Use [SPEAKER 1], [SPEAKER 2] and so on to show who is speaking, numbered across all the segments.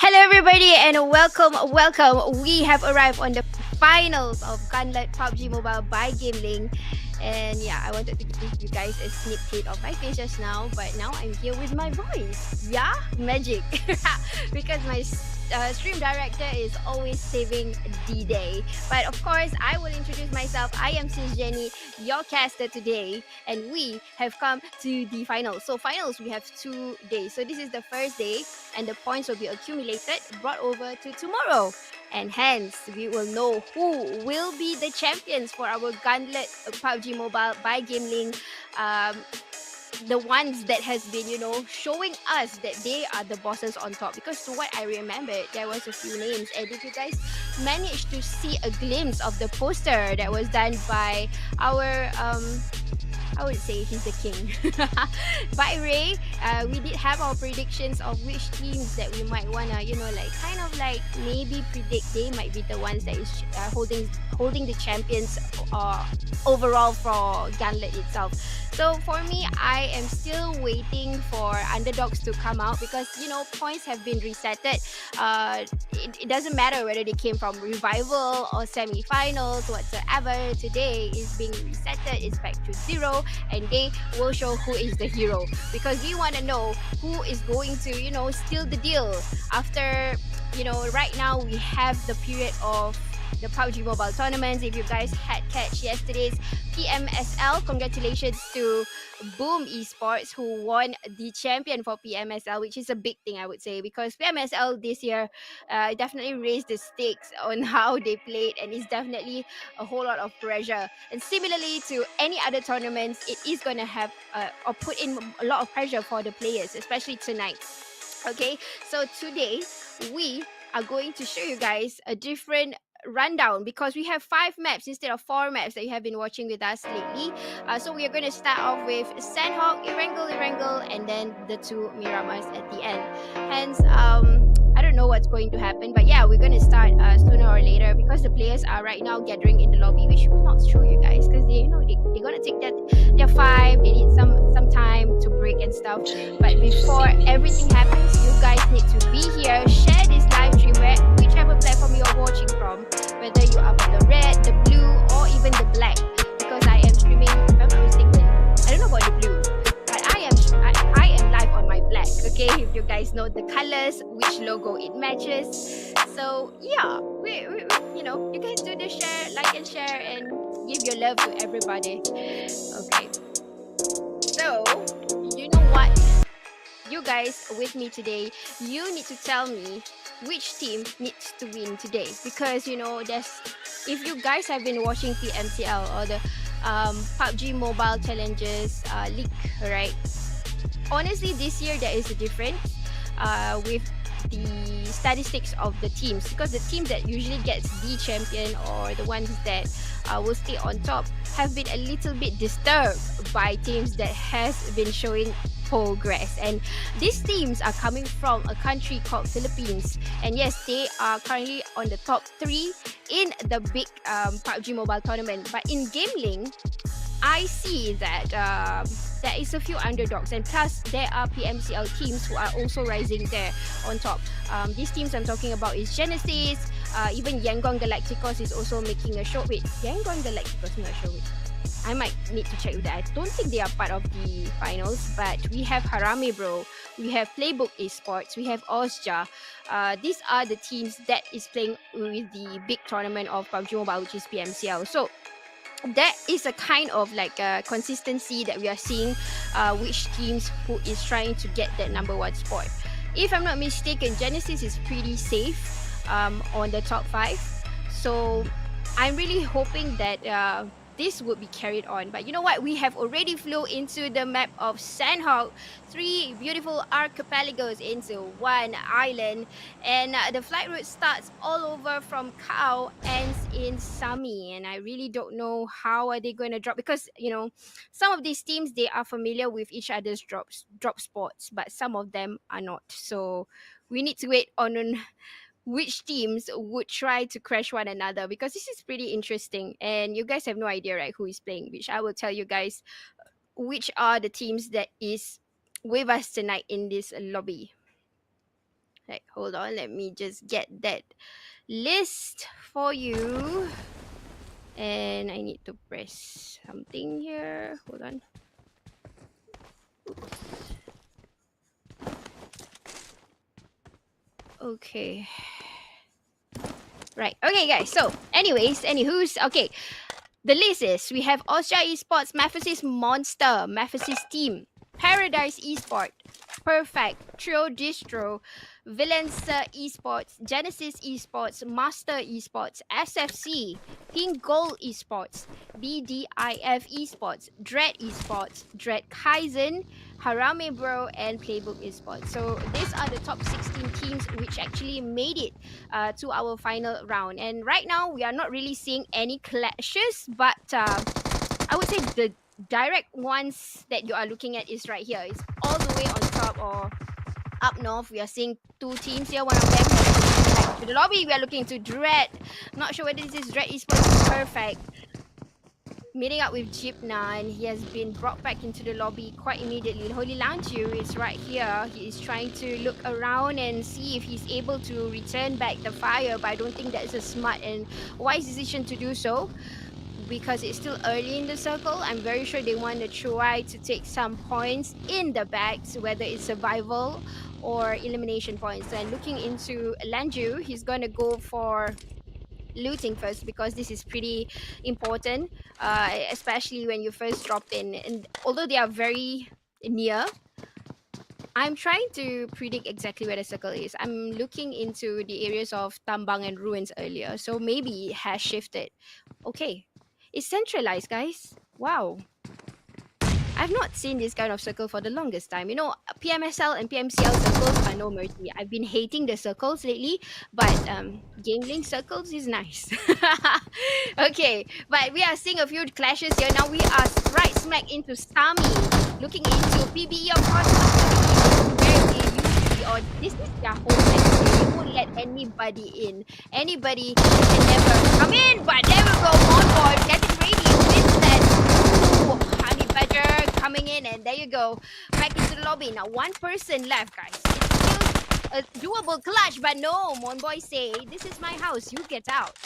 [SPEAKER 1] Hello, everybody, and welcome. We have arrived on the finals of Gauntlet PUBG Mobile by GamelinG. And yeah, I wanted to give you guys a sneak peek of my face just now, but now I'm here with my voice. Yeah, magic. Because my stream director is always saving the day. But of course, I will introduce myself. I am Sis Jenny, your caster today, and we have come to the finals. So finals, we have 2 days. So this is the first day, and the points will be accumulated, brought over to tomorrow. And hence, we will know who will be the champions for our Gauntlet PUBG Mobile by GamelinG. Um, the ones that has been showing us that they are the bosses on top, because to what I remember, there was a few names. And if you guys managed to see a glimpse of the poster that was done by our I would say he's the king. By Ray, we did have our predictions of which teams that we might wanna, kind of like maybe predict they might be the ones that is holding the champions overall for Gauntlet itself. So for me, I am still waiting for underdogs to come out, because points have been resetted. It doesn't matter whether they came from revival or semi-finals whatsoever. Today is being resetted. It's back to zero, and they will show who is the hero, because we want to know who is going to steal the deal after right now we have the period of the PUBG Mobile tournaments. If you guys had catch yesterday's PMSL, congratulations to Boom Esports, who won the champion for PMSL, which is a big thing, I would say, because PMSL this year definitely raised the stakes on how they played, and it's definitely a whole lot of pressure. And similarly to any other tournaments, it is going to have or put in a lot of pressure for the players, especially tonight. Okay, so today we are going to show you guys a different rundown, because we have 5 maps instead of 4 maps that you have been watching with us lately. So we are going to start off with Sandhawk, Erangel, and then the 2 Miramas at the end. Hence, I don't know what's going to happen, but yeah, we're going to start sooner or later, because the players are right now gathering in the lobby, which will not show you guys, because they're going to take their 5. They need some time to break and stuff. But before everything happens, you guys need to be here, share this live stream whichever platform you're watching from, whether you are from the red, the blue, or even the black, because I am streaming, if I'm not mistaken, I don't know about the blue, but I am live on my black. Okay, if you guys know the colors, which logo it matches. So yeah, we you guys do the share, like and share, and give your love to everybody. Okay, so you know what, you guys with me today, you need to tell me which team needs to win today, because there's, if you guys have been watching PMCL or the PUBG Mobile Challenges League, right? Honestly, this year there is a difference with the statistics of the teams, because the team that usually gets the champion, or the ones that will stay on top, have been a little bit disturbed by teams that has been showing progress. And these teams are coming from a country called Philippines, and yes, they are currently on the top 3 in the big PUBG Mobile tournament. But in GamelinG, I see that there is a few underdogs, and plus there are PMCL teams who are also rising there on top. These teams I'm talking about is Genesis, even Yangon Galacticos is also making a show. Wait, Yangon Galacticos not a show. Wait, I might need to check with that. I don't think they are part of the finals, but we have HARAME, bro. We have Playbook Esports. We have Osja. These are the teams that is playing with the big tournament of PUBG Mobile, which is PMCL. So that is a kind of like a consistency that we are seeing, which teams who is trying to get that number 1 spot. If I'm not mistaken, Genesis is pretty safe on the top 5. So I'm really hoping that this would be carried on. But you know what? We have already flew into the map of Sandhawk. 3 beautiful archipelagos into 1 island. And the flight route starts all over from Kau, ends in Sami. And I really don't know how are they going to drop, because, some of these teams, they are familiar with each other's drop spots, but some of them are not. So we need to wait on which teams would try to crash one another, because this is pretty interesting, and you guys have no idea, right, who is playing which. I will tell you guys which are the teams that is with us tonight in this lobby. Like, hold on, let me just get that list for you. And I need to press something here. Hold on. Oops. Okay. Right. Okay, guys. So, anyways, anywho's okay. The list is we have Osja Esports, MEMPHIS Monster, MEMPHIS Team, Paradise Esport, Perfect, Trio Distro, VillainSir Esports, Genesis Esports, Master Esports, SFC, PINKGOLD Esports, BDIF Esports, Dread Esports, Dread KAIZEN, HARAME Bro, and Playbook Esports. So these are the top 16 teams which actually made it to our final round. And right now, we are not really seeing any clashes, but I would say the direct ones that you are looking at is right here. It's all the way on top or up north. We are seeing two teams here. One of them has back to the lobby. We are looking to Dread. Not sure whether this is Dread Esports. Perfect. Meeting up with Jipna, and he has been brought back into the lobby quite immediately. Holy Lanchu is right here. He is trying to look around and see if he's able to return back the fire, but I don't think that is a smart and wise decision to do so because it's still early in the circle. I'm very sure they want to try to take some points in the bags, whether it's survival or elimination points. And looking into Lanju, he's going to go for looting first because this is pretty important, especially when you first dropped in. And although they are very near, I'm trying to predict exactly where the circle is. I'm looking into the areas of Tambang and Ruins earlier, so maybe it has shifted. Okay, it's centralized, guys. Wow. I've not seen this kind of circle for the longest time. You know, PMSL and PMCL circles are no mercy. I've been hating the circles lately, but GamelinG circles is nice. Okay, but we are seeing a few clashes here. Now we are right smack into Sami, looking into PBE, of course, where they usually, or this is their home actually. They won't let anybody in. Anybody can never come in, but there we go, Monboy getting ready with that. Ooh, Honey Badger coming in, and there you go. Back into the lobby. Now, one person left, guys. It's still a doable clutch, but no, Monboy say, this is my house, you get out.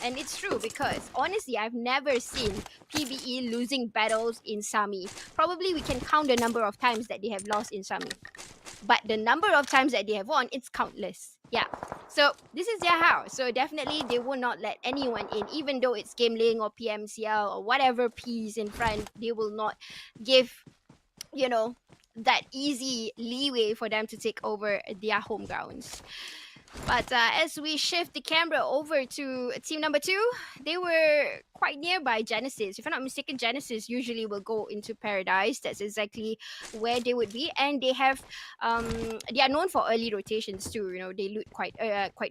[SPEAKER 1] And it's true because, honestly, I've never seen PBE losing battles in Sami. Probably we can count the number of times that they have lost in Sami. But the number of times that they have won, it's countless. Yeah. So this is their house. So definitely they will not let anyone in, even though it's GamelinG or PMCL or whatever piece in front. They will not give, you know, that easy leeway for them to take over their home grounds. But as we shift the camera over to team number 2, they were quite nearby Genesis. If I'm not mistaken, Genesis usually will go into Paradise. That's exactly where they would be. And they have, they are known for early rotations too. You know, they loot quite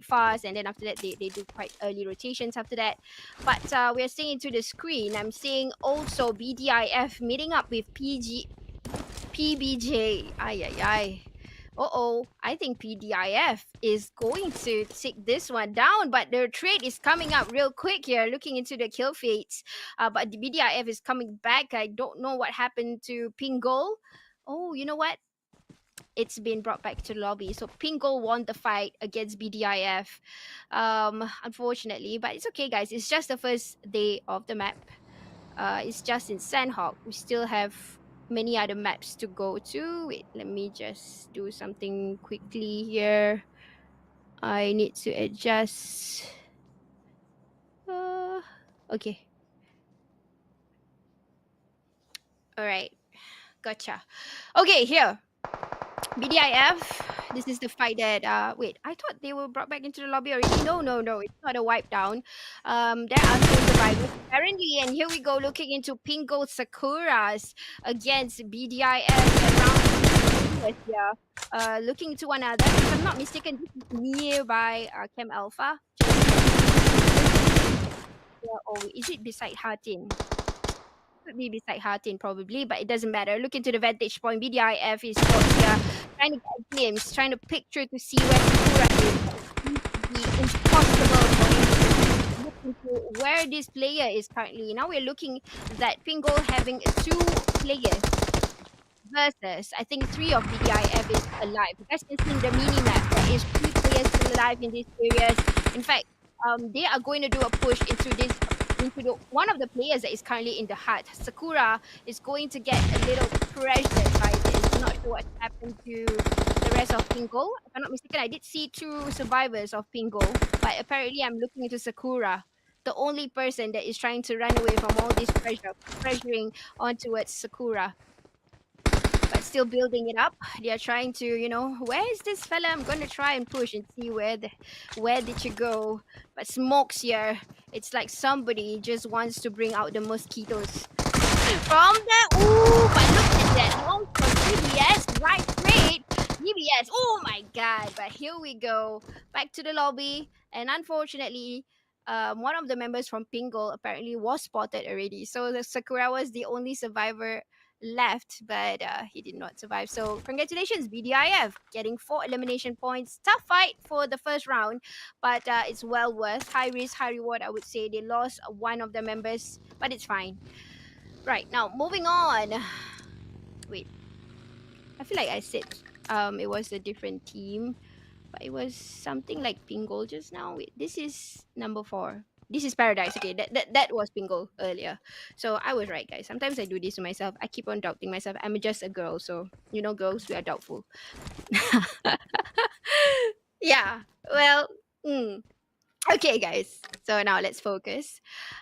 [SPEAKER 1] fast. And then after that, they do quite early rotations after that. But we're seeing into the screen. I'm seeing also BDIF meeting up with PBJ. Ay. Uh-oh, I think PDIF is going to take this one down, but their trade is coming up real quick here, looking into the kill fates. But the BDIF is coming back. I don't know what happened to PINKGOLD. Oh, you know what? It's been brought back to the lobby. So PINKGOLD won the fight against BDIF. Unfortunately, but it's okay, guys. It's just the first day of the map. It's just in Sandhawk. We still have many other maps to go to. Wait, let me just do something quickly here. I need to adjust. Okay. All right. Gotcha. Okay, here. BDIF. This is the fight that wait, I thought they were brought back into the lobby already. No. It's not a wipe down. There are still survivors apparently, and here we go looking into PINKGOLD Sakuras against BDIF around here. Looking to one another. If I'm not mistaken, this is nearby Chem Alpha. Or is it beside Hatin? Could be beside Hatin probably, but it doesn't matter. Look into the vantage point. BDIF is here, trying to get a glimpse, trying to picture to see where Sakura is. The impossible point. Look into where this player is currently. Now we're looking that PINKGOLD having 2 players. versus, I think, 3 of BDIF is alive. You guys can see in the mini map there is 3 players still alive in these areas. In fact, they are going to do a push into this into the one of the players that is currently in the hut. Sakura is going to get a little pressured by this. I'm not sure what happened to the rest of PINKGOLD. If I'm not mistaken, I did see 2 survivors of PINKGOLD, but apparently I'm looking into Sakura, the only person that is trying to run away from all this pressuring on towards Sakura, but still building it up. They are trying to, where is this fella? I'm gonna try and push and see where did you go? But smokes here. It's like somebody just wants to bring out the mosquitoes from the but look at that long from DBS, right straight. DBS, oh my god! But here we go, back to the lobby, and unfortunately, one of the members from PINKGOLD apparently was spotted already. So the Sakura was the only survivor left, but he did not survive. So congratulations, BDIF, getting 4 elimination points. Tough fight for the first round, but it's well worth. High risk, high reward. I would say they lost one of the members, but it's fine. Right, now moving on. Wait, I feel like I said it was a different team, but it was something like PINKGOLD just now. Wait, this is number 4. This is Paradise. Okay, that was PINKGOLD earlier. So I was right, guys. Sometimes I do this to myself. I keep on doubting myself. I'm just a girl, so girls, we are doubtful. Yeah. Well, okay, guys. So now let's focus.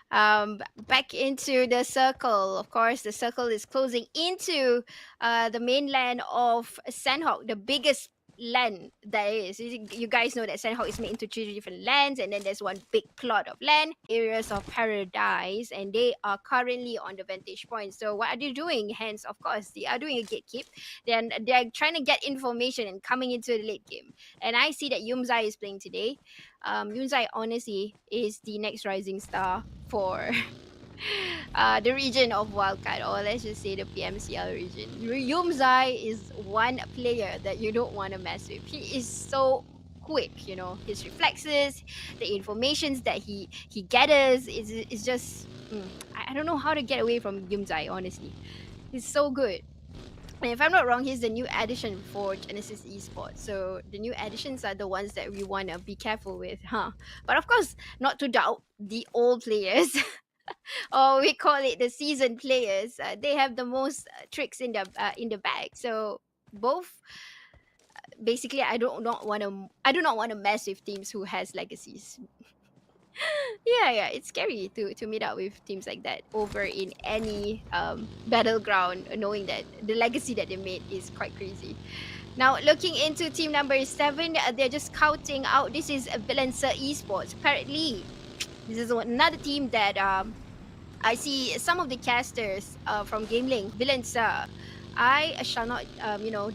[SPEAKER 1] Back into the circle. Of course, the circle is closing into the mainland of Sandhawk, the biggest land there is. You guys know that Sandhawk is made into 3 different lands, and then there's one big plot of land, areas of paradise, and they are currently on the vantage point. So what are they doing? Hence, of course, they are doing a gatekeep. Then they're trying to get information and coming into the late game. And I see that Yumzai is playing today. Yunzai honestly is the next rising star for the region of Wildcard, or let's just say the PMCL region. Yumzai is one player that you don't want to mess with. He is so quick, his reflexes, the informations that he gathers is just I don't know how to get away from Yumzai, honestly. He's so good. And if I'm not wrong, he's the new addition for Genesis Esports. So the new additions are the ones that we want to be careful with, huh? But of course, not to doubt the old players, or we call it the seasoned players. They have the most tricks in the bag. So both, basically, I do not want to mess with teams who has legacies. Yeah, it's scary to meet up with teams like that over in any battleground, knowing that the legacy that they made is quite crazy. Now, looking into team number 7, they're just scouting out. This is VillainSir Esports. Apparently, this is another team that I see some of the casters from GamelinG, VillainSir. I shall not,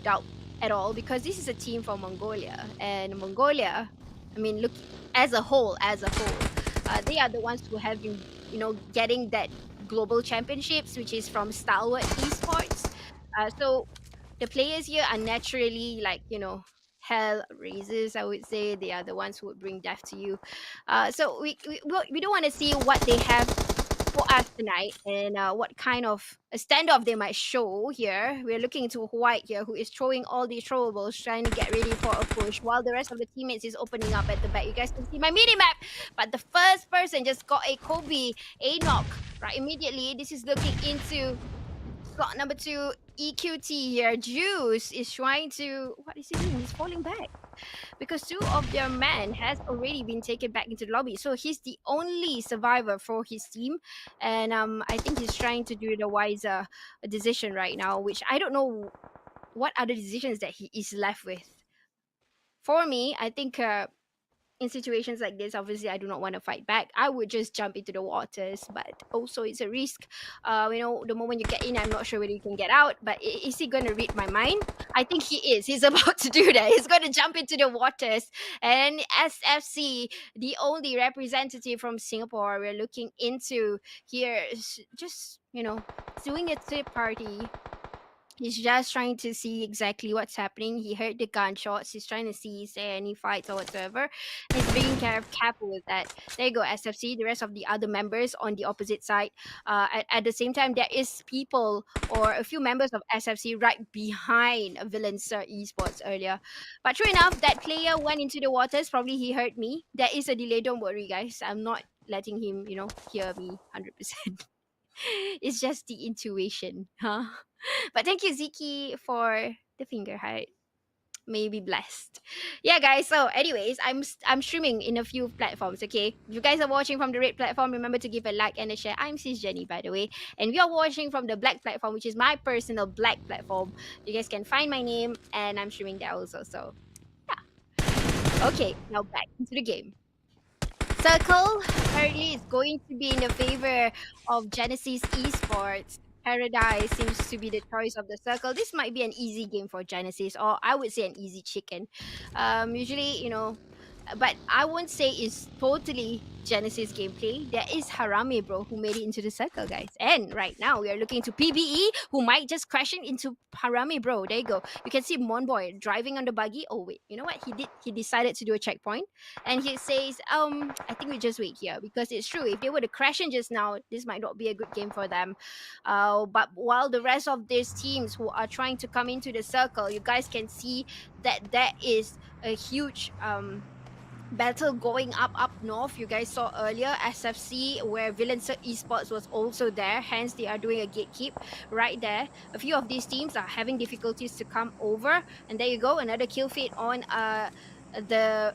[SPEAKER 1] doubt at all, because this is a team from Mongolia, and Mongolia, I mean, look as a whole, they are the ones who have been, getting that global championships, which is from Stalwart Esports. So the players here are naturally like, hell raisers. I would say they are the ones who would bring death to you. So we don't want to see what they have for us tonight, and what kind of a standoff they might show here. We're looking into White here, who is throwing all these throwables, trying to get ready for a push, while the rest of the teammates is opening up at the back. You guys can see my mini map, but the first person just got a Kobe, a knock right immediately. This is looking into slot number 2, EQT here. Juice is trying to, what is he doing? He's falling back, because 2 of their men has already been taken back into the lobby. So he's the only survivor for his team, and I think he's trying to do the wiser decision right now, which I don't know what other decisions that he is left with. For me, I think in situations like this, obviously, I do not want to fight back. I would just jump into the waters, but also it's a risk. The moment you get in, I'm not sure whether you can get out. But is he going to read my mind? I think he is. He's about to do that. He's going to jump into the waters. And SFC, the only representative from Singapore, we're looking into here, is just, doing a third party. He's just trying to see exactly what's happening. He heard the gunshots. He's trying to see is there any fights or whatsoever. He's being careful with that. There you go, SFC. The rest of the other members on the opposite side. At the same time, there is people or a few members of SFC right behind VillainSir Esports earlier. But true enough, that player went into the waters. Probably he heard me. There is a delay. Don't worry, guys. I'm not letting him, hear me 100%. It's just the intuition, huh? But thank you, Ziki, for the finger heart. May you be blessed. Yeah, guys. So, anyways, I'm streaming in a few platforms. Okay, if you guys are watching from the red platform, remember to give a like and a share. I'm Sis Jenny, by the way, and we are watching from the black platform, which is my personal black platform. You guys can find my name, and I'm streaming there also. So, yeah. Okay, now back into the game. Circle currently is going to be in the favor of Genesis Esports. Paradise seems to be the choice of the circle. This might be an easy game for Genesis, or I would say an easy chicken. Usually, but I won't say it's totally Genesis gameplay. There is Harame, bro, who made it into the circle, guys. And right now we are looking to PBE, who might just crash into Harame, bro. There you go. You can see Monboy driving on the buggy. Oh wait, you know what he did? He decided to do a checkpoint, and he says, I think we just wait here because it's true. If they were to crash in just now, this might not be a good game for them. But while the rest of these teams who are trying to come into the circle, you guys can see that there is a huge battle going up north. You guys saw earlier SFC where VillainSir Esports was also there, hence they are doing a gatekeep right there. A few of these teams are having difficulties to come over, and there you go, another kill feed on the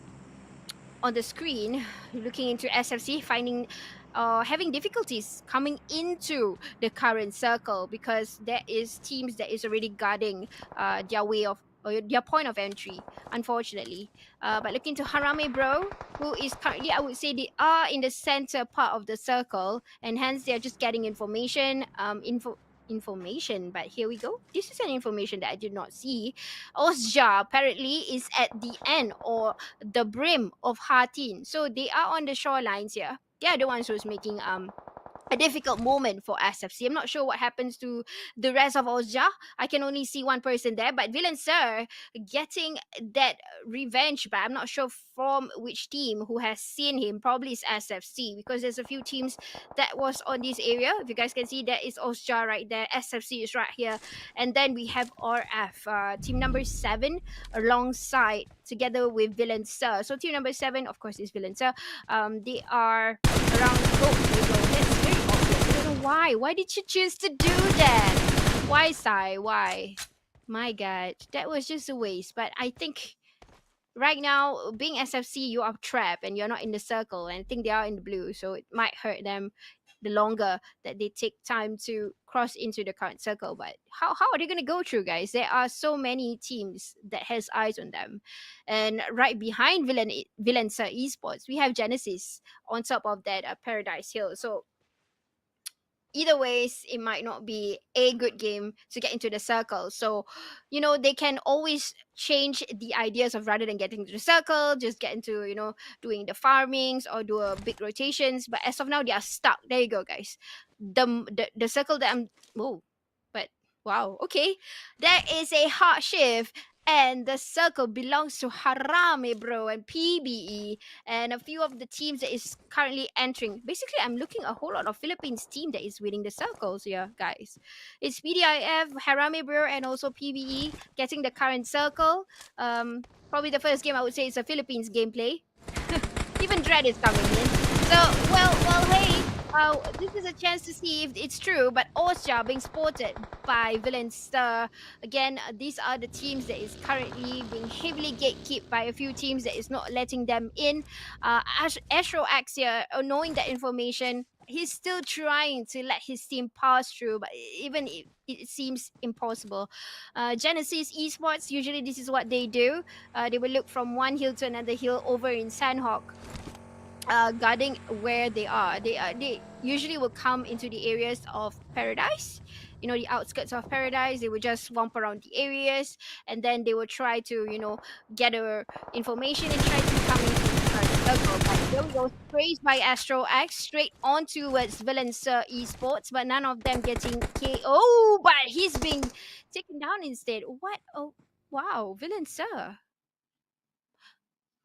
[SPEAKER 1] screen. Looking into SFC finding having difficulties coming into the current circle because there is teams that is already guarding their way of or their point of entry, unfortunately. But looking to Harame, bro, who is currently, I would say, they are in the center part of the circle, and hence they are just getting information. Information, but here we go. This is an information that I did not see. Osja apparently is at the end or the brim of Hatin, so they are on the shorelines here. They are the ones who's making a difficult moment for SFC. I'm not sure what happens to the rest of Osja. I can only see one person there, but VillainSir getting that revenge, but I'm not sure from which team who has seen him. Probably it's SFC because there's a few teams that was on this area. If you guys can see, there is Osja right there. SFC is right here, and then we have RF, team number 7, alongside together with VillainSir. So team number 7, of course, is VillainSir. They are around. That's very obvious. I don't know why. Why did you choose to do that? Why, Sai? Why? My God, that was just a waste. But I think right now, being SFC, you are trapped and you're not in the circle. And I think they are in the blue, so it might hurt them the longer that they take time to cross into the current circle. But how are they going to go through, guys? There are so many teams that has eyes on them. And right behind VillainSir Esports, we have Genesis on top of that Paradise Hill. So either ways, it might not be a good game to get into the circle. So, they can always change the ideas of rather than getting to the circle, just get into, doing the farmings or do a big rotations. But as of now, they are stuck. There you go, guys. The circle that I'm but wow, okay. There is a hard shift. And the circle belongs to Harame, bro, and PBE, and a few of the teams that is currently entering. Basically, I'm looking a whole lot of Philippines team that is winning the circles here, guys. It's BDIF, Harame, bro, and also PBE getting the current circle. Probably the first game I would say is a Philippines gameplay. Even Dread is coming in. So, well, hey, this is a chance to see if it's true, but Osja being spotted by VillainSir. Again, these are the teams that is currently being heavily gatekept by a few teams that is not letting them in. Astro Axia, knowing that information, he's still trying to let his team pass through, but even it seems impossible. Genesis Esports, usually this is what they do. They will look from one hill to another hill over in Sandhawk, guarding where they are. They usually will come into the areas of Paradise, the outskirts of Paradise. They will just swamp around the areas, and then they will try to gather information and try to come into the circle. But there we go, sprays by Astro X straight on towards VillainSir Esports, but none of them getting KO. But he's being taken down instead. What? Oh, wow, VillainSir.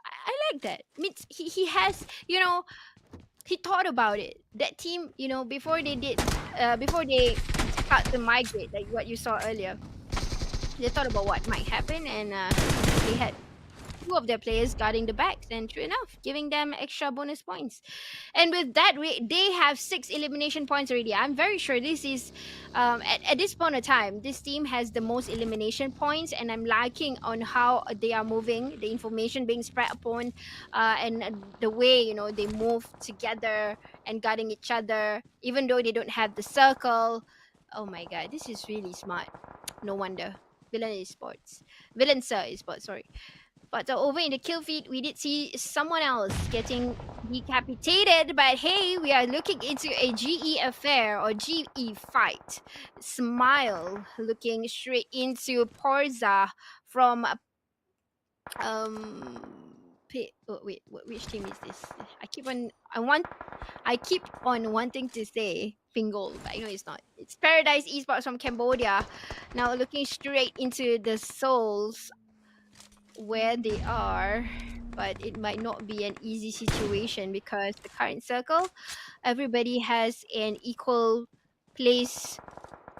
[SPEAKER 1] I like that. Means he has, he thought about it. That team, before they start to migrate, like what you saw earlier, they thought about what might happen, and they had two of their players guarding the backs, and true enough, giving them extra bonus points. And with that, they have 6 elimination points already. I'm very sure this is, at this point of time, this team has the most elimination points, and I'm liking on how they are moving, the information being spread upon, and the way they move together and guarding each other, even though they don't have the circle. Oh my god, this is really smart. No wonder. VillainSir Esports, sorry. But over in the kill feed, we did see someone else getting decapitated. But hey, we are looking into a GE affair or GE fight. Smile looking straight into Porza from oh, wait, which team is this? I keep on wanting to say PINKGOLD, but I know it's not. It's Paradise Esports from Cambodia. Now looking straight into the souls where they are, but it might not be an easy situation because the current circle, everybody has an equal place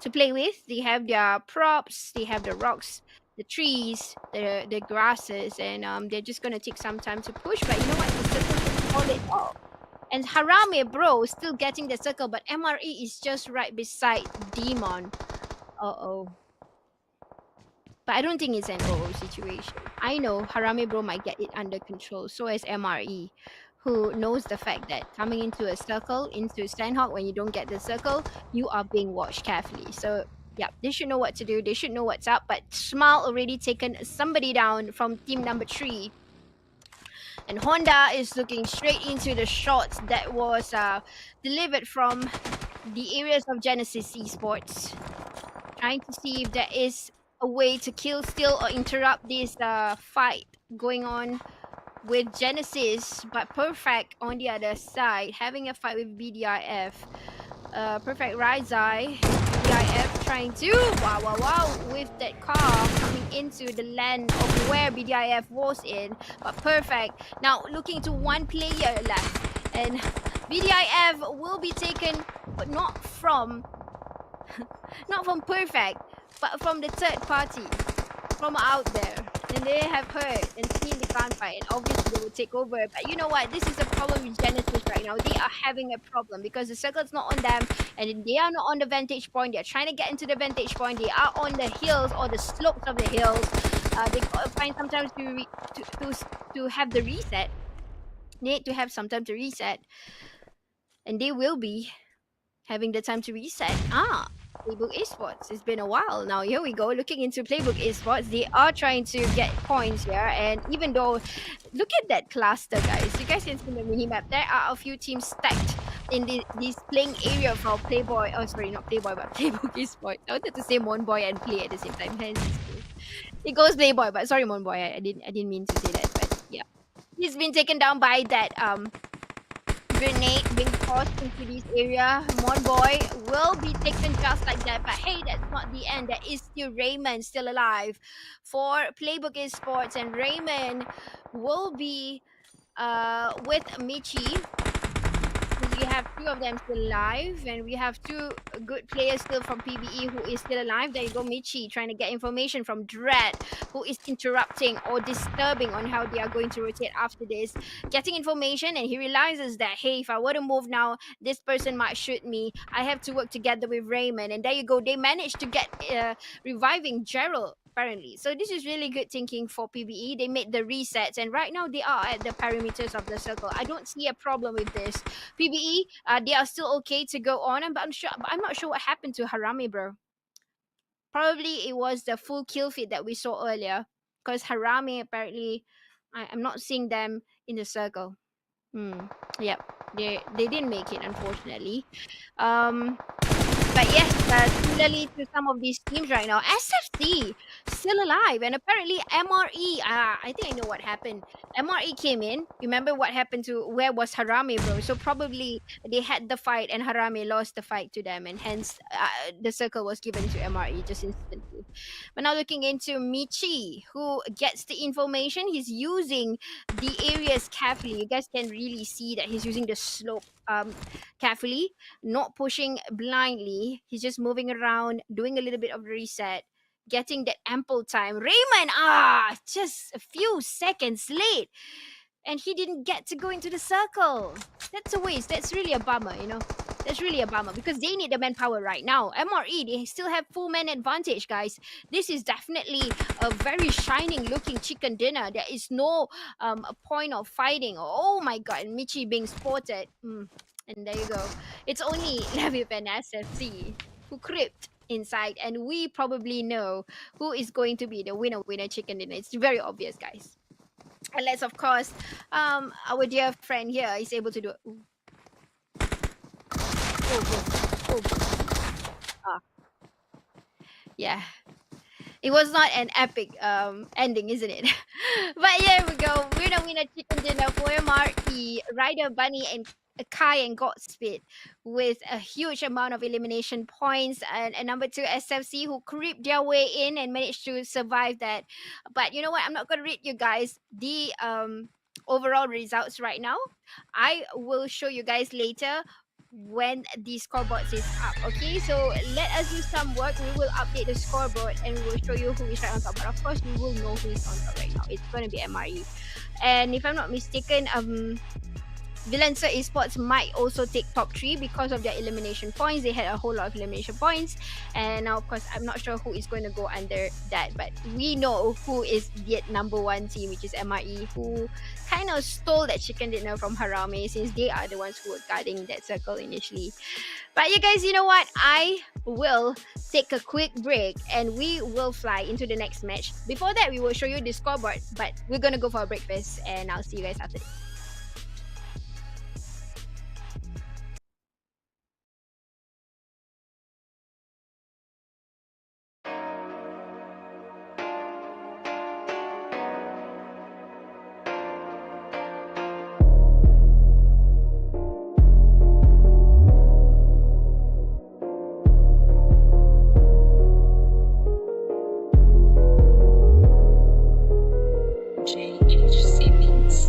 [SPEAKER 1] to play with. They have their props, they have the rocks, the trees, the grasses, and they're just gonna take some time to push. But you know what? The circle just call it off. And Harame bro still getting the circle, but MRE is just right beside Demon. Uh-oh. But I don't think it's an OO situation. I know Harame Bro might get it under control. So is MRE, who knows the fact that coming into a circle, into Sandhawk, when you don't get the circle, you are being watched carefully. So yeah, they should know what to do. They should know what's up. But Smile already taken somebody down from team number 3. And Honda is looking straight into the shots that was delivered from the areas of Genesis Esports, trying to see if there is a way to kill, steal, or interrupt this fight going on with Genesis. But Perfect on the other side, having a fight with BDIF. Perfect Rise Eye. BDIF trying to wow with that car coming into the land of where BDIF was in. But Perfect now looking to one player left, and BDIF will be taken, but not from Perfect, but from the third party, from out there. And they have heard and seen the gunfight, and obviously they will take over. But you know what? This is a problem with Genesis right now. They are having a problem because the circle's not on them, and they are not on the vantage point. They are trying to get into the vantage point. They are on the hills or the slopes of the hills. They gotta find some time to have the reset. They need to have some time to reset, and they will be having the time to reset. Playbook Esports. It's been a while now. Here we go. Looking into Playbook Esports, they are trying to get points here. And even though, look at that cluster, guys. You guys can see the mini map. There are a few teams stacked in this playing area for Playboy. Oh, sorry, not Playboy, but Playbook Esports. I wanted to say Monboy and Play at the same time. Hence, it goes Playboy, but sorry, Monboy. I didn't mean to say that, but yeah, he's been taken down by that grenade being tossed into this area. Monboy will be taken just like that. But hey, that's not the end. There is still Raymond still alive for Playbook Esports, and Raymond will be with Michi. We have 2 of them still alive, and we have 2 good players still from PBE who is still alive. There you go, Michi trying to get information from Dread, who is interrupting or disturbing on how they are going to rotate after this. Getting information, and he realizes that, hey, if I were to move now, this person might shoot me. I have to work together with Raymond, and there you go. They managed to get reviving Gerald, apparently. So this is really good thinking for PBE. They made the resets, and right now they are at the perimeters of the circle. I don't see a problem with this. PBE, they are still okay to go on, but I'm not sure what happened to Harame, bro. Probably it was the full kill feed that we saw earlier, because Harame apparently, I'm not seeing them in the circle. Yep, they didn't make it, unfortunately. But yes, similarly to some of these teams right now, SFC still alive, and apparently MRE. I think I know what happened. MRE came in. Remember what happened to where was Harame, bro? So probably they had the fight, and Harame lost the fight to them, and hence the circle was given to MRE just instantly. But now looking into Michi, who gets the information, he's using the areas carefully. You guys can really see that he's using the slope carefully, not pushing blindly. He's just moving around, doing a little bit of reset, getting that ample time. Raymond, just a few seconds late. And he didn't get to go into the circle. That's a waste. That's really a bummer, you know. That's really a bummer because they need the manpower right now. MRE, they still have full man advantage, guys. This is definitely a very shining looking chicken dinner. There is no a point of fighting. Oh my god, Michi being spotted. And there you go. It's only Levip and SFC who crept inside, and we probably know who is going to be the winner chicken dinner. It's very obvious, guys. Unless, of course, our dear friend here is able to do it. Ooh. Oh. Yeah. It was not an epic ending, isn't it? But here we go. Winner chicken dinner for MRE, Ryder, Bunny, and Kai and Godspeed with a huge amount of elimination points. And number 2, SFC, who creeped their way in and managed to survive that. But you know what? I'm not going to read you guys the overall results right now. I will show you guys later when the scoreboard is up. Okay, so let us do some work. We will update the scoreboard and we will show you who is right on top. But of course, we will know who is on top right now. It's going to be MRE. And if I'm not mistaken, VillainSir Esports might also take top 3 because of their elimination points. They had a whole lot of elimination points. And now, of course, I'm not sure who is going to go under that. But we know who is the number 1 team, which is MRE, who kind of stole that chicken dinner from Harame since they are the ones who were guarding that circle initially. But you guys, you know what? I will take a quick break and we will fly into the next match. Before that, we will show you the scoreboard. But we're going to go for a break first. And I'll see you guys after this.
[SPEAKER 2] JHC Beats.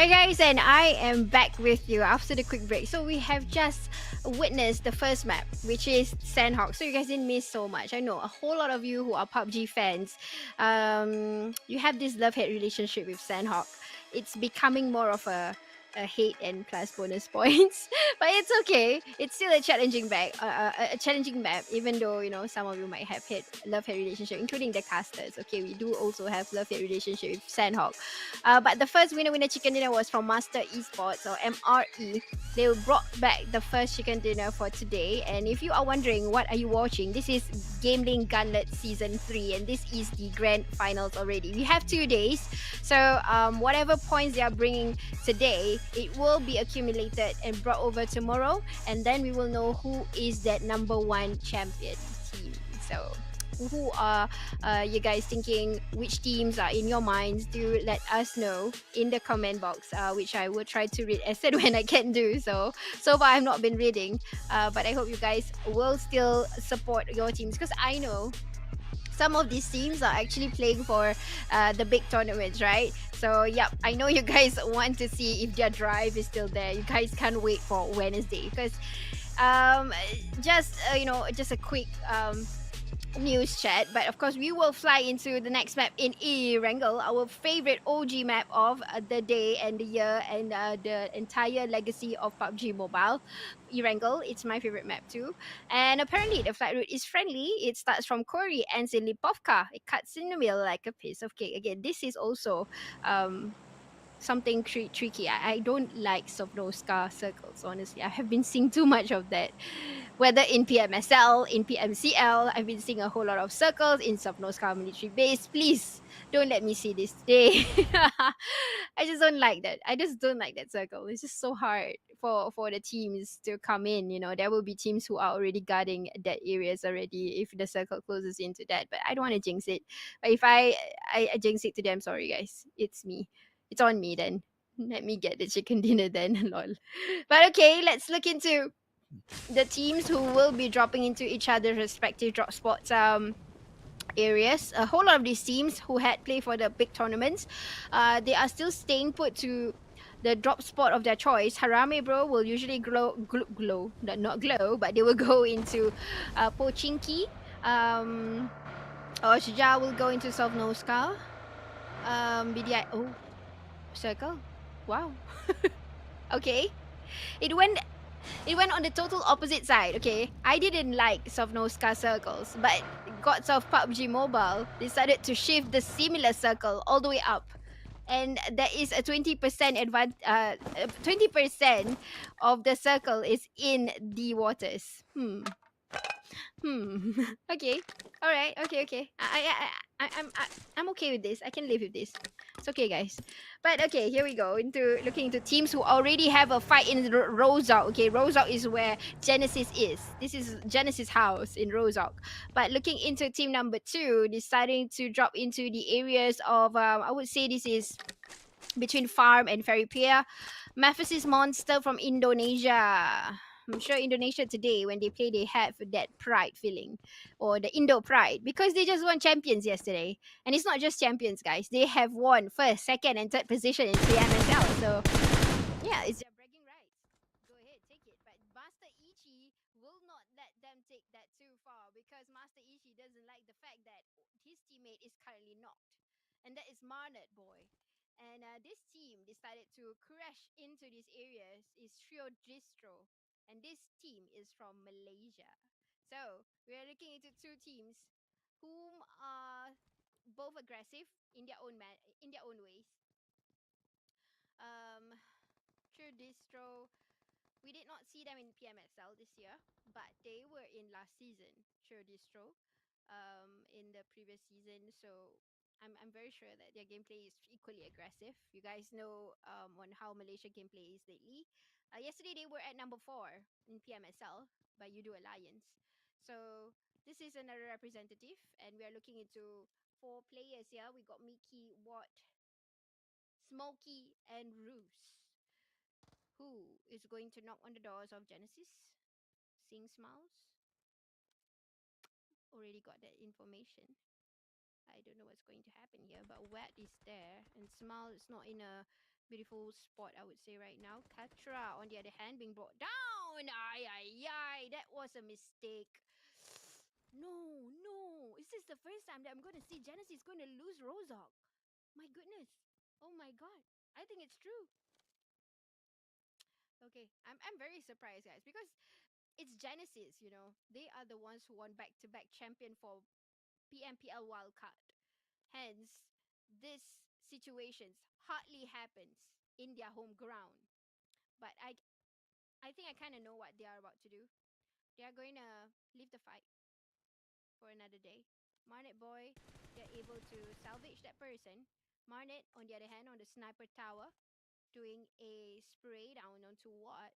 [SPEAKER 1] Alright, guys, and I am back with you after the quick break. So we have just witnessed the first map, which is Sandhawk. So you guys didn't miss so much. I know a whole lot of you who are PUBG fans, you have this love-hate relationship with Sandhawk. It's becoming more of a hate and plus bonus points, but it's okay. It's still a challenging a challenging map. Even though some of you might have hate love-hate relationship, including the casters. Okay, we do also have love-hate relationship with Sandhawk. But the first winner chicken dinner was from Master Esports or MRE. They brought back the first chicken dinner for today. And if you are wondering what are you watching, this is GamelinG Gauntlet Season 3, and this is the grand finals already. We have 2 days, so whatever points they are bringing today, it will be accumulated and brought over tomorrow, and then we will know who is that number one champion team. So who are you guys thinking, which teams are in your minds? Do let us know in the comment box, which I will try to read as and when I can do so far I've not been reading, but I hope you guys will still support your teams, because I know some of these teams are actually playing for the big tournaments, right? So yeah, I know you guys want to see if their drive is still there. You guys can't wait for Wednesday, because um just a quick news chat. But of course, we will fly into the next map in Erangel, our favorite OG map of the day and the year, and the entire legacy of PUBG Mobile. Erangel, it's my favorite map too. And apparently, the flight route is friendly. It starts from Kori, ends in Lipovka. It cuts in the middle like a piece of cake. Again, this is also um something tricky. I don't like Sovnoska circles, honestly. I have been seeing too much of that. Whether in PMSL, in PMCL, I've been seeing a whole lot of circles in Sovnoska military base. Please don't let me see this today. I just don't like that. I just don't like that circle. It's just so hard for the teams to come in. There will be teams who are already guarding that areas already if the circle closes into that. But I don't want to jinx it. But if I jinx it to them, sorry guys. It's me. It's on me then. Let me get the chicken dinner then. Lol. But okay, let's look into the teams who will be dropping into each other's respective drop spots areas. A whole lot of these teams who had played for the big tournaments, they are still staying put to the drop spot of their choice. Harame bro will usually glow, not glow, but they will go into Pochinki. Osja will go into Sovnoska. BDI, oh, circle. Wow. Okay. It went it went on the total opposite side. Okay, I didn't like Sovnoska circles, but gods of PUBG Mobile decided to shift the similar circle all the way up, and there is a 20% 20% of the circle is in the waters. Hmm. Okay. All right. Okay. I'm okay with this. I can live with this. It's okay, guys. But okay, here we go into looking into teams who already have a fight in Rozok. Okay, Rozok is where Genesis is. This is Genesis house in Rozok. But looking into team number 2, deciding to drop into the areas of I would say this is between Farm and Ferry Pier. MEMPHIS monster from Indonesia. I'm sure Indonesia today, when they play, they have that pride feeling, or the Indo pride, because they just won champions yesterday. And it's not just champions, guys. They have won first, second, and third position in PMSL. So yeah, it's their bragging rights. Go ahead, take it. But Master Ichi will not let them take that too far, because Master Ichi doesn't like the fact that his teammate is currently knocked. And that is Marnet boy. And this team decided to crash into these areas is Trio Distro. And this team is from Malaysia. So we are looking into two teams whom are both aggressive in their in their own ways. Um, Trio Distro, we did not see them in PMSL this year, but they were in last season, Sure Distro, in the previous season. So I'm very sure that their gameplay is equally aggressive. You guys know on how Malaysia gameplay is lately. Yesterday they were at number 4 in PMSL by Udo Alliance. So this is another representative, and we are looking into 4 players here. We got Mickey, Watt, Smokey, and Roos. Who is going to knock on the doors of Genesis? Seeing smiles? Already got that information. I don't know what's going to happen here, but Wet is there, and Smile is not in a beautiful spot, I would say, right now. Katra, on the other hand, being brought down. Ay, ay, ay. That was a mistake. No, no. Is this the first time that I'm going to see Genesis going to lose Rozok? My goodness. Oh my god. I think it's true. Okay. I'm very surprised, guys, because it's Genesis, you know. They are the ones who won back-to-back champion for PMPL wildcard. Hence, this situations hardly happens in their home ground. But I think I kind of know what they are about to do. They are going to leave the fight for another day. Marnet boy, they're able to salvage that person. Marnet, on the other hand, on the sniper tower, doing a spray down onto what?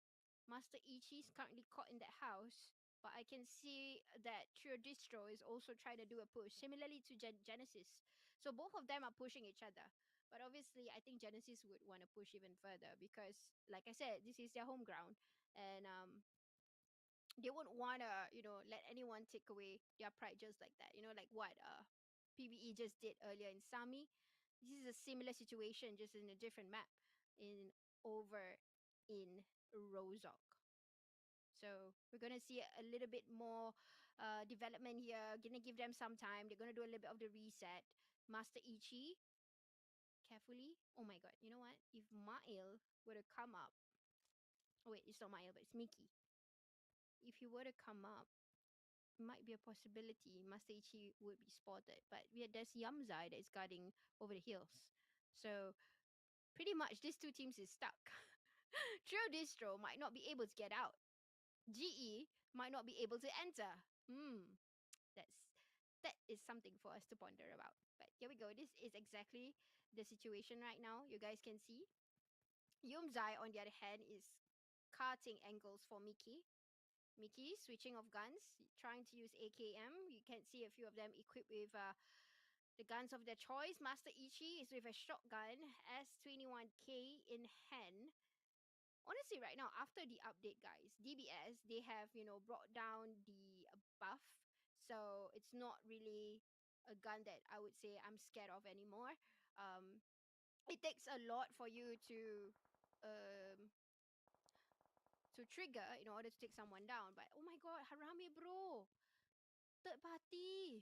[SPEAKER 1] Master Ichi's currently caught in that house. But I can see that Trio Distro is also trying to do a push, similarly to Genesis. So both of them are pushing each other. But obviously, I think Genesis would want to push even further because, like I said, this is their home ground. And they wouldn't want to, you know, let anyone take away their pride just like that. You know, like what PBE just did earlier in Sami. This is a similar situation, just in a different map in over in Rozok. So we're gonna see a little bit more development here. Gonna give them some time. They're gonna do a little bit of the reset. Master Ichi, carefully. Oh my god! You know what? If Mail were to come up, oh wait, it's not Mail, but it's Mickey. If he were to come up, might be a possibility Master Ichi would be spotted. But there's Yamzai that is guarding over the hills. So pretty much these two teams is stuck. Trio Distro might not be able to get out. GE might not be able to enter. That's that is something for us to ponder about. But here we go. This is exactly the situation right now. You guys can see. Yumzai, on the other hand, is cutting angles for Mickey. Mickey switching of guns, trying to use AKM. You can see a few of them equipped with the guns of their choice. Master Ichi is with a shotgun, S21K in hand. Honestly, right now, after the update, guys, DBS, they have, you know, brought down the buff. So it's not really a gun that I would say I'm scared of anymore. Um, it takes a lot for you um, to trigger in order to take someone down. But oh my god, Harame, bro. Third party.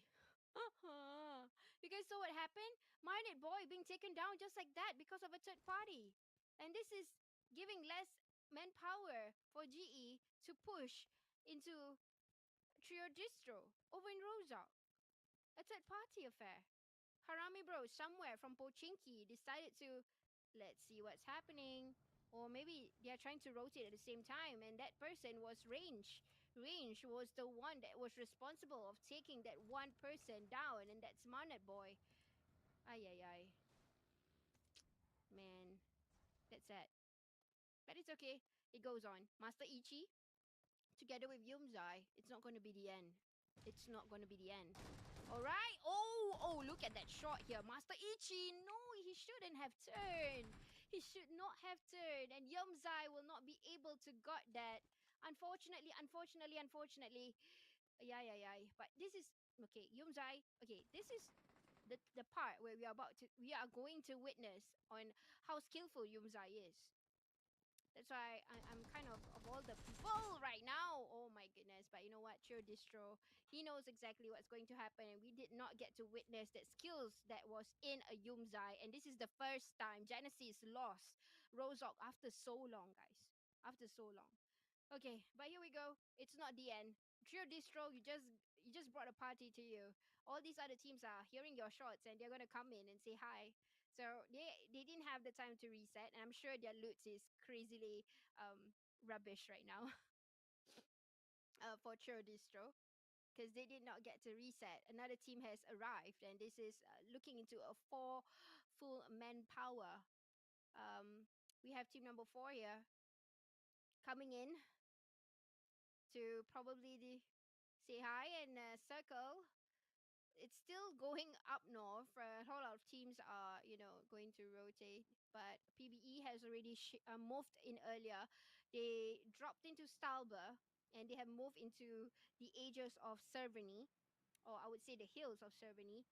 [SPEAKER 1] You guys saw what happened? Minded boy being taken down just like that because of a third party. And this is giving less manpower for GE to push into Trio Distro over in Rozak. A third party affair. Harami bro somewhere from Pochinki decided to let's see what's happening. Or maybe they are trying to rotate at the same time and that person was Range. Range was the one that was responsible of taking that one person down and that's Manet boy. Ay ay ay. Man, that's sad. But it's okay. It goes on. Master Ichi, together with Yumzai, it's not going to be the end. It's not going to be the end. All right. Oh, look at that shot here. Master Ichi, no, he shouldn't have turned. He should not have turned. And Yumzai will not be able to guard that. Unfortunately. Yeah. But this is, okay, Yumzai, okay, this is the part where we are going to witness on how skillful Yumzai is. That's why I'm kind of all the people right now. Oh my goodness. But you know what? Chill Distro. He knows exactly what's going to happen. And we did not get to witness that skills that was in a Yumzai. And this is the first time Genesis lost Rozok after so long, guys. After so long. Okay, but here we go. It's not the end. Trio Distro, you just brought a party to you. All these other teams are hearing your shots and they're gonna come in and say hi. So they didn't have the time to reset, and I'm sure their loot is crazily rubbish right now for Trio Distro because they did not get to reset. Another team has arrived, and this is looking into a 4 full manpower. We have team number 4 here coming in to probably say hi and circle. It's still going up north. A whole lot of teams are, you know, going to rotate. But PBE has already moved in earlier. They dropped into Stalber and they have moved into the ages of Cerveny, or I would say the hills of Cerveny.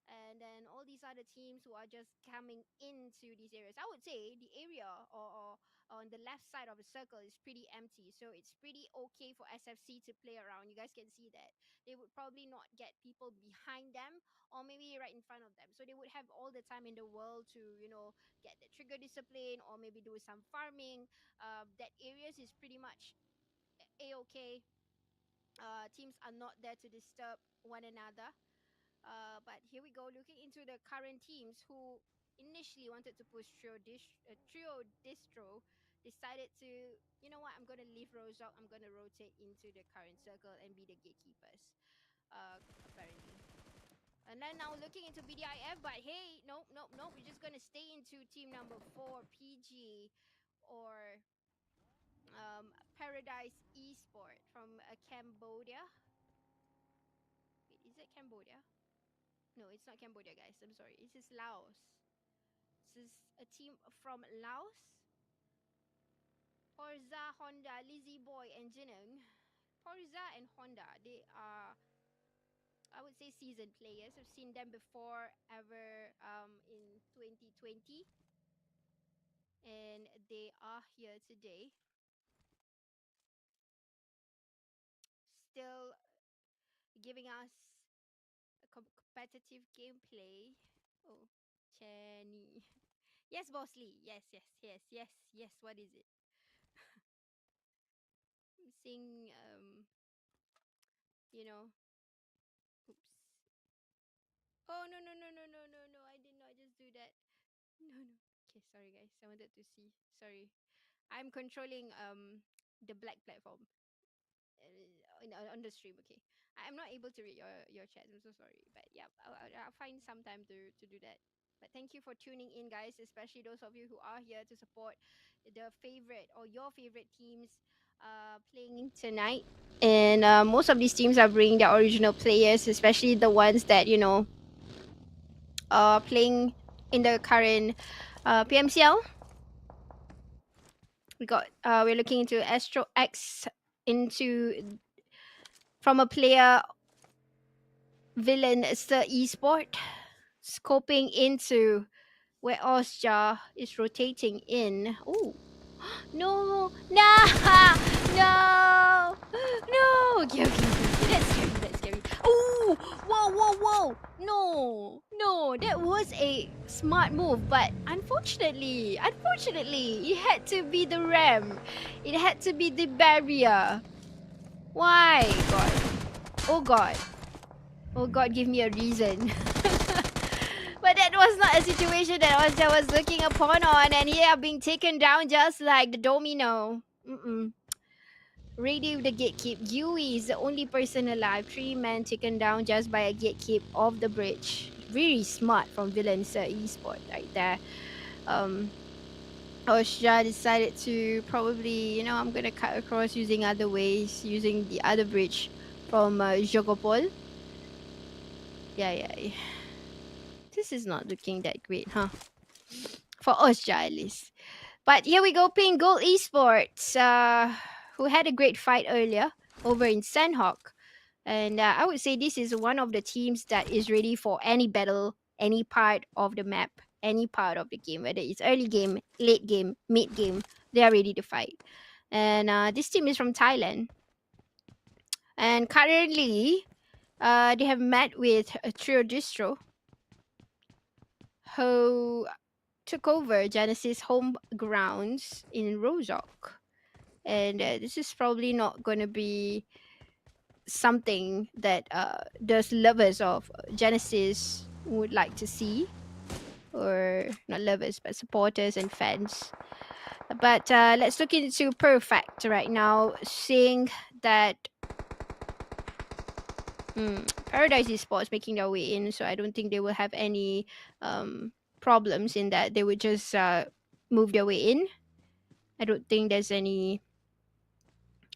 [SPEAKER 1] and then all these other teams who are just coming into these areas. I would say the area, or on the left side of the circle, is pretty empty, so it's pretty okay for SFC to play around. You guys can see that they would probably not get people behind them, or maybe right in front of them, so they would have all the time in the world to, get the trigger discipline, or maybe do some farming. That areas is pretty much a-okay. Teams are not there to disturb one another. But here we go, looking into the current teams who initially wanted to push trio distro, decided to, you know what, I'm gonna leave Rozok, I'm gonna rotate into the current circle and be the gatekeepers. Apparently. And then now looking into BDIF, but hey, nope, nope, nope. We're just gonna stay into team number 4, PG, or Paradise Esport from Cambodia. Wait, is it Cambodia? No, it's not Cambodia, guys. I'm sorry. This is Laos. This is a team from Laos. Porza, Honda, Lizzie Boy, and Jinung. Porza and Honda, they are, I would say, seasoned players. I've seen them before, ever in 2020, and they are here today. Still giving us a competitive gameplay. Oh, Chenny. Yes, Boss Lee. Yes, yes, yes, yes, yes. What is it? I'm seeing, you know, oops. Oh, no, no, no, no, no, no, no. I did not just do that. No, no. Okay, sorry guys. I wanted to see. Sorry. I'm controlling the black platform on the stream. Okay, I'm not able to read your chat. I'm so sorry, but yeah, I'll find some time to do that. But thank you for tuning in, guys, especially those of you who are here to support the favorite or your favorite teams playing tonight. And most of these teams are bringing their original players, especially the ones that playing in the current PMCL. We're looking into Astro X, into from a player VillainSir Esports, scoping into where Osja is rotating in. Oh, no, no, no, no. Okay, okay, okay. That's scary, that's scary. Oh, whoa, whoa, whoa. No, no, that was a smart move, but unfortunately, it had to be the ram. It had to be the barrier. Why, God? Oh, God. Oh, God, give me a reason. But that was not a situation that I was looking upon on, and yeah, being taken down just like the domino. Radio the gatekeep. Yui is the only person alive. 3 men taken down just by a gatekeep of the bridge. Very smart from VillainSir Esports right there. Osja decided to probably, I'm gonna cut across using other ways, using the other bridge from Jogopol. Yeah. This is not looking that great, huh? For Osja, at least. But here we go, PINKGOLD Esports, who had a great fight earlier over in Sandhawk. And I would say this is one of the teams that is ready for any battle, any part of the map, any part of the game, whether it's early game, late game, mid game, they are ready to fight. And this team is from Thailand. And currently, they have met with a trio distro who took over Genesis home grounds in Rozok. And this is probably not going to be something that those lovers of Genesis would like to see, or not lovers but supporters and fans. But let's look into Perfect right now, seeing that Paradise Esports making their way in, so I don't think they will have any problems in that. They would just move their way in. I don't think there's any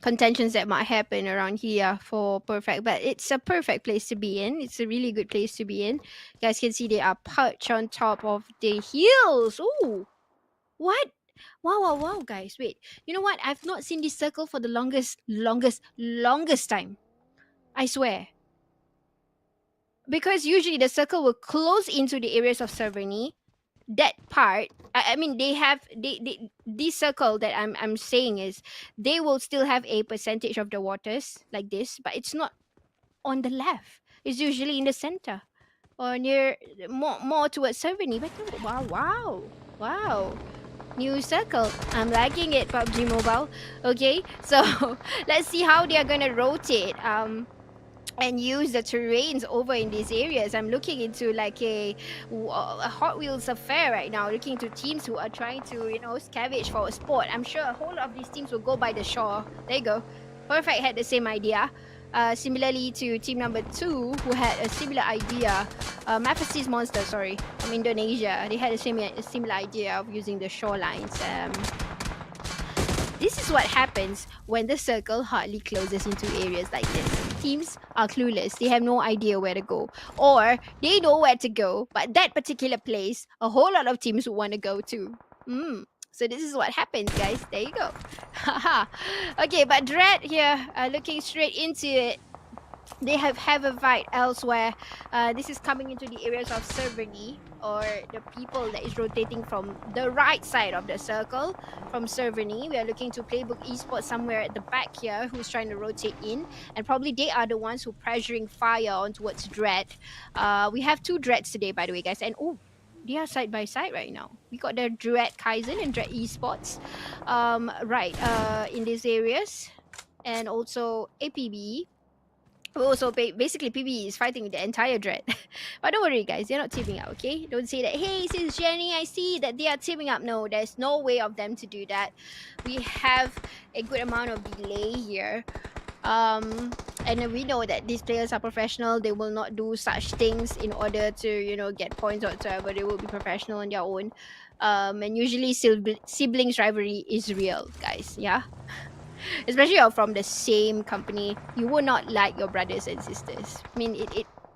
[SPEAKER 1] contentions that might happen around here for Perfect, but it's a perfect place to be in. It's a really good place to be in. You guys can see they are perched on top of the hills. Oh, what? Wow, guys. Wait, you know what? I've not seen this circle for the longest time. I swear. because usually the circle will close into the areas of Cerveny. That part, I mean, they have this circle that I'm saying is they will still have a percentage of the waters like this, but it's not on the left. It's usually in the center or near more towards Cerveny. But wow. New circle. I'm liking it, PUBG Mobile. Okay, so let's see how they are gonna rotate. And use the terrains over in these areas. I'm looking into like a Hot Wheels affair right now, looking to teams who are trying to, scavenge for a sport. I'm sure a whole lot of these teams will go by the shore. There you go. Perfect had the same idea. Similarly to team number 2, who had a similar idea. MEMPHIS Monster, sorry, from Indonesia. They had a similar idea of using the shorelines. This is what happens when the circle hardly closes into areas like this. Teams are clueless. They have no idea where to go. Or they know where to go, but that particular place, a whole lot of teams want to go to. So this is what happens, guys. There you go. Okay, but Dread here, looking straight into it. They have a fight elsewhere. This is coming into the areas of Cerveny, or the people that is rotating from the right side of the circle from Cerveny. We are looking to Playbook Esports somewhere at the back here, who's trying to rotate in, and probably they are the ones who pressuring fire on towards Dread. We have 2 Dreads today, by the way, guys, and they are side by side right now. We got the Dread KAIZEN and Dread Esports, in these areas, and also APB. Also, basically, PB is fighting the entire Dread. But don't worry, guys. They're not teaming up, okay? Don't say that, hey, since Jenny, I see that they are teaming up. No, there's no way of them to do that. We have a good amount of delay here. And we know that these players are professional. They will not do such things in order to, get points or whatsoever. They will be professional on their own. And usually siblings rivalry is real, guys. Yeah? Especially you're from the same company, you will not like your brothers and sisters. I mean,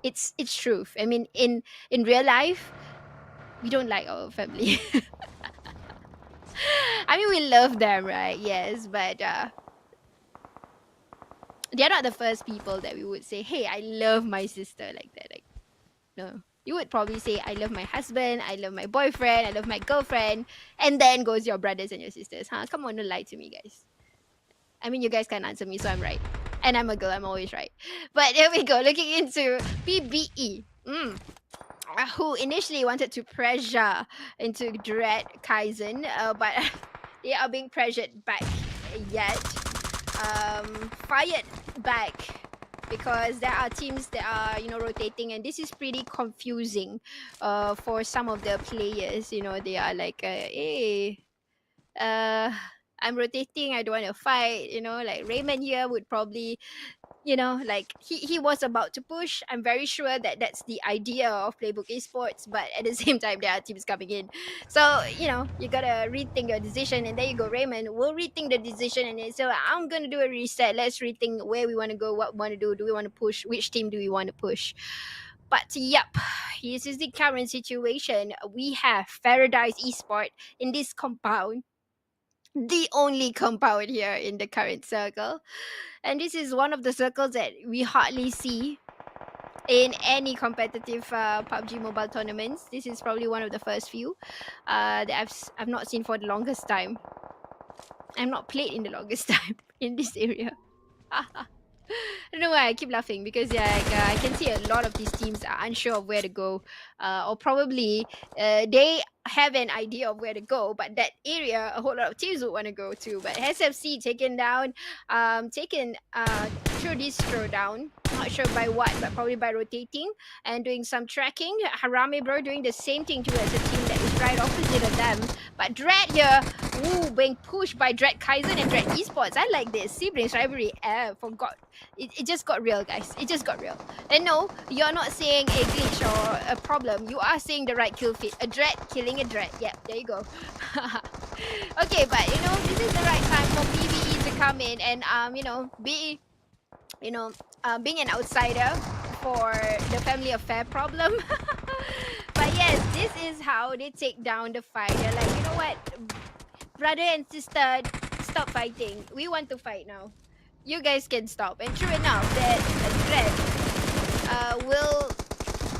[SPEAKER 1] it's truth. I mean, in real life, we don't like our family. I mean, we love them, right? Yes, but they're not the first people that we would say, hey, I love my sister like that. Like, no. You would probably say, I love my husband, I love my boyfriend, I love my girlfriend, and then goes your brothers and your sisters. Huh? Come on, don't lie to me, guys. I mean, you guys can't answer me, so I'm right. And I'm a girl, I'm always right. But here we go, looking into PBE. Who initially wanted to pressure into Dread KAIZEN, but they are being pressured back yet. Fired back because there are teams that are, rotating, and this is pretty confusing for some of the players. They are like, hey, I'm rotating, I don't want to fight. Like Raymond here would probably, like he was about to push. I'm very sure that that's the idea of Playbook Esports, but at the same time, there are teams coming in. So, you gotta rethink your decision. And there you go, Raymond. We'll rethink the decision. And then, so I'm gonna do a reset. Let's rethink where we want to go, what we want to do. Do we want to push? Which team do we want to push? But yep, this is the current situation. We have Paradise Esport in this compound, the only compound here in the current circle. And this is one of the circles that we hardly see in any competitive PUBG Mobile tournaments. This is probably one of the first few that I've not seen for the longest time. I'm not played in the longest time in this area. I don't know why I keep laughing, because I can see a lot of these teams are unsure of where to go, or probably they have an idea of where to go, but that area a whole lot of teams would want to go to. But SFC taken down, through DISTRO down. Not sure by what, but probably by rotating and doing some tracking. Harame bro doing the same thing towards a team that is right opposite of them. But Dread here, being pushed by Dread KAIZEN and Dread Esports. I like this. Siblings rivalry. Forgot. It just got real, guys. It just got real. And no, you're not saying a glitch or a problem. You are saying the right kill feed. A Dread killing a Dread. Yep, there you go. Okay, but this is the right time for PBE to come in and be being an outsider for the family affair problem. But yes, this is how they take down the fight. They're like, you know what, brother and sister, stop fighting. We want to fight now. You guys can stop. And true enough, that Dread will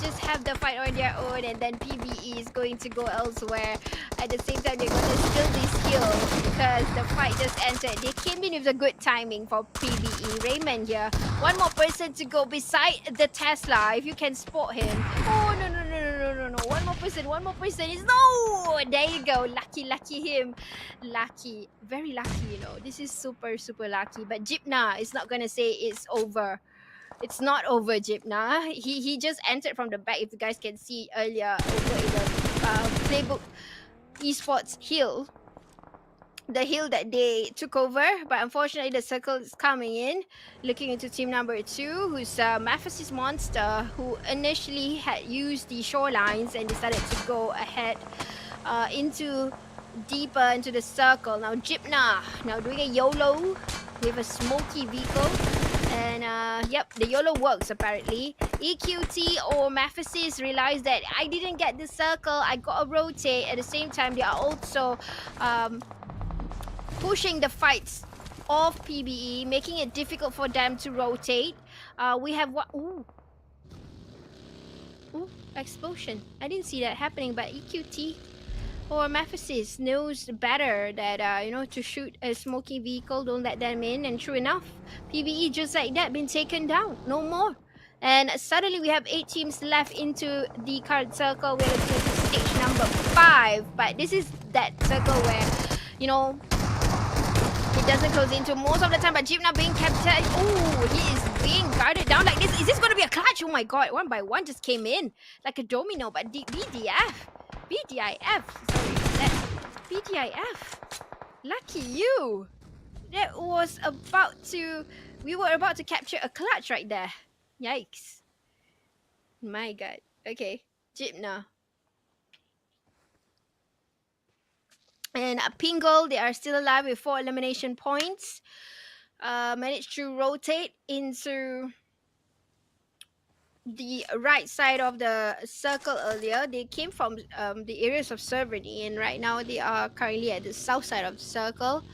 [SPEAKER 1] just have the fight on their own, and then PBE is going to go elsewhere. At the same time, they're going to steal this kill because the fight just entered. They came in with a good timing for PBE. Raymond here. One more person to go beside the Tesla. If you can spot him. Oh, no, no, no, no, no, no, no. One more person. One more person. Is no. There you go. Lucky, lucky him. Lucky. Very lucky, you know. This is super, super lucky. But Jipna is not going to say it's over. It's not over, Jipna. He just entered from the back. If you guys can see earlier over in the Playbook Esports hill, the hill that they took over, but unfortunately the circle is coming in, looking into team number 2, who's MEMPHIS Monster, who initially had used the shorelines and decided to go ahead into deeper into the circle. Now Jipna now doing a YOLO with a smoky vehicle. And yep, the YOLO works apparently. EQT or MEMPHIS realized that I didn't get the circle, I got a rotate. At the same time, they are also pushing the fights of PBE, making it difficult for them to rotate. We have what? Ooh, explosion! I didn't see that happening, but EQT or MEMPHIS knows better that you know, to shoot a smoky vehicle, don't let them in. And true enough, PBE just like that been taken down, no more. And suddenly we have 8 teams left into the current circle. We're looking at stage number 5, but this is that circle where, you know, it doesn't close into most of the time, but Jipna being captured. Oh, he is being guarded down like this. Is this going to be a clutch? Oh my god, one by one just came in like a domino. But BDIF, sorry, that's BDIF. Lucky you. That was about to, we were about to capture a clutch right there. Yikes. My god. Okay, Jipna. And PINKGOLD, they are still alive with 4 elimination points. Managed to rotate into the right side of the circle earlier. They came from the areas of Serverny, and right now they are currently at the south side of the circle.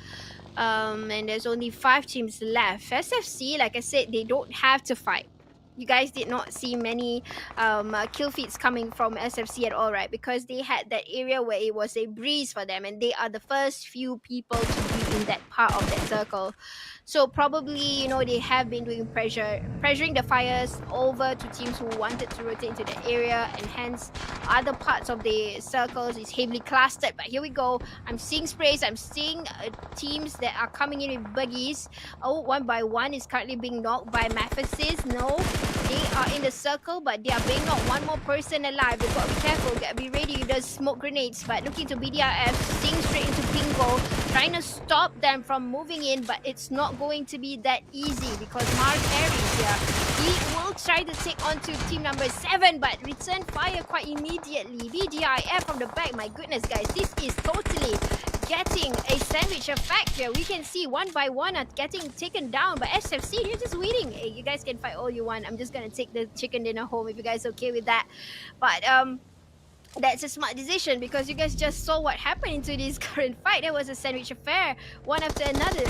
[SPEAKER 1] And there's only 5 teams left. SFC, like I said, they don't have to fight. You guys did not see many kill feeds coming from SFC at all, right? Because they had that area where it was a breeze for them, and they are the first few people to be in that part of that circle. So probably, you know, they have been doing pressuring the fires over to teams who wanted to rotate into that area, and hence other parts of the circles is heavily clustered. But here we go. I'm seeing sprays. I'm seeing teams that are coming in with buggies. Oh, one by one is currently being knocked by MEMPHIS. No, they are in the circle, but they are being knocked. One more person alive. They've got to be careful. Got to be ready with the smoke grenades. But looking to BDIF, seeing straight into PINKGOLD, trying to stop them from moving in, but it's not going to be that easy because Mark Aries here, he will try to take on to team number 7, but return fire quite immediately. BDIF from the back. My goodness, guys, this is totally getting a sandwich effect here. We can see one by one are getting taken down, but SFC, they're just waiting. Hey, you guys can fight all you want. I'm just gonna take the chicken dinner home if you guys okay with that. But that's a smart decision because you guys just saw what happened into this current fight. There was a sandwich affair, one after another.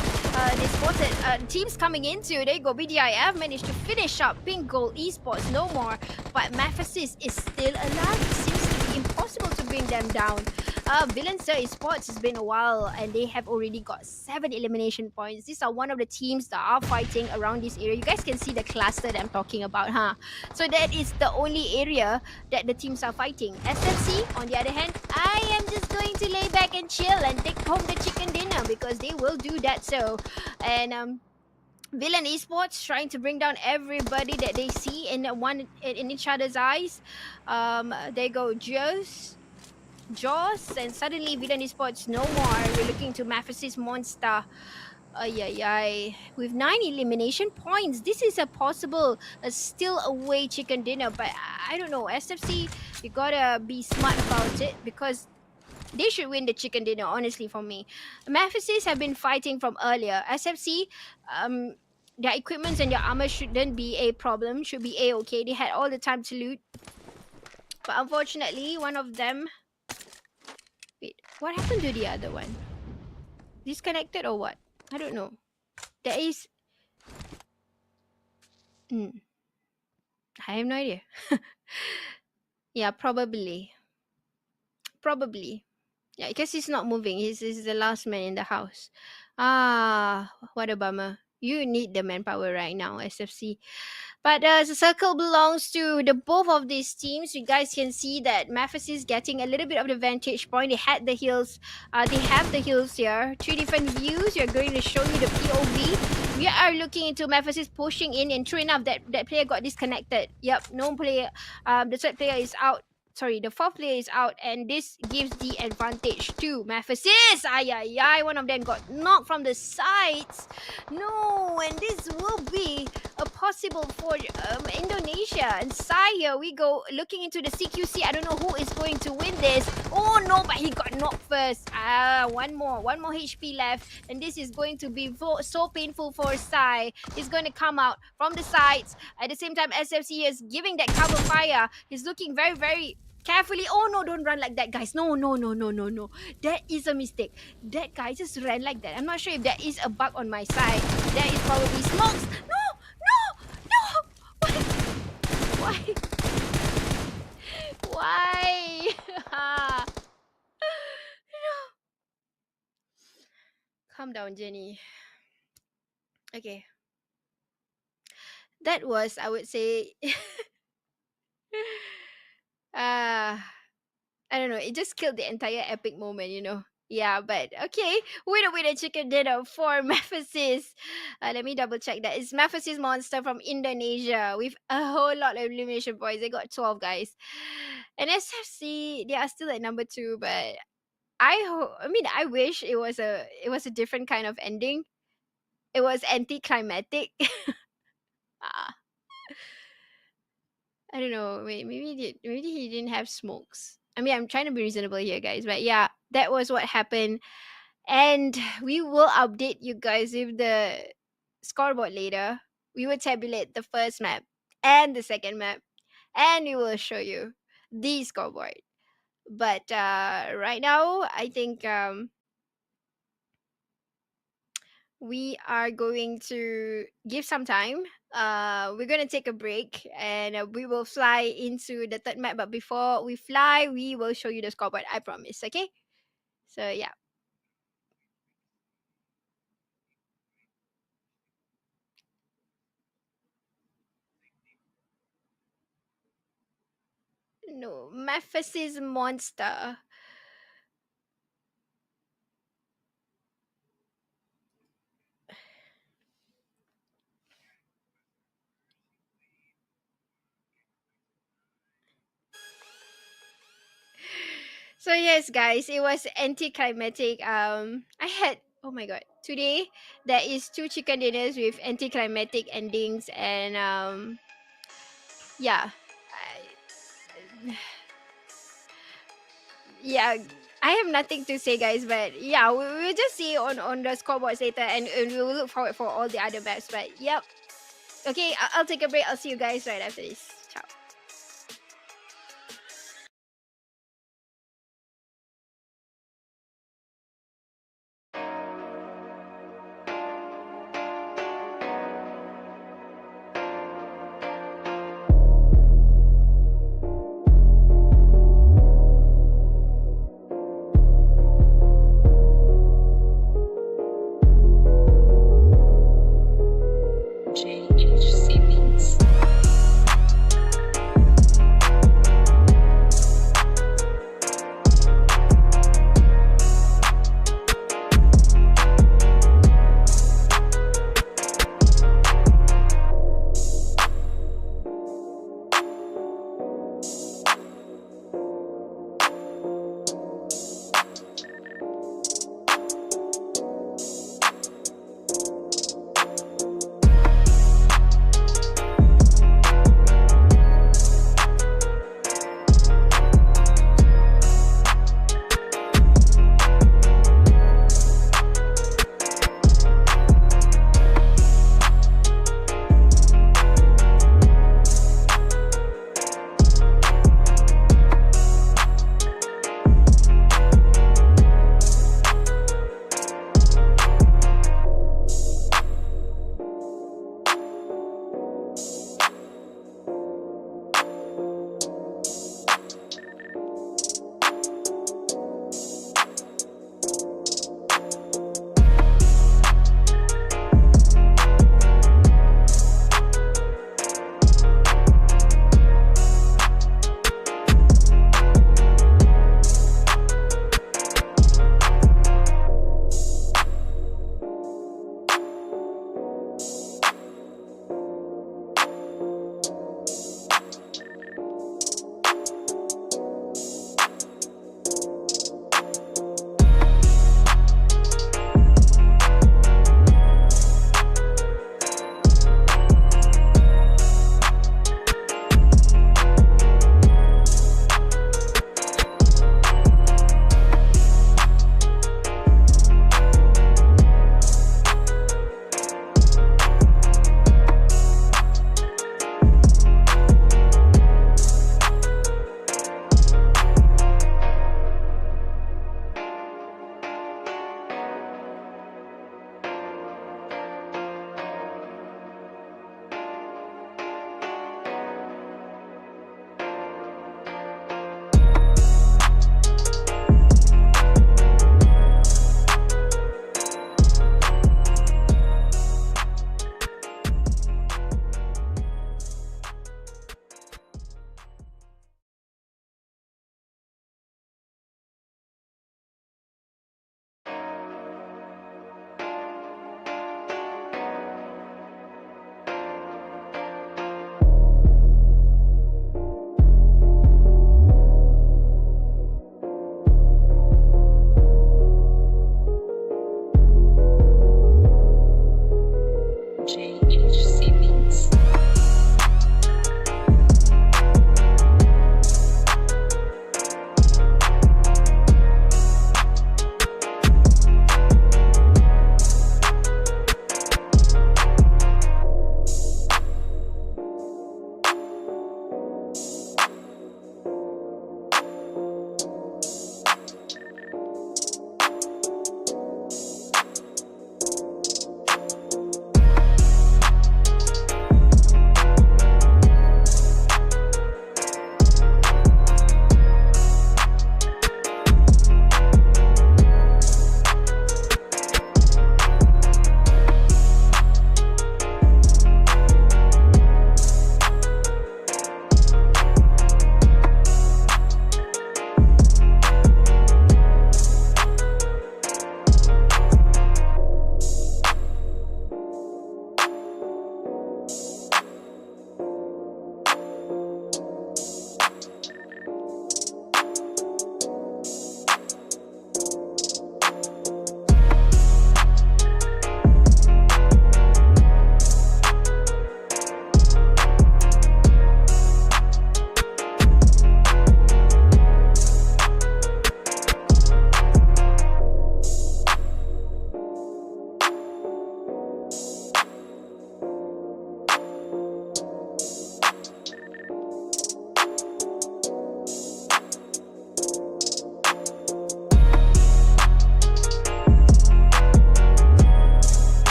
[SPEAKER 1] They spotted teams coming into. There you go. BDIF managed to finish up PINKGOLD Esports, no more. But MEMPHIS is still alive. It seems to be impossible to bring them down. VillainSir Esports has been a while, and they have already got 7 elimination points. These are one of the teams that are fighting around this area. You guys can see the cluster that I'm talking about, huh? So that is the only area that the teams are fighting. SFC, on the other hand, I am just going to lay back and chill and take home the chicken dinner because they will do that so. And VillainSir Esports trying to bring down everybody that they see in each other's eyes. There go Jaws, and suddenly VillainSir Esports no more. We're looking to MEMPHIS Monster. With 9 elimination points, this is a possible still away chicken dinner, but I don't know. SFC, you gotta be smart about it because they should win the chicken dinner, honestly, for me. MEMPHIS have been fighting from earlier. SFC, their equipment and their armor shouldn't be a problem, should be a-okay. They had all the time to loot, but unfortunately one of them, wait, what happened to the other one? Disconnected or what? I don't know. There is I have no idea. Yeah, probably. Probably. Yeah, because he's not moving. He's the last man in the house. Ah, what a bummer. You need the manpower right now, SFC. But the circle belongs to the both of these teams. You guys can see that Memphis is getting a little bit of the vantage point. They had the hills. They have the hills here. Three different views. You're going to show you the POV. We are looking into Memphis is pushing in, and true enough, that player got disconnected. Yep, no player. The third player is out. Sorry, the fourth player is out, and this gives the advantage to Memphis. Ay, ay, ay. One of them got knocked from the sides. No, and this will be a possible for Indonesia. And Sai, here we go, looking into the CQC. I don't know who is going to win this. Oh no, but he got knocked first. One more HP left, and this is going to be so painful for Sai. He's going to come out from the sides. At the same time, SFC is giving that cover fire. He's looking very, very carefully. Oh no, don't run like that, guys. No. That is a mistake. That guy just ran like that. I'm not sure if there is a bug on my side. There is probably smokes. No. Why? Why? No. Calm down, Jenny. Okay. That was, I would say, I don't know. It just killed the entire epic moment, you know. Yeah, but okay. Winner chicken dinner for Memphis. Let me double check that. It's Memphis Monster from Indonesia with a whole lot of elimination points. They got 12 guys. And SFC, they are still at number 2, but I mean, I wish it was a different kind of ending. It was anticlimactic. Ah, I don't know. Wait, maybe he didn't have smokes. I mean, I'm trying to be reasonable here, guys. But yeah, that was what happened. And we will update you guys with the scoreboard later. We will tabulate the first map and the second map, and we will show you the scoreboard. But right now, I think we are going to give some time. We're gonna take a break, and we will fly into the third map. But before we fly, we will show you the scoreboard. I promise. Okay. So yeah. No, Memphis monster. So yes, guys, it was anticlimactic. I had, oh my god, today there is 2 chicken dinners with anticlimactic endings, and yeah, yeah. I have nothing to say, guys, but yeah, we'll just see on the scoreboards later, and we'll look forward for all the other maps. But yep, okay, I'll take a break. I'll see you guys right after this. Ciao.
[SPEAKER 2] JHC Beats.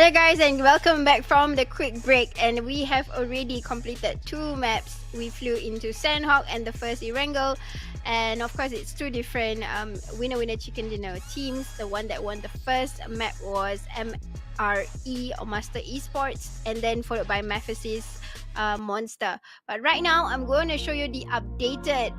[SPEAKER 1] Hi guys, and welcome back from the quick break, and we have already completed 2 maps. We flew into Sandhawk and the first Erangel, and of course it's 2 different winner chicken dinner teams. The one that won the first map was MRE or Master Esports, and then followed by MEMPHIS Monster. But right now I'm going to show you the updated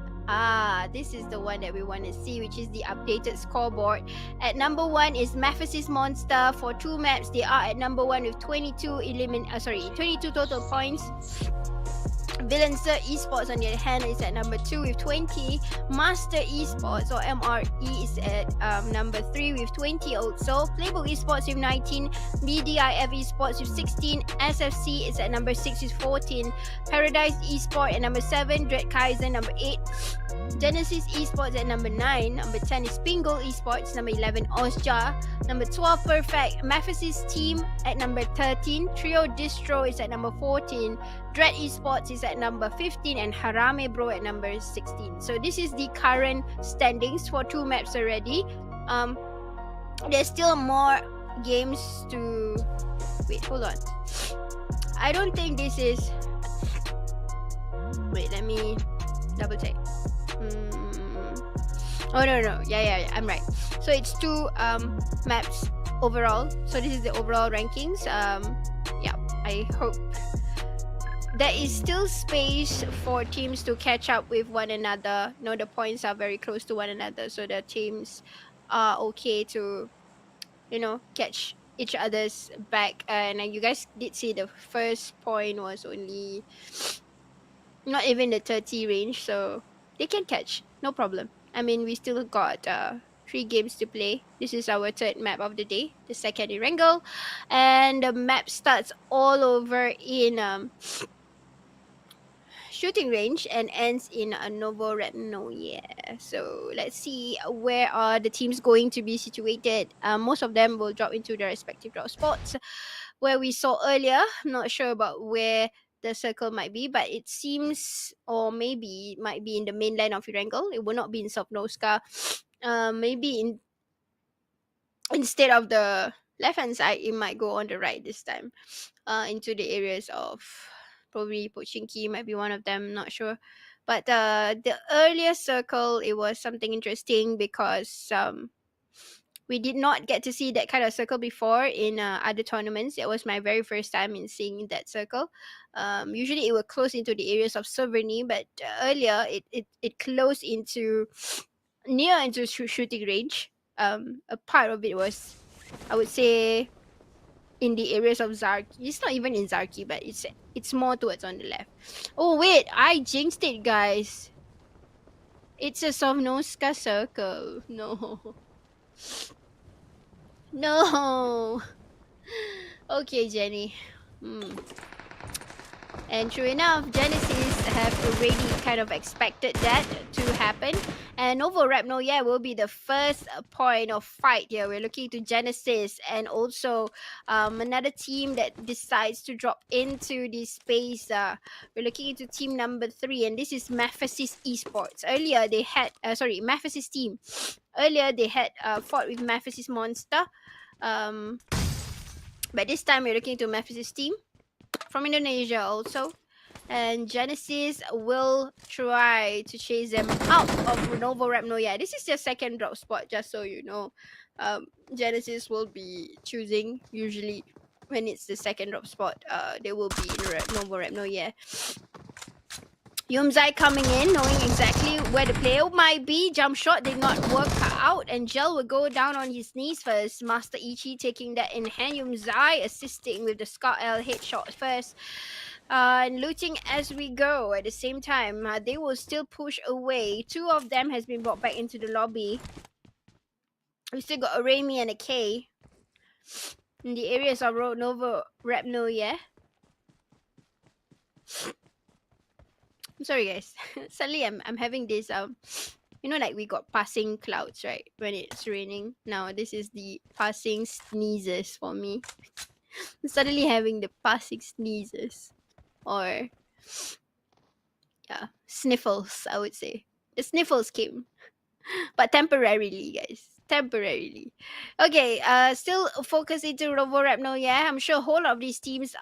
[SPEAKER 1] this is the one that we want to see, which is the updated scoreboard. At number 1 is MEMPHIS Monster. For 2 maps, they are at number 1 with 22 total points. VillainSir Esports, on the other hand, is at number 2 with 20. Master Esports or MRE is at number 3 with 20 also. Playbook Esports with 19. BDIF Esports with 16. SFC is at number 6 with 14. Paradise Esport at number 7. KAIZEN number 8. Genesis Esports at number 9. Number 10 is PINKGOLD Esports. Number 11, Osja. Number 12, Perfect. MEMPHIS team at number 13. Trio DISTRO is at number 14. Dread Esports is at number 15. And HARAME Bro at number 16. So this is the current standings for 2 maps already. There's still more games to... Wait, hold on. I don't think this is... Wait, let me double check. Oh no, yeah, I'm right. So it's 2 maps overall. So this is the overall rankings. Yeah, I hope there is still space for teams to catch up with one another. No, the points are very close to one another, so the teams are okay to, catch each other's back. And you guys did see the first point was only not even the 30 range, so they can catch, no problem. I mean, we still got 3 games to play. This is our 3rd map of the day, the second Erangel, and the map starts all over in shooting range and ends in a Novoretnoye. So let's see where are the teams going to be situated. Most of them will drop into their respective drop spots where we saw earlier. I'm not sure about where the circle might be, but it seems, or maybe it might be in the mainland of Erangel. It will not be in Sopnoska. Maybe instead of the left hand side, it might go on the right this time. Into the areas of probably Pochinki might be one of them, not sure. But the earlier circle, it was something interesting because we did not get to see that kind of circle before in other tournaments. It was my very first time in seeing that circle. Usually it would close into the areas of Sovereignty, but earlier it closed into near into shooting range. A part of it was, I would say, in the areas of Zarki. It's not even in Zarki, but it's more towards on the left. Oh wait, I jinxed it, guys. It's a Sovnoska circle. No. No. Okay, Jenny. And true enough, Genesis have already kind of expected that to happen. And Novoretnoye will be the first point of fight here. We're looking to Genesis and also another team that decides to drop into this space. We're looking into team number 3, and this is MEMPHIS Esports. Earlier they had, MEMPHIS team. Earlier they had fought with MEMPHIS Monster. But this time we're looking to MEMPHIS team from Indonesia also, and Genesis will try to chase them out of Novoretnoye. This is their second drop spot, just so you know. Genesis will be choosing usually when it's the second drop spot. They will be in Novoretnoye. Yumzai coming in, knowing exactly where the player might be. Jump shot did not work out, and Gel will go down on his knees first. Master Ichi taking that in hand. Yumzai assisting with the Scott L headshot first. And looting as we go. At the same time, they will still push away. 2 of them has been brought back into the lobby. We still got a Rami and a K in the areas of Novoretnoye. I'm sorry, guys. Suddenly, I'm having this like we got passing clouds, right? When it's raining. Now this is the passing sneezes for me. I'm suddenly having the passing sneezes, or sniffles. I would say the sniffles came, but temporarily, guys. temporarily. Okay, still focus into Robo Rapno, yeah. I'm sure a whole lot of these teams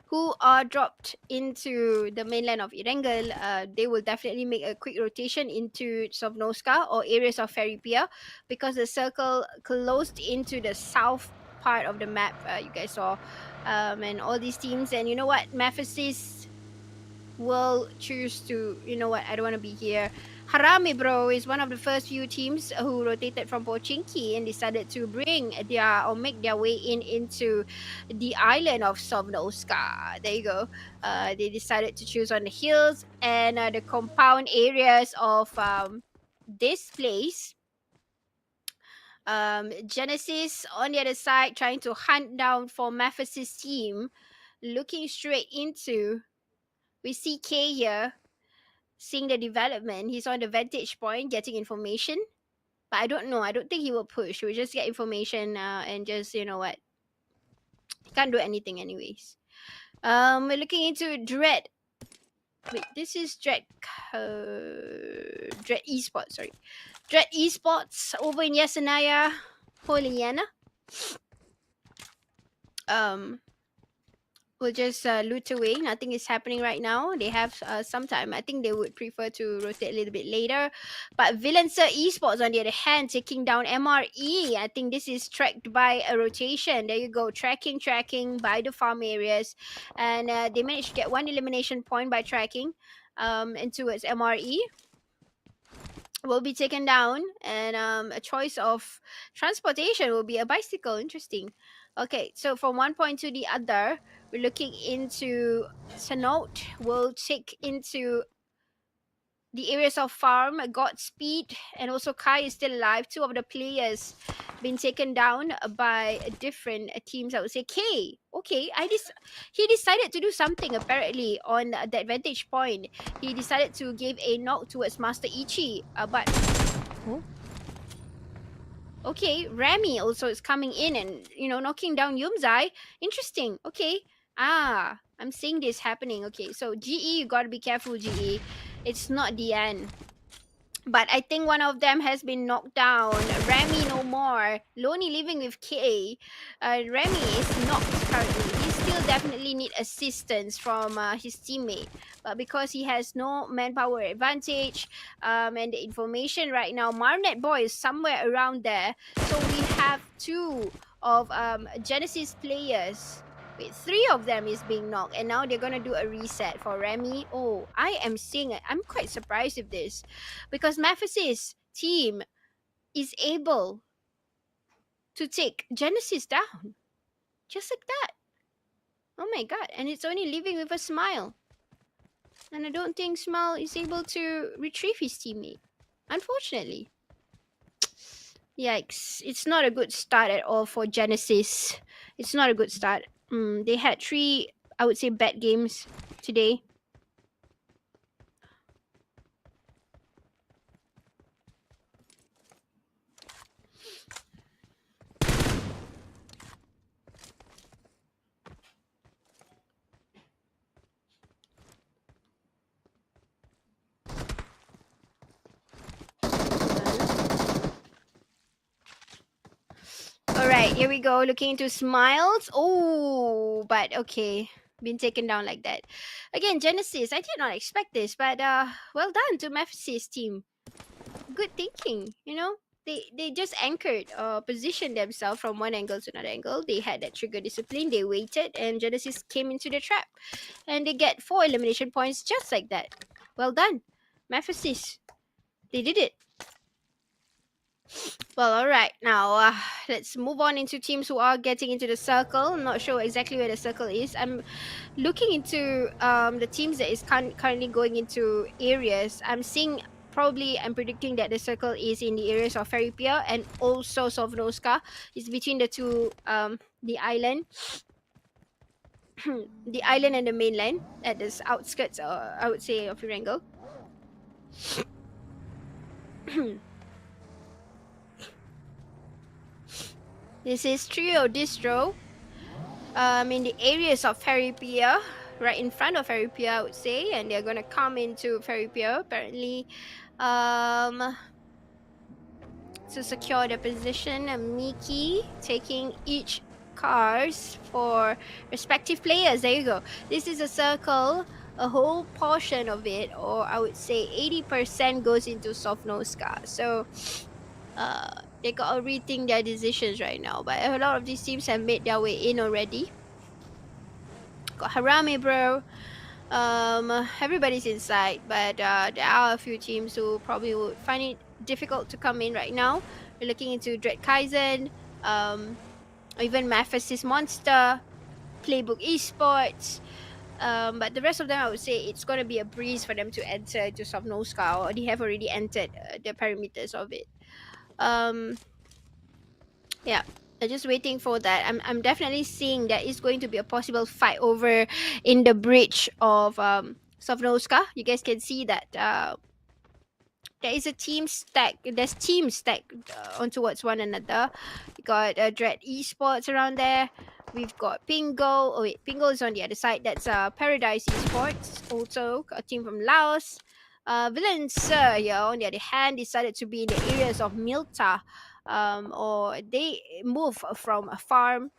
[SPEAKER 1] who are dropped into the mainland of Erangel, they will definitely make a quick rotation into Sovnoska or areas of Ferry Pier, because the circle closed into the south part of the map, you guys saw. And all these teams, and you know what, MEMPHIS will choose to, you know what, I don't want to be here. Harame, bro, is one of the first few teams who rotated from Pochinki and decided to bring their, or make their way into the island of Sovnoska. There you go. They decided to choose on the hills and the compound areas of this place. Genesis on the other side trying to hunt down for MEMPHIS' team. Looking straight into, we see K here seeing the development. He's on the vantage point getting information. But I don't know. I don't think he will push. He will just get information and just, you know what, he can't do anything anyways. We're looking into Dread. Wait, this is Dread Esports, sorry. Dread Esports over in Yasanaya, Poliana. We'll just loot away. Nothing is happening right now. They have some time. I think they would prefer to rotate a little bit later. But VillainSir Esports, on the other hand, taking down MRE. I think this is tracked by a rotation. There you go. Tracking by the farm areas. And they managed to get one elimination point by tracking and towards MRE. Will be taken down, and a choice of transportation will be a bicycle. Interesting. Okay, so from one point to the other, we're looking into Sanot. Will take into the areas of farm. Godspeed and also Kai is still alive. Two of the players been taken down by different teams. I would say K. Okay, he decided to do something apparently on that vantage point. He decided to give a knock towards Master Ichi, but oh. Okay, Remy also is coming in and, you know, knocking down Yumzai. Interesting. Okay. I'm seeing this happening. Okay, so GE, you gotta be careful, GE. It's not the end. But I think one of them has been knocked down. Remy no more. Loney living with K. Remy is knocked currently. He still definitely need assistance from his teammate. But because he has no manpower advantage and the information right now, Marnet Boy is somewhere around there. So we have two of Genesis players. Wait, three of them is being knocked, and now they're gonna do a reset for Remy. Oh, I am seeing it. I'm quite surprised with this, because MEMPHIS' team is able to take Genesis down just like that. Oh my god! And it's only leaving with a Smile, and I don't think Smile is able to retrieve his teammate, unfortunately. Yikes! It's not a good start at all for Genesis. It's not a good start. They had three, I would say, bad games today. Alright, here we go. Looking into Smiles. Oh, but okay. Been taken down like that. Again, Genesis. I did not expect this, but well done to MEMPHIS' team. Good thinking, you know? They just anchored or positioned themselves from one angle to another angle. They had that trigger discipline. They waited, and Genesis came into the trap. And they get 4 elimination points just like that. Well done, MEMPHIS. They did it. Well, alright. Now, let's move on into teams who are getting into the circle. I'm not sure exactly where the circle is. I'm looking into the teams that is currently going into areas. I'm predicting that the circle is in the areas of Ferry Pier and also Sovnoska. It's between the two, the island. The island and the mainland at the outskirts, I would say, of Erangel. This is Trio Distro. In the areas of Ferry Pier, right in front of Ferry Pier, I would say, and they're gonna come into Ferry Pier apparently. to secure the position. Miki taking each cars for respective players. There you go. This is a circle. A whole portion of it, or I would say 80% goes into soft nose car. So they gotta rethink their decisions right now. But a lot of these teams have made their way in already. Got HARAME, bro. Everybody's inside, but there are a few teams who probably would find it difficult to come in right now. We're looking into KAIZEN, even MEMPHIS Monster, Playbook Esports. But the rest of them, I would say it's gonna be a breeze for them to enter to soft nose car, or they have already entered the parameters of it. Yeah, I'm just waiting for that. I'm definitely seeing that it's going to be a possible fight over in the bridge of soft nose car. You guys can see that there is a team stack. There's teams stacked on towards one another. We got Dread Esports around there. We've got PINKGOLD. Oh wait, PINKGOLD is on the other side. That's Paradise Esports. Also a team from Laos. VillainSir here, on the other hand, decided to be in the areas of Milta. Or they move from a farm.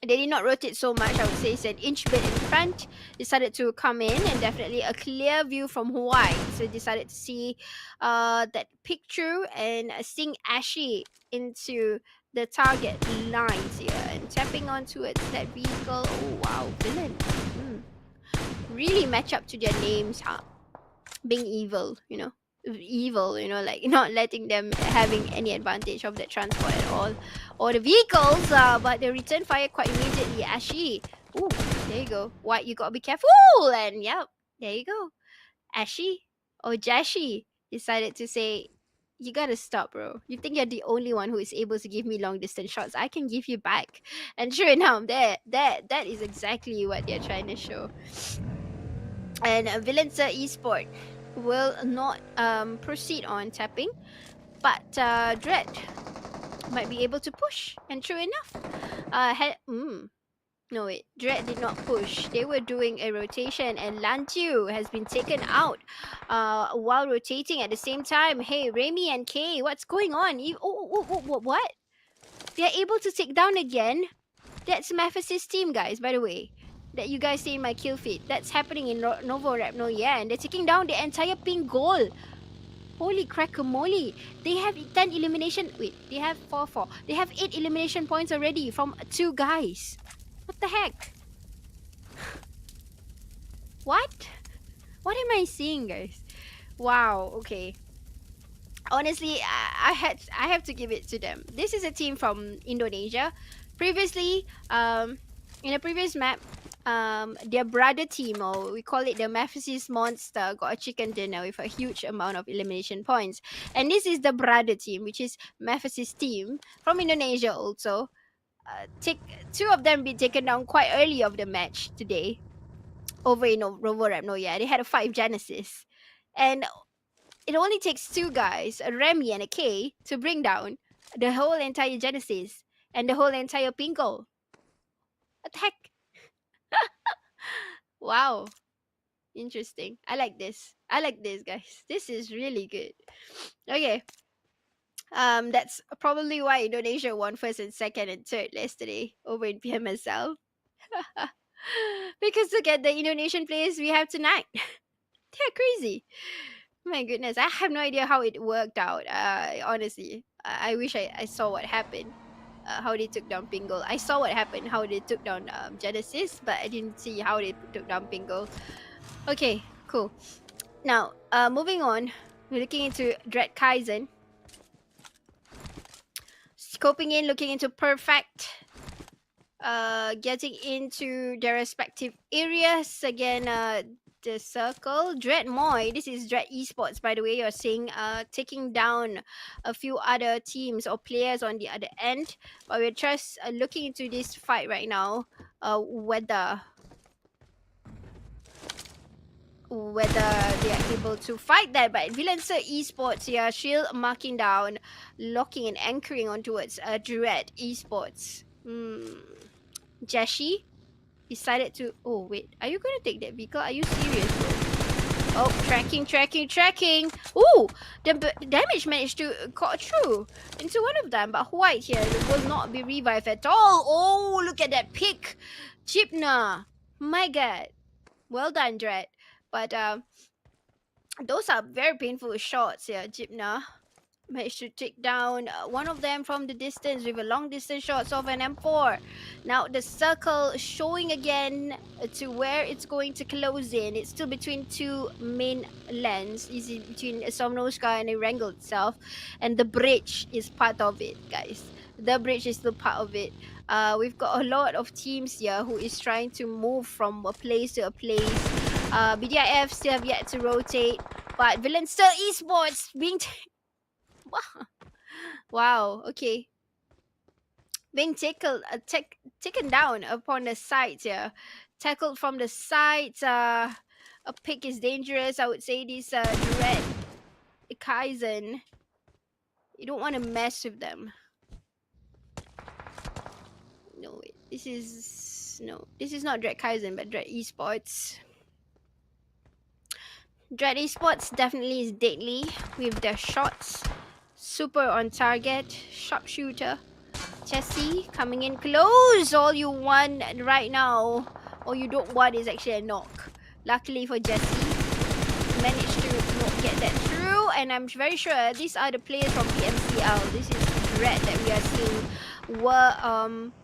[SPEAKER 1] They did not rotate so much. I would say it's an inch bit in front. Decided to come in, and definitely a clear view from Hawaii. So decided to see that picture and seeing Ashy into the target lines here and tapping onto it, that vehicle. Oh wow, villain. Really match up to their names, huh? Being evil, like not letting them having any advantage of that transport at all, or the vehicles, but they return fire quite immediately. Ashy, ooh, there you go. White, you gotta be careful. And yep, there you go. Ashy or Jashi decided to say, you gotta stop, bro. You think you're the only one who is able to give me long distance shots? I can give you back. And sure enough, that is exactly what they're trying to show. And VillainSir Esports will not proceed on tapping, but Dread might be able to push. And true enough, no wait, Dread did not push. They were doing a rotation, and Lantiu has been taken out while rotating at the same time. Hey, Remy and Kay, what's going on? What? They're able to take down again? That's MEMPHIS' team, guys, by the way. That you guys see in my kill feed. That's happening in Novo Rapno, yeah. And they're taking down the entire PINKGOLD. Holy crack-a-moly. They have 10 elimination... Wait, they have 4. They have 8 elimination points already from 2 guys. What the heck? What? What am I seeing, guys? Wow, okay. Honestly, I have to give it to them. This is a team from Indonesia. Previously, in a previous map, their brother team, or we call it the MEMPHIS Monster, got a chicken dinner with a huge amount of elimination points. And this is the brother team, which is MEMPHIS team from Indonesia also. 2 of them be taken down quite early of the match today. Over in Novo Rapno, yeah. They had a 5 Genesis. And it only takes 2 guys, a Remy and a K, to bring down the whole entire Genesis and the whole entire PINKGOLD. What the heck? Wow. Interesting. I like this. Guys. This is really good. Okay. That's probably why Indonesia won first and second and third yesterday over in PMSL. Because look at the Indonesian players we have tonight. They're crazy. My goodness. I have no idea how it worked out. Honestly. I wish I saw what happened. How they took down PINKGOLD. I saw what happened, how they took down Genesis, but I didn't see how they took down PINKGOLD. Okay, cool. Now, moving on, we're looking into Dread KAIZEN. Scoping in, looking into Perfect. Getting into their respective areas. Again, the circle. Dread Moy, this is Dread Esports, by the way. You're seeing taking down a few other teams or players on the other end. But we're just looking into this fight right now. Whether they are able to fight that. But VillainSir Esports here, shield marking down, locking and anchoring on towards Dread Esports. Jashi decided to... Oh, wait. Are you going to take that vehicle? Are you serious, bro? Oh, tracking. Ooh, the damage managed to cut through into one of them, but White here will not be revived at all. Oh, look at that pick. Chipna. My god. Well done, Dread. But those are very painful shots here, Chipna. Managed to take down one of them from the distance with a long distance shots of an M4. Now the circle showing again to where it's going to close in. It's still between two main lands. It's between Somnoska and Erangel itself. And the bridge is part of it, guys. The bridge is still part of it. We've got a lot of teams here who is trying to move from a place to a place. BDIF still have yet to rotate. But VillainSir Esports being wow, okay. Being taken down upon the side here. Tackled from the side. A pick is dangerous. I would say this Red KAIZEN. You don't want to mess with them. No, wait. This is not Dread KAIZEN, but Dread Esports. Dread Esports definitely is deadly with their shots. Super on target. Sharpshooter. Jesse coming in close. All you want right now, or you don't want, is actually a knock. Luckily for Jesse, managed to not get that through. And I'm very sure these are the players from PMCL. This is Dread that we are seeing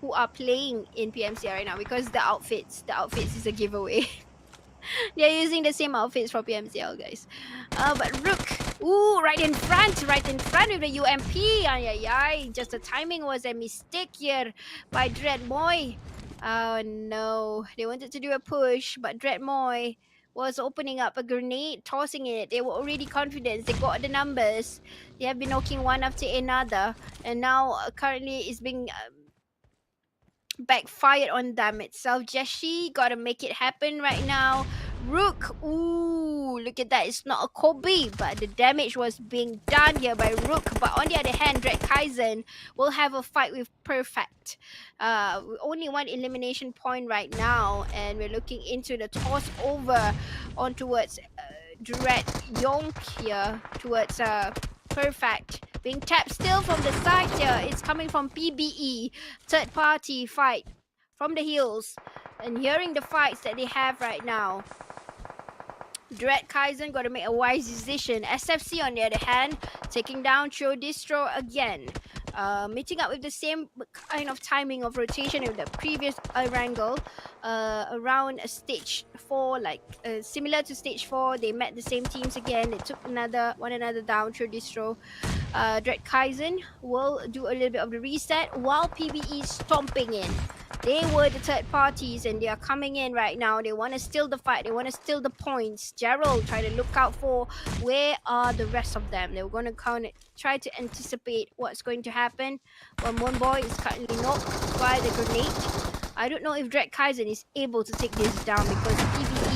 [SPEAKER 1] who are playing in PMCL right now, because the outfits is a giveaway. They're using the same outfits for PMCL, guys. But Rook, ooh, right in front with the UMP. Ay. Just the timing was a mistake here by Dreadmoy. Oh no, they wanted to do a push, but Dreadmoy was opening up a grenade, tossing it. They were already confident. They got the numbers. They have been knocking one after another, and now currently it's being backfired on them itself. Jeshi gotta make it happen right now. Rook, ooh, look at that. It's not a Kobe, but the damage was being done here by Rook. But on the other hand, Dread KAIZEN will have a fight with Perfect. Only one elimination point right now, and we're looking into the toss over on towards Dread Yonk here, towards Perfect. Being tapped still from the side here. It's coming from PBE. Third party fight from the hills. And hearing the fights that they have right now, Dread KAIZEN got to make a wise decision. SFC on the other hand, taking down DISTRO again. Meeting up with the same kind of timing of rotation with the previous wrangle. Around stage 4, like similar to stage 4, they met the same teams again. They took one another down through DISTRO. Dread KAIZEN will do a little bit of the reset while PBE is stomping in. They were the third parties and they are coming in right now. They want to steal the fight. They want to steal the points. Gerald try to look out for where are the rest of them. They were going to try to anticipate what's going to happen. Well, Monboy is currently knocked by the grenade. I don't know if Dread KAIZEN is able to take this down because PvE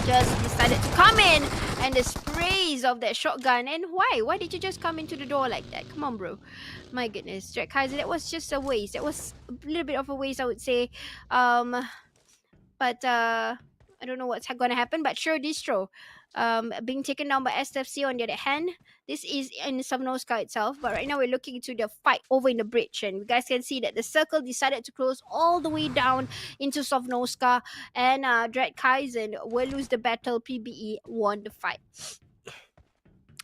[SPEAKER 1] just decided to come in, and the sprays of that shotgun. And why did you just come into the door like that? Come on, bro. My goodness, Dread KAIZEN, that was just a waste. That was a little bit of a waste, I would say. But I don't know what's going to happen. But sure, DISTRO being taken down by SFC on the other hand. This is in Somnoska itself, but right now we're looking into the fight over in the bridge, and you guys can see that the circle decided to close all the way down into Somnoska, and Dread KAIZEN will lose the battle. PBE won the fight.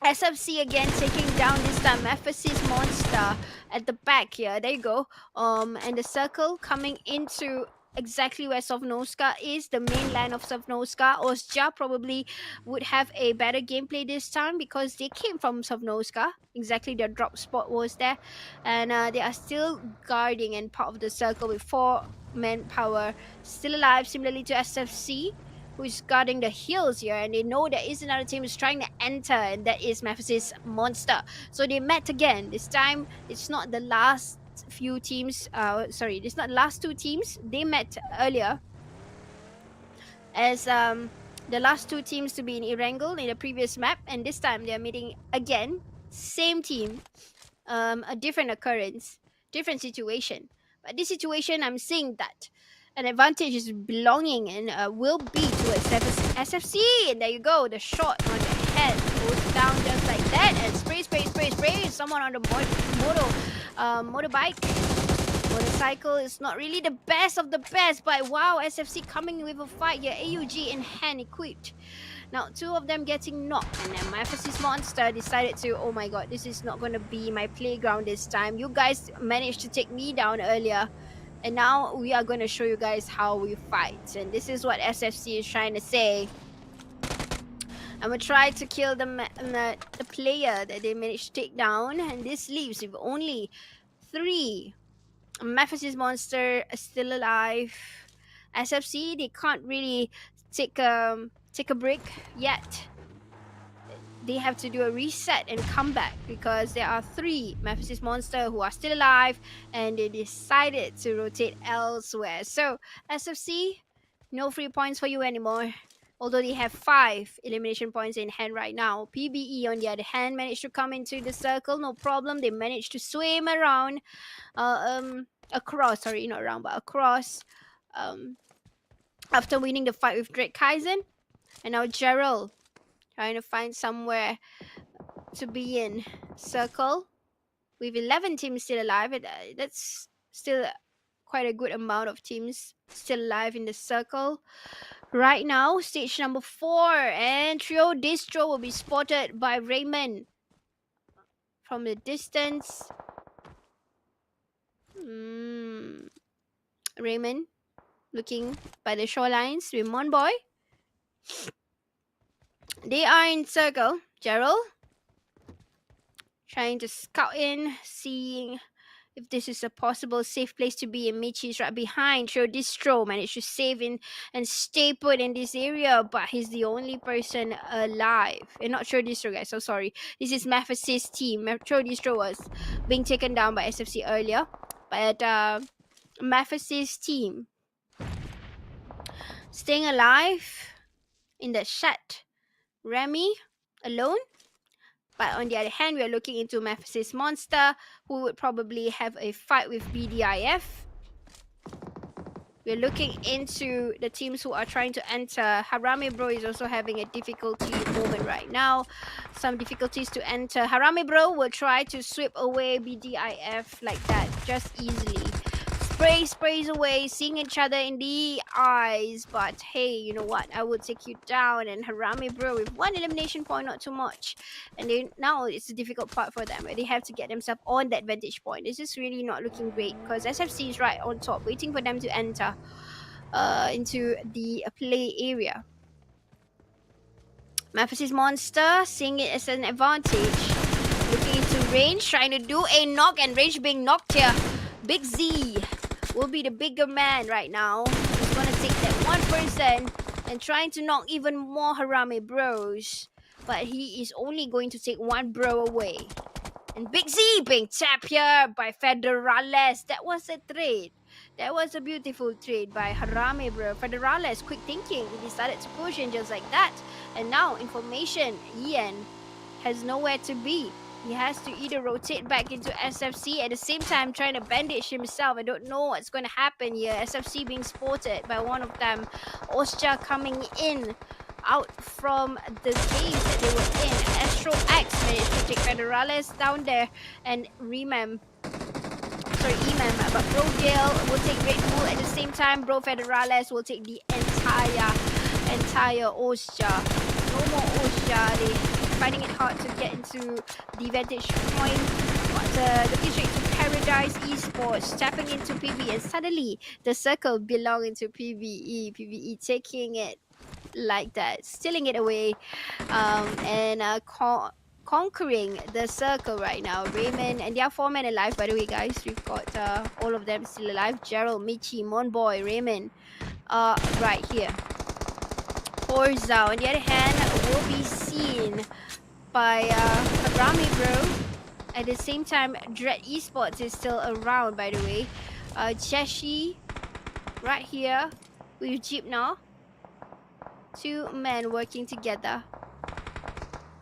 [SPEAKER 1] SFC again taking down this time MEMPHIS monster at the back here. There you go. And the circle coming into exactly where Somnoska is, the main line of Somnoska. Osja probably would have a better gameplay this time because they came from Somnoska. Exactly, their drop spot was there. And they are still guarding and part of the circle with 4 manpower still alive, similarly to SFC, who's guarding the hills here, and they know there is another team who's trying to enter, and that is MEMPHIS monster. So they met again. This time, it's not the last few teams. Sorry, it's not the last 2 teams. They met earlier as the last 2 teams to be in Erangel in the previous map, and this time they are meeting again. Same team, a different occurrence, different situation. But this situation, I'm seeing that an advantage is belonging and will be towards SFC. And there you go, the shot on the head goes down just like that, and spray. Someone on the motorbike. Motorcycle is not really the best of the best, but wow, SFC coming with a fight here. AUG in hand equipped. Now, two of them getting knocked, and then MEMPHIS Monster decided to, oh my god, this is not going to be my playground this time. You guys managed to take me down earlier, and now we are going to show you guys how we fight. And this is what SFC is trying to say. I'm going to try to kill the player that they managed to take down, and this leaves with only 3. MEMPHIS Monster is still alive. SFC, they can't really take a break yet. They have to do a reset and come back because there are 3 MEMPHIS Monster who are still alive, and they decided to rotate elsewhere. So SFC, no free points for you anymore. Although they have 5 elimination points in hand right now. PBE, on the other hand, managed to come into the circle, no problem. They managed to swim around, across, sorry, not around, but across, after winning the fight with Drake KAIZEN. And now Gerald trying to find somewhere to be in. Circle with 11 teams still alive. That's still quite a good amount of teams still alive in the circle. Right now, stage number 4, and trio DISTRO will be spotted by Raymond from the distance. Raymond looking by the shorelines with Monboy. They are in circle. Gerald trying to scout in, seeing if this is a possible safe place to be. And Michi is right behind. Trio DISTRO managed to save in and stay put in this area, but he's the only person alive. And not Trio DISTRO, guys, so sorry. This is MEMPHIS' team. Trio DISTRO was being taken down by SFC earlier, but MEMPHIS' team staying alive in the shed. Remy alone. But on the other hand, we are looking into MEMPHIS Monster, who would probably have a fight with BDIF. We're looking into the teams who are trying to enter. HARAME Bro is also having a difficulty moment right now. Some difficulties to enter. HARAME Bro will try to sweep away BDIF like that, just easily. Sprays away, seeing each other in the eyes. But hey, you know what? I will take you down. And HARAME Bro with 1 elimination point, not too much. And now it's a difficult part for them, where they have to get themselves on that vantage point. This is really not looking great because SFC is right on top, waiting for them to enter into the play area. MEMPHIS Monster seeing it as an advantage. Looking into range, trying to do a knock, and range being knocked here. Big Z will be the bigger man right now. He's gonna take that one person and trying to knock even more HARAME Bros. But he is only going to take 1 bro away. And Big Z being tapped here by Federales. That was a trade. That was a beautiful trade by HARAME Bro. Federales, quick thinking. He decided to push in just like that. And now, information, Ian has nowhere to be. He has to either rotate back into SFC, at the same time trying to bandage himself. I don't know what's going to happen here. SFC being spotted by one of them. Osja coming in, out from the game that they were in. Astro X managed to take Federales down there, and Emem, but Bro Gale will take Red Bull at the same time. Bro Federales will take the entire Osja. No more Osja. They finding it hard to get into the vantage point. But looking straight to Paradise Esports, tapping into PB, and suddenly the circle belonging to PBE. PBE taking it like that, stealing it away, and conquering the circle right now. Raymond, and there are 4 men alive, by the way, guys. We've got all of them still alive. Gerald, Michi, Monboy, Raymond, right here. Forza, on the other hand, will be seen by HARAME Bro. At the same time, Dread Esports is still around, by the way. Jeshi, right here with Jeep now. 2 men working together.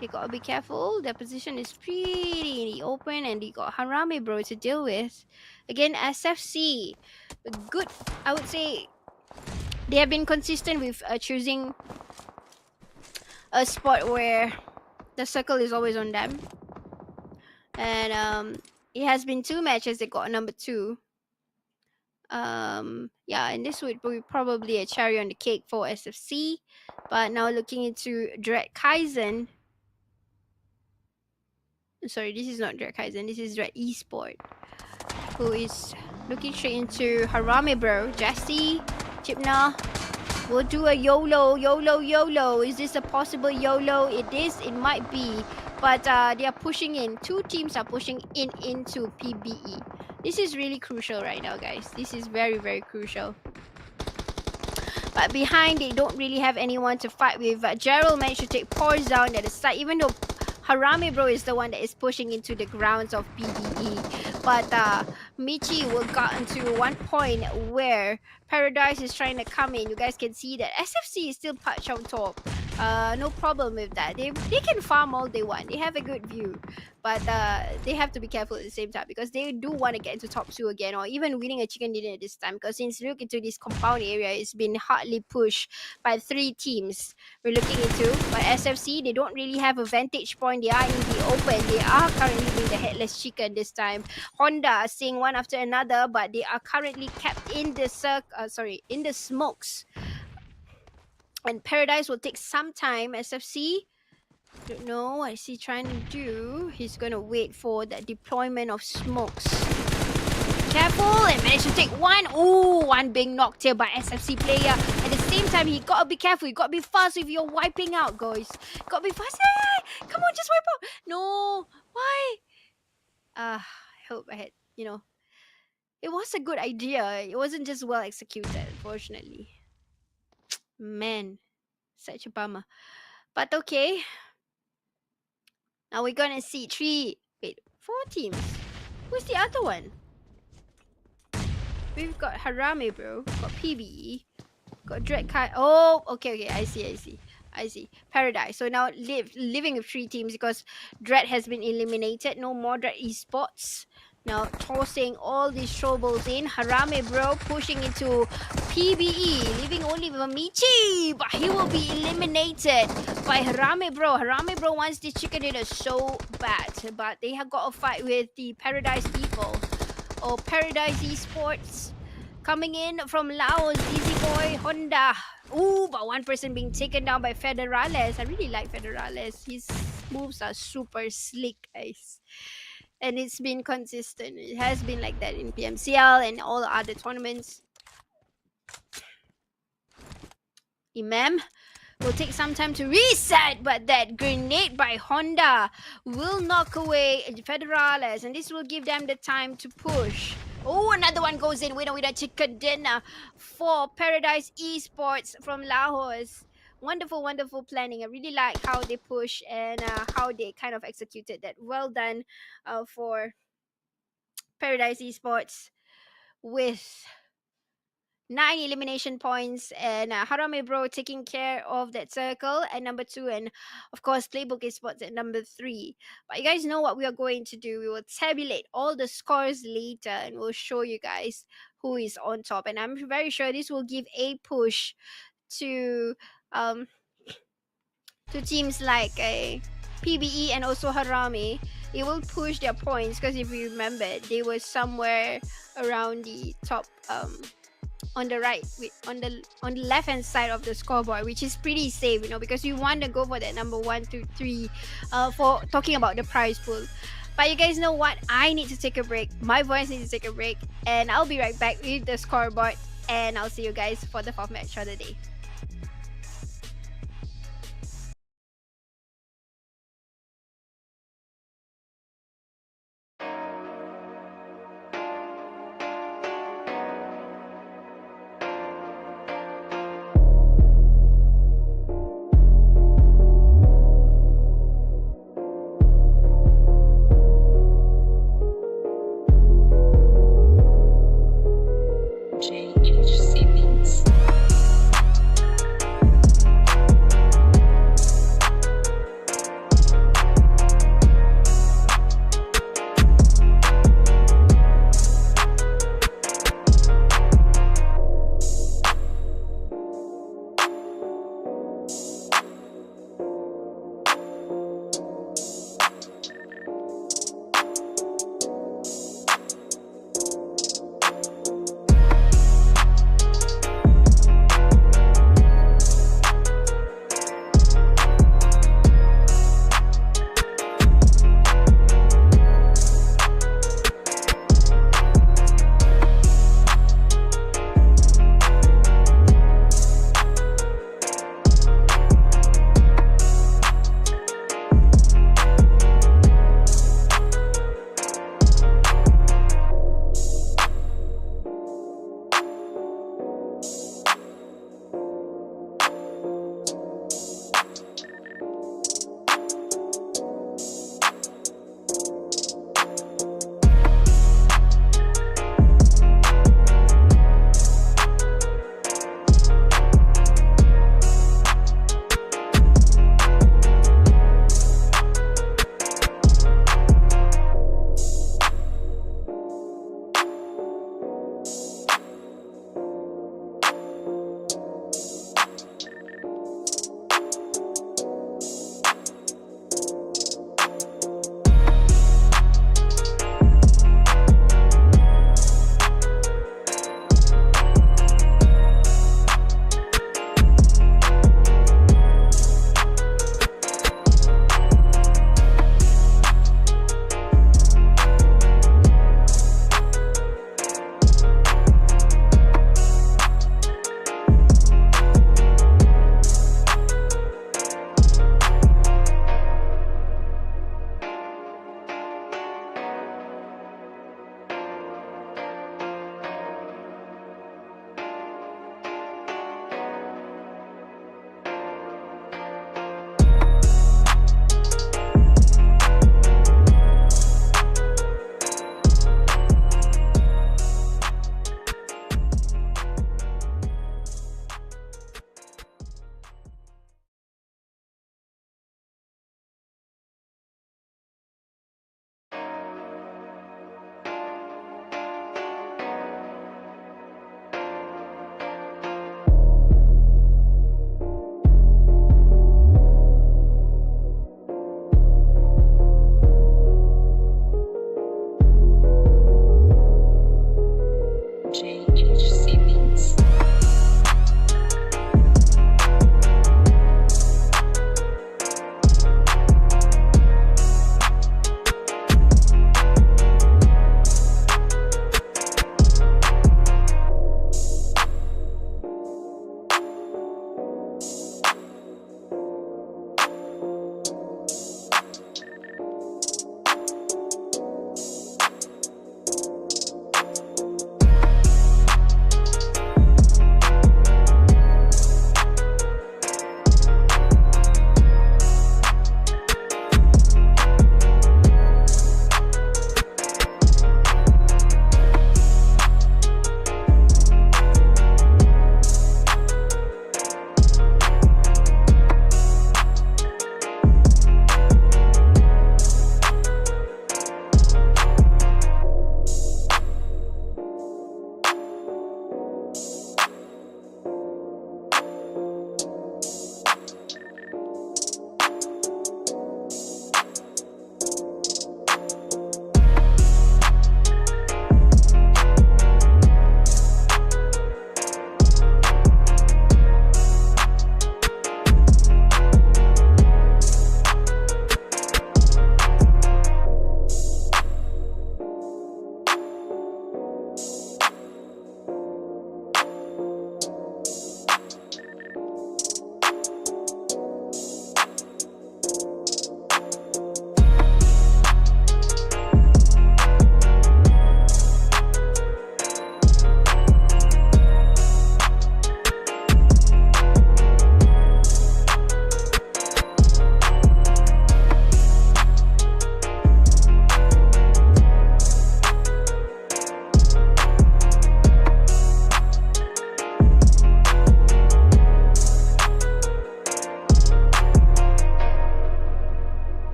[SPEAKER 1] They gotta be careful. Their position is pretty in the open, and they got HARAME Bro to deal with. Again, SFC, good, I would say, they have been consistent with choosing a spot where the circle is always on them. And it has been 2 matches they got number 2. Yeah, and this would be probably a cherry on the cake for SFC. But now looking into Dread KAIZEN. Sorry, this is not Dread KAIZEN, this is Dread Esport, who is looking straight into HARAME, bro. Jesse, Chipna will do a YOLO, YOLO, YOLO. Is this a possible YOLO? It is, it might be. But they are pushing in. 2 teams are pushing in into PBE. This is really crucial right now, guys. This is very, very crucial. But behind, they don't really have anyone to fight with. Gerald managed to take Pors down at the side, even though HARAME, bro, is the one that is pushing into the grounds of PDE. But Michi will get into one point where Paradise is trying to come in. You guys can see that SFC is still patched on top. No problem with that. They can farm all they want. They have a good view. But they have to be careful at the same time, because they do want to get into top 2 again, or even winning a chicken dinner this time. Because since you look into this compound area, it's been hardly pushed by 3 teams we're looking into. But SFC, they don't really have a vantage point. They are in the open. They are currently being the headless chicken this time. Honda seeing one after another, but they are currently kept in the in the smokes. And Paradise will take some time. SFC, don't know what is he trying to do. He's gonna wait for that deployment of smokes. Careful, and managed to take one. Ooh, one being knocked here by SFC player. At the same time, he gotta be careful. You gotta be fast if you're wiping out, guys. Gotta be fast. Hey, come on, just wipe out. No, why? I hope I had, it was a good idea. It wasn't just well executed, unfortunately. Man, such a bummer. But okay. Now we're gonna see 4 teams. Who's the other one? We've got HARAME, bro. Got PBE. Got Dread Kai. Oh, okay. I see. Paradise. So now living with 3 teams, because Dread has been eliminated. No more Dread Esports. Now tossing all these troubles in. HARAME, bro, pushing into PBE, leaving only with Michi, but he will be eliminated by HARAME, bro. HARAME, bro, wants this chicken dinner so bad, but they have got a fight with the Paradise people, or Paradise Esports, coming in from Laos. Easy boy Honda. Ooh, but one person being taken down by Federales. I really like Federales. His moves are super slick, guys. And it's been consistent. It has been like that in PMCL and all other tournaments. Imam will take some time to reset, but that grenade by Honda will knock away Federales, and this will give them the time to push. Oh, another one goes in. Winner with a chicken dinner for Paradise Esports from Laos. Wonderful, wonderful planning. I really like how they push and how they kind of executed that. Well done for Paradise Esports with 9 elimination points, and HARAME, bro, taking care of that circle at number 2, and of course Playbook Esports at number 3. But you guys know what we are going to do. We will tabulate all the scores later, and we'll show you guys who is on top. And I'm very sure this will give a push to teams like PBE and also HARAME. It will push their points, because if you remember, they were somewhere around the top on the right, on the left hand side of the scoreboard, which is pretty safe, because you want to go for that number 1 to 3 for talking about the prize pool. But you guys know what? I need to take a break. My voice needs to take a break, and I'll be right back with the scoreboard, and I'll see you guys for the 4th match of the day.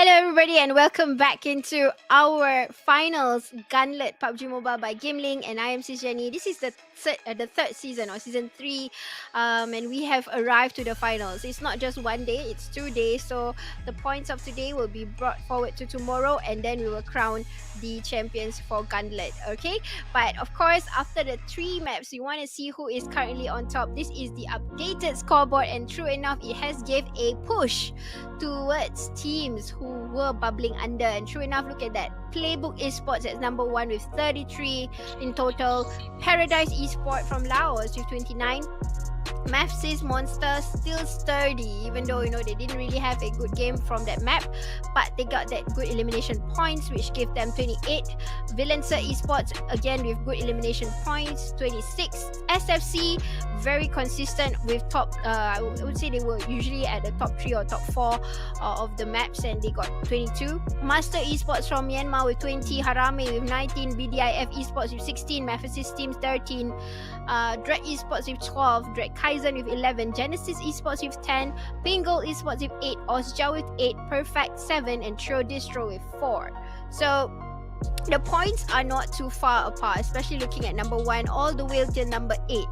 [SPEAKER 1] Hello, everybody, and welcome back into our finals Gauntlet PUBG Mobile by GamelinG, and I am Sis Jenny. This is the third season or season 3, and we have arrived to the finals. It's not just one day; it's 2 days. So the points of today will be brought forward to tomorrow, and then we will crown the champions for Gauntlet. Okay, but of course, after the 3 maps, you want to see who is currently on top. This is the updated scoreboard, and true enough, it has gave a push towards teams who were bubbling under. And true enough, look at that. Playbook Esports at number 1 with 33 in total. Paradise Esport from Laos with 29. MEMPHIS Monster still sturdy, even though they didn't really have a good game from that map, but they got that good elimination points, which gave them 28. VillainSir Esports again with good elimination points, 26. SFC very consistent with top. I would say they were usually at the top 3 or top 4 of the maps, and they got 22. Master Esports from Myanmar with 20. HARAME with 19. BDIF Esports with 16. MEMPHIS Teams 13. Dread Esports with 12. KAIZEN with 11, Genesis Esports with 10, PINKGOLD Esports with 8, Osja with 8, Perfect 7, and DISTRO with 4. So the points are not too far apart, especially looking at number 1 all the way till number 8.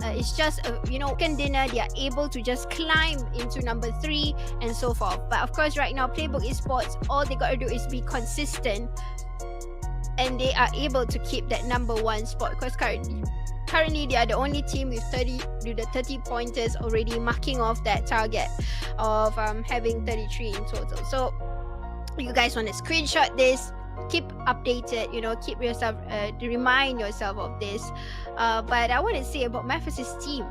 [SPEAKER 1] It's just second dinner, they are able to just climb into number 3 and so forth. But of course, right now, Playbook Esports, all they gotta do is be consistent, and they are able to keep that number 1 spot, because currently they are the only team with 30 pointers already, marking off that target of having 33 in total. So you guys want to screenshot this, keep updated, keep yourself to remind yourself of this. But I want to say about MEMPHIS' team,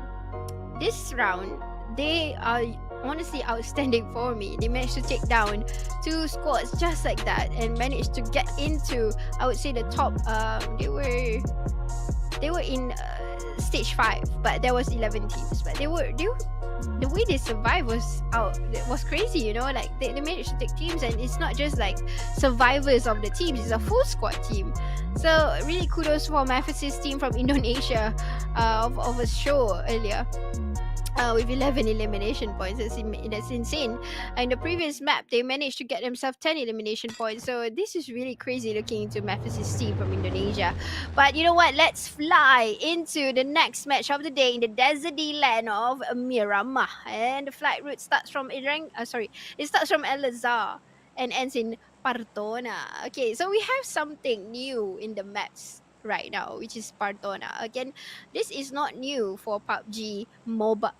[SPEAKER 1] this round they are honestly outstanding for me. They managed to take down 2 squads just like that and managed to get into, I would say, the top. They were in stage 5, but there was 11 teams. But they were the way they survived was crazy. Like they managed to take teams, and it's not just like survivors of the teams; it's a full squad team. So really kudos for MEMPHIS' team from Indonesia of a show earlier. With 11 elimination points. That's insane. In the previous map, they managed to get themselves 10 elimination points. So this is really crazy looking into MEMPHIS' team from Indonesia. But you know what? Let's fly into the next match of the day in the deserty land of Miramah. And the flight route starts from it starts from El Azhar and ends in Partona. Okay, so we have something new in the maps right now, which is Partona. Again, this is not new for PUBG Mobile.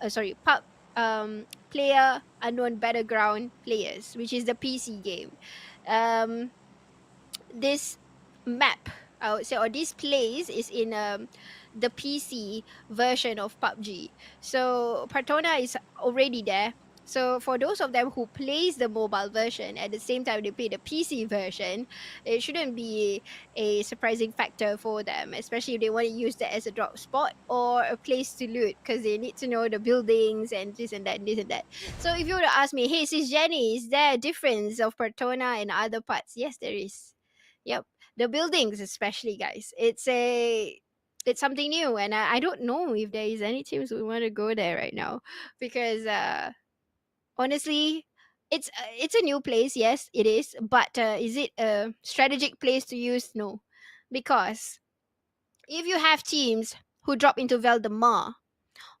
[SPEAKER 1] Player Unknown Battleground players, which is the PC game. This map, I would say, or this place is in the PC version of PUBG. So Partona is already there. So for those of them who plays the mobile version at the same time they play the PC version, it shouldn't be a surprising factor for them, especially if they want to use that as a drop spot or a place to loot, because they need to know the buildings and this and that and this and that. So if you were to ask me, hey sis Jenny, is there a difference of Partona and other parts? Yes, there is. Yep, the buildings especially, guys. It's something new, and I don't know if there is any teams who want to go there right now, because honestly, it's a new place. Yes, it is, but is it a strategic place to use? No, because if you have teams who drop into Valdemar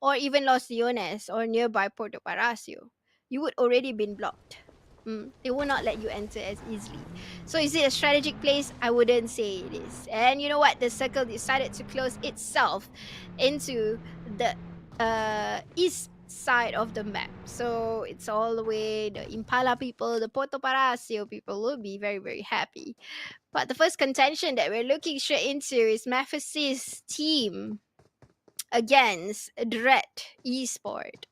[SPEAKER 1] or even Los Leones or nearby Puerto Palacio, you would already been blocked. They will not let you enter as easily. So is it a strategic place? I wouldn't say it is. And you know what? The circle decided to close itself into the east side of the map. So it's all the way the Impala people, the Puerto Palacio people will be very, very happy. But the first contention that we're looking straight into is MEMPHIS' team against Dread Esport.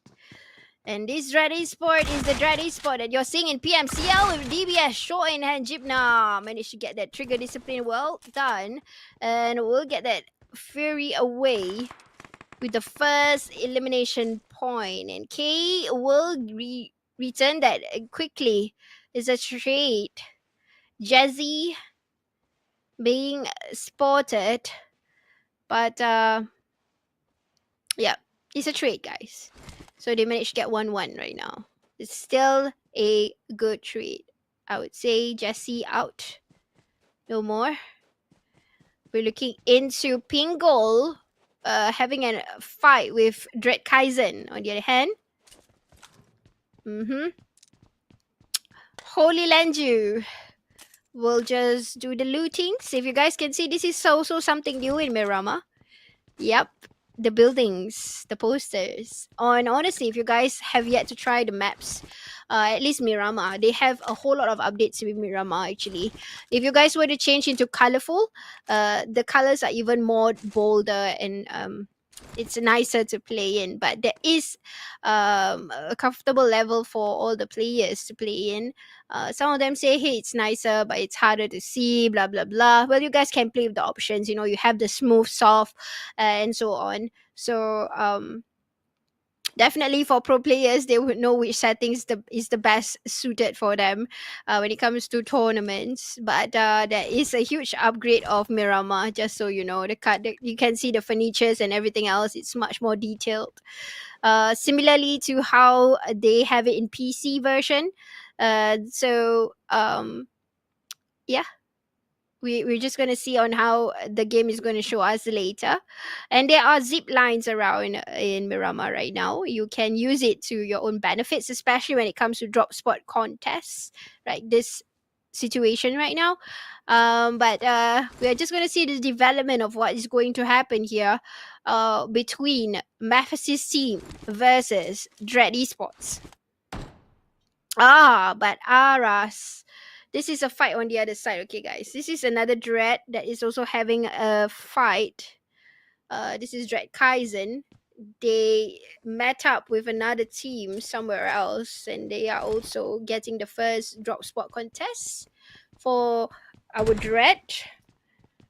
[SPEAKER 1] And this Dread Esport is the Dread Esport that you're seeing in PMCL with DBS, short in hand. Jibna managed to get that trigger discipline well done. And we'll get that Fury away with the first elimination point. And K will return that quickly. It's a trade. Jazzy being spotted. But yeah, it's a trade, guys. So they managed to get 1-1 right now. It's still a good trade. I would say Jesse out. No more. We're looking into PINKGOLD having a fight with Dread KAIZEN on the other hand. Holy Lanju will just do the looting. So if you guys can see, this is also something new in Miramar. Yep, the buildings, the posters. And honestly, if you guys have yet to try the maps, at least Miramar, they have a whole lot of updates with Miramar actually. If you guys were to change into colorful, the colors are even more bolder and it's nicer to play in. But there is a comfortable level for all the players to play in. Some of them say, hey, it's nicer, but it's harder to see, blah, blah, blah. Well, you guys can play with the options. You know, you have the smooth, soft, and so on. So, definitely for pro players, they would know which settings is the best suited for them when it comes to tournaments. But there is a huge upgrade of Miramar, just so you know. You can see the furnitures and everything else. It's much more detailed. Similarly to how they have it in PC version. Yeah, we're just going to see on how the game is going to show us later. And there are zip lines around in Miramar right now. You can use it to your own benefits, especially when it comes to drop spot contests, right? This situation right now. But we are just going to see the development of what is going to happen here between MEMPHIS team versus Dread Esports. But Aras. This is a fight on the other side. Okay, guys. This is another Dread that is also having a fight. This is Dread KAIZEN. They met up with another team somewhere else, and they are also getting the first drop spot contest for our Dread.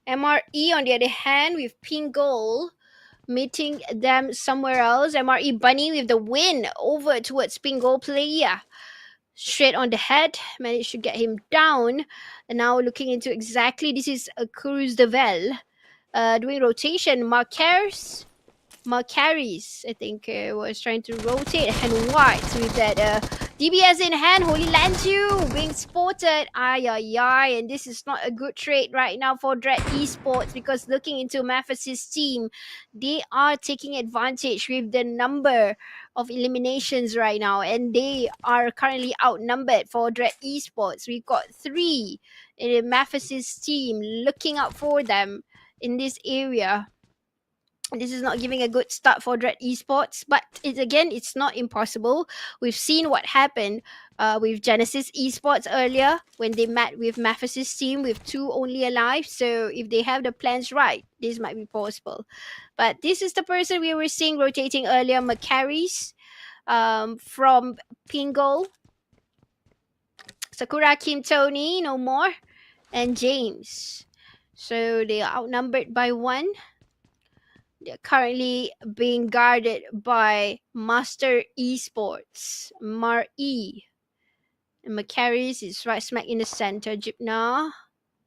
[SPEAKER 1] MRE on the other hand with PINKGOLD meeting them somewhere else. MRE Bunny with the win over towards PINKGOLD player. Straight on the head, managed to get him down. And now looking into exactly, this is a Cruz de Vel doing rotation. Marcaris, I think, was trying to rotate. And White with that DBS in hand. Holy Lanju being spotted. And this is not a good trade right now for Dread Esports, because looking into MEMPHIS' team, they are taking advantage with the number of eliminations right now, and they are currently outnumbered for Dread Esports. We've got 3 in MEMPHIS' team looking out for them in this area. This is not giving a good start for Dread Esports, but it's not impossible. We've seen what happened with Genesis Esports earlier when they met with MEMPHIS' team with 2 only alive. So if they have the plans right, this might be possible. But this is the person we were seeing rotating earlier, Marcaris from PINKGOLD. Sakura, Kim, Tony, no more, and James. So they are outnumbered by 1. They're currently being guarded by Master Esports, Mar-E. And Marcaris is right smack in the center. Jipna,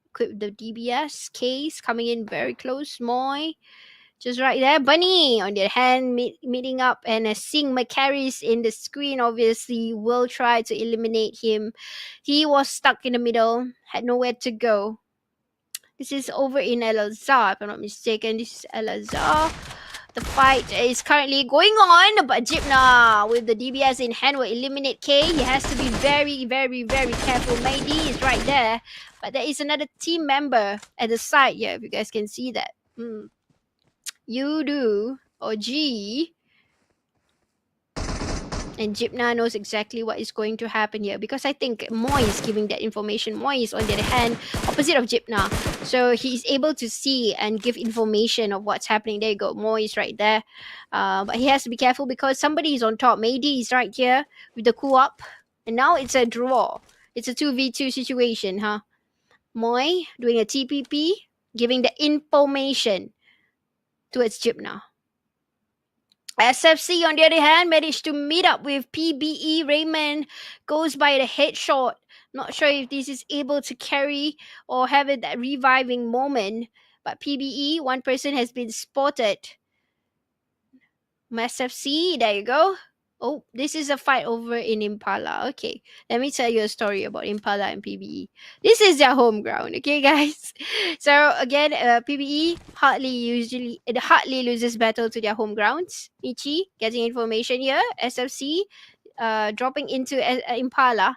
[SPEAKER 1] equipped the DBS. Case coming in very close. Moy, just right there. Bunny, on the other hand, meeting up and seeing Marcaris in the screen, obviously will try to eliminate him. He was stuck in the middle, had nowhere to go. This is over in El-Azhar, if I'm not mistaken. This is El-Azhar. The fight is currently going on, but Jipna with the DBS in hand will eliminate K. He has to be very, very, very careful. Maidi is right there, but there is another team member at the side here, if you guys can see that. You do, or G. And Jipna knows exactly what is going to happen here, because I think Moy is giving that information. Moy is on the other hand opposite of Jipna, so he's able to see and give information of what's happening. There you go, Moy is right there, but he has to be careful because somebody is on top. Maidi is right here with the coup up, and now it's a draw. It's a 2v2 situation, huh? Moy doing a TPP, giving the information towards Jipna. SFC, on the other hand, managed to meet up with PBE. Raymond goes by the headshot. Not sure if this is able to carry or have it that reviving moment. But PBE, 1 person has been spotted. SFC, there you go. Oh, this is a fight over in Impala. Okay, let me tell you a story about Impala and PBE. This is their home ground. Okay, guys. So again, PBE hardly loses battle to their home grounds. Michi getting information here. SFC, dropping into Impala,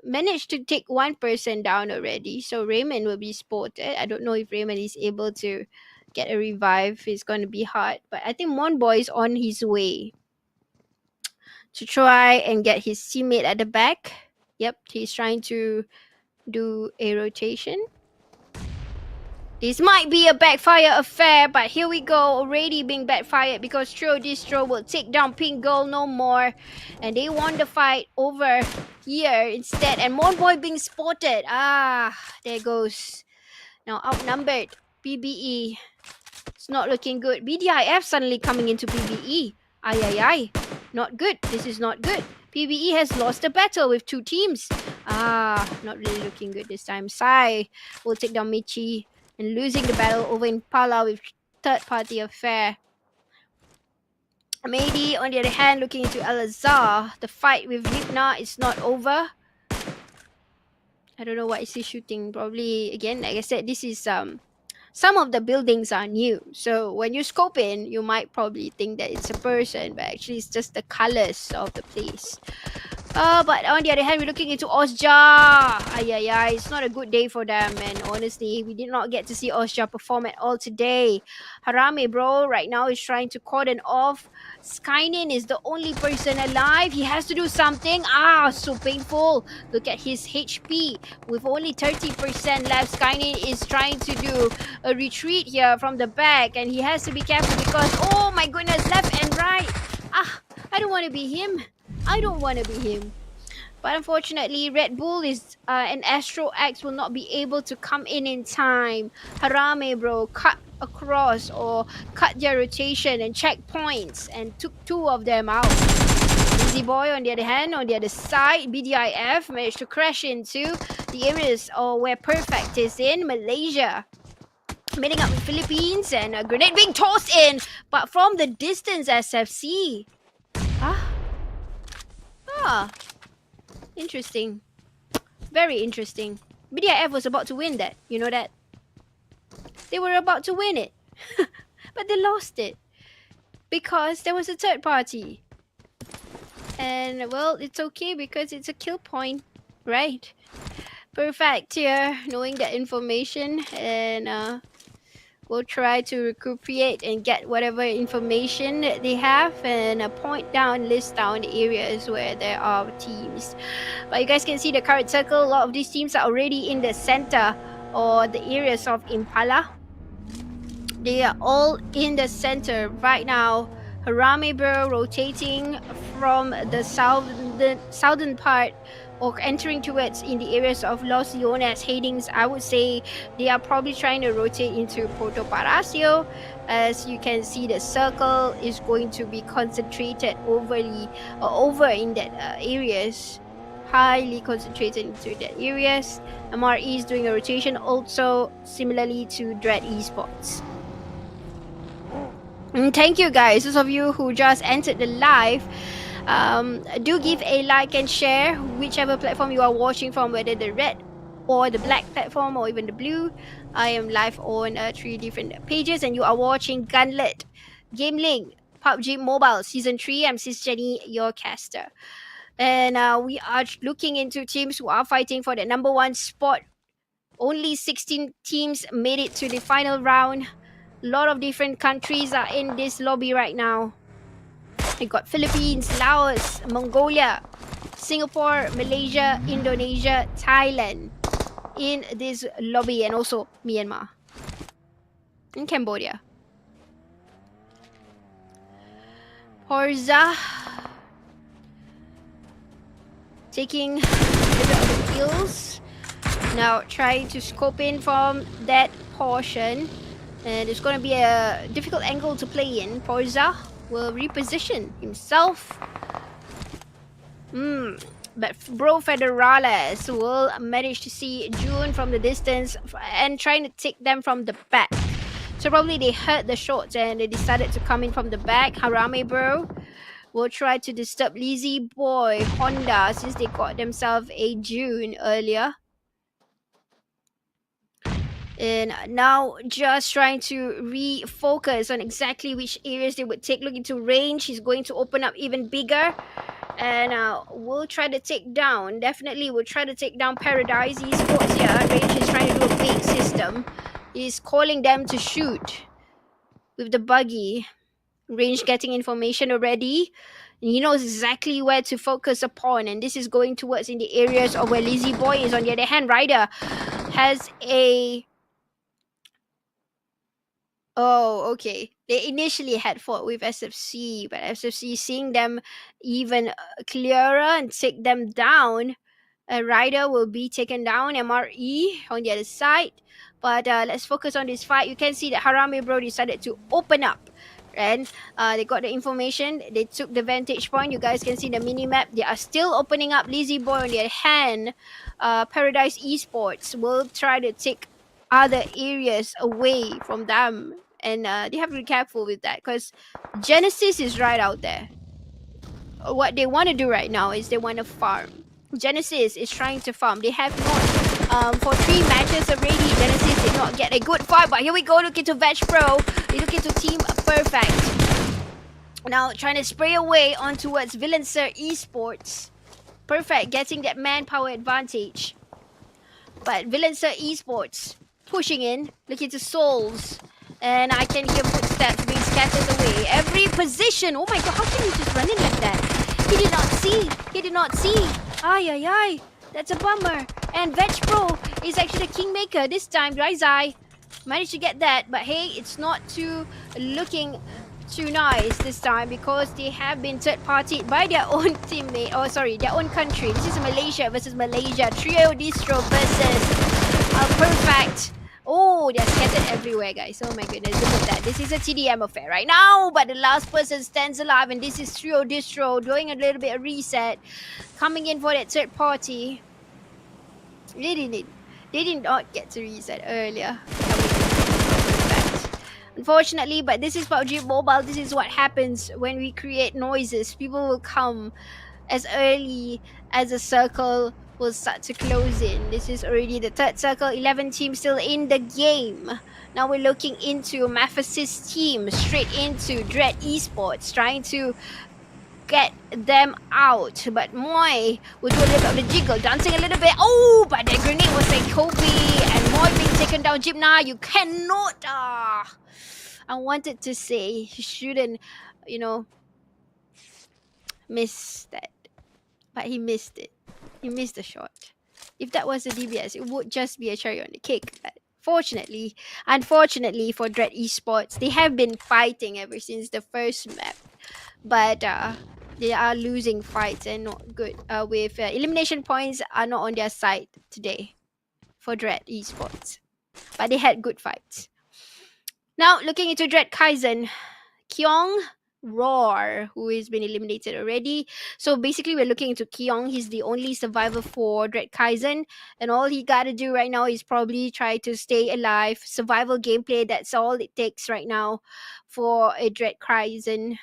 [SPEAKER 1] managed to take one person down already. So Raymond will be spotted. I don't know if Raymond is able to get a revive. It's going to be hard, but I think Monboy is on his way to try and get his teammate at the back. Yep, he's trying to do a rotation. This might be a backfire affair, but here we go, already being backfired because DISTRO will take down PINKGOLD no more. And they won the fight over here instead. And Monboy being spotted. Ah, there goes. Now outnumbered. PBE. It's not looking good. BDIF suddenly coming into PBE. Ay. Not good. This is not good. PBE has lost the battle with two teams. Ah, not really looking good this time. Sai will take down Michi and losing the battle over Impala with third party affair. Mady, on the other hand, looking into Al-Azhar. The fight with Yipna is not over. I don't know what is he shooting. Probably, again, like I said, this is some of the buildings are new. So when you scope in, you might probably think that it's a person, but actually it's just the colors of the place. But on the other hand, we're looking into Osja. Ay, it's not a good day for them. And honestly, we did not get to see Osja perform at all today. Harame, bro, right now is trying to cordon off. Skynin is the only person alive. He has to do something. Ah, so painful. Look at his HP. With only 30% left, Skynin is trying to do a retreat here from the back. And he has to be careful because, oh my goodness, left and right. Ah, I don't want to be him. I don't want to be him. But unfortunately, Red Bull is and Astro X will not be able to come in time. Harame, bro, cut across or cut their rotation and checkpoints and took two of them out. Easy Boy, on the other hand, on the other side, BDIF managed to crash into the areas where Perfect is in Malaysia. Meeting up with Philippines and a grenade being tossed in, but from the distance, SFC. Interesting. Very interesting. BDIF was about to win that. You know that? They were about to win it. But they lost it. Because there was a third party. And, well, it's okay because it's a kill point. Right? Perfect here. Knowing that information. And, we'll try to recuperate and get whatever information that they have and point down, list down the areas where there are teams. But you guys can see the current circle. A lot of these teams are already in the center or the areas of Impala. They are all in the center right now. Harame, bro, rotating from the southern part or entering towards in the areas of Los Leones, Hastings. I would say they are probably trying to rotate into Puerto Palacio. As you can see, the circle is going to be concentrated over in that areas. Highly concentrated into that areas. MRE is doing a rotation also similarly to Dread Esports. And thank you guys, those of you who just entered the live. Do give a like and share whichever platform you are watching from, whether the red or the black platform or even the blue. I am live on 3 different pages and you are watching Gauntlet, GamelinG, PUBG Mobile Season 3. I'm Sis Jenny, your caster. And we are looking into teams who are fighting for the #1 spot. Only 16 teams made it to the final round. A lot of different countries are in this lobby right now. We got Philippines, Laos, Mongolia, Singapore, Malaysia, Indonesia, Thailand in this lobby, and also Myanmar and Cambodia. Horza taking a bit of the kills. Now trying to scope in from that portion. And it's going to be a difficult angle to play in. Horza will reposition himself. But Bro Federales will manage to see June from the distance and trying to take them from the back. So probably they heard the shots and they decided to come in from the back. Harame, bro, will try to disturb Lizzy Boy Honda since they got themselves a June earlier. And now just trying to refocus on exactly which areas they would take. Look into range. He's going to open up even bigger. And we'll try to take down. Definitely we'll try to take down Paradise Esports here. Range is trying to do a big system. He's calling them to shoot with the buggy. Range getting information already. And he knows exactly where to focus upon. And this is going towards in the areas of where Lizzy Boy is. On the other hand, Ryder has a... Oh, okay. They initially had fought with SFC, but SFC seeing them even clearer and take them down. A Ryder will be taken down. MRE on the other side. But let's focus on this fight. You can see that Harame Bro decided to open up. And they got the information. They took the vantage point. You guys can see the mini-map. They are still opening up. Lizzy Boy on the other hand. Paradise Esports will try to take other areas away from them. And they have to be careful with that because Genesis is right out there. What they want to do right now is they want to farm. Genesis is trying to farm. They have not, for 3 matches already, Genesis did not get a good fight. But here we go, look into Veg Pro. They look into Team Perfect. Now trying to spray away on towards VillainSir Esports. Perfect getting that manpower advantage. But VillainSir Esports pushing in. Look into Souls. And I can hear footsteps being scattered away. Every position. Oh my god, how can you just run in like that? He did not see. He did not see. Ay, ay, ay. That's a bummer. And Veg Pro is actually the kingmaker this time. Raizai managed to get that. But hey, it's not too looking too nice this time because they have been third-partied by their own teammate. Oh, sorry, their own country. This is Malaysia versus Malaysia. Trio Distro versus Perfect. Oh, they're scattered everywhere, guys. Oh my goodness, look at that. This is a TDM affair right now, but the last person stands alive, and this is Trio Distro doing a little bit of reset, coming in for that third party. They did not get to reset earlier. Unfortunately, but this is PUBG Mobile. This is what happens when we create noises. People will come as early as a circle will start to close in. This is already the third circle. 11 teams still in the game. Now we're looking into MEMPHIS team straight into Dread Esports, trying to get them out. But Moy will do a little bit of the jiggle, dancing a little bit. Oh, but the grenade was like Kobe, and Moy being taken down. Jimna, you cannot. I wanted to say you shouldn't, you know, miss that, but he missed it. He missed the shot. If that was a DBS, it would just be a cherry on the cake. But unfortunately for Dread Esports, they have been fighting ever since the first map. But they are losing fights and not good. With elimination points are not on their side today for Dread Esports. But they had good fights. Now, looking into Dread KAIZEN, Kyong Roar, who has been eliminated already. So basically, we're looking into Kyong. He's the only survivor for Dread KAIZEN, and all he gotta do right now is probably try to stay alive. Survival gameplay, that's all it takes right now for a Dread KAIZEN.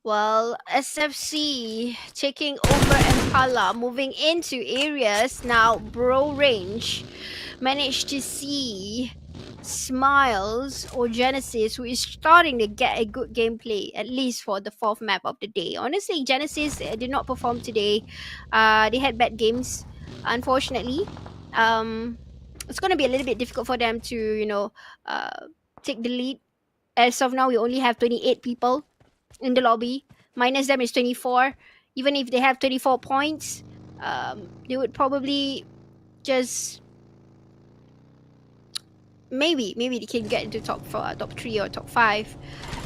[SPEAKER 1] Well, SFC taking over Impala, moving into areas now. Bro Range managed to see Smiles or Genesis, who is starting to get a good gameplay, at least for the 4th map of the day. Honestly, Genesis did not perform today. They had bad games, unfortunately. It's going to be a little bit difficult for them to, you know, take the lead. As of now, we only have 28 people in the lobby. Minus them is 24. Even if they have 24 points, they would probably just... Maybe they can get into top 3 or top 5.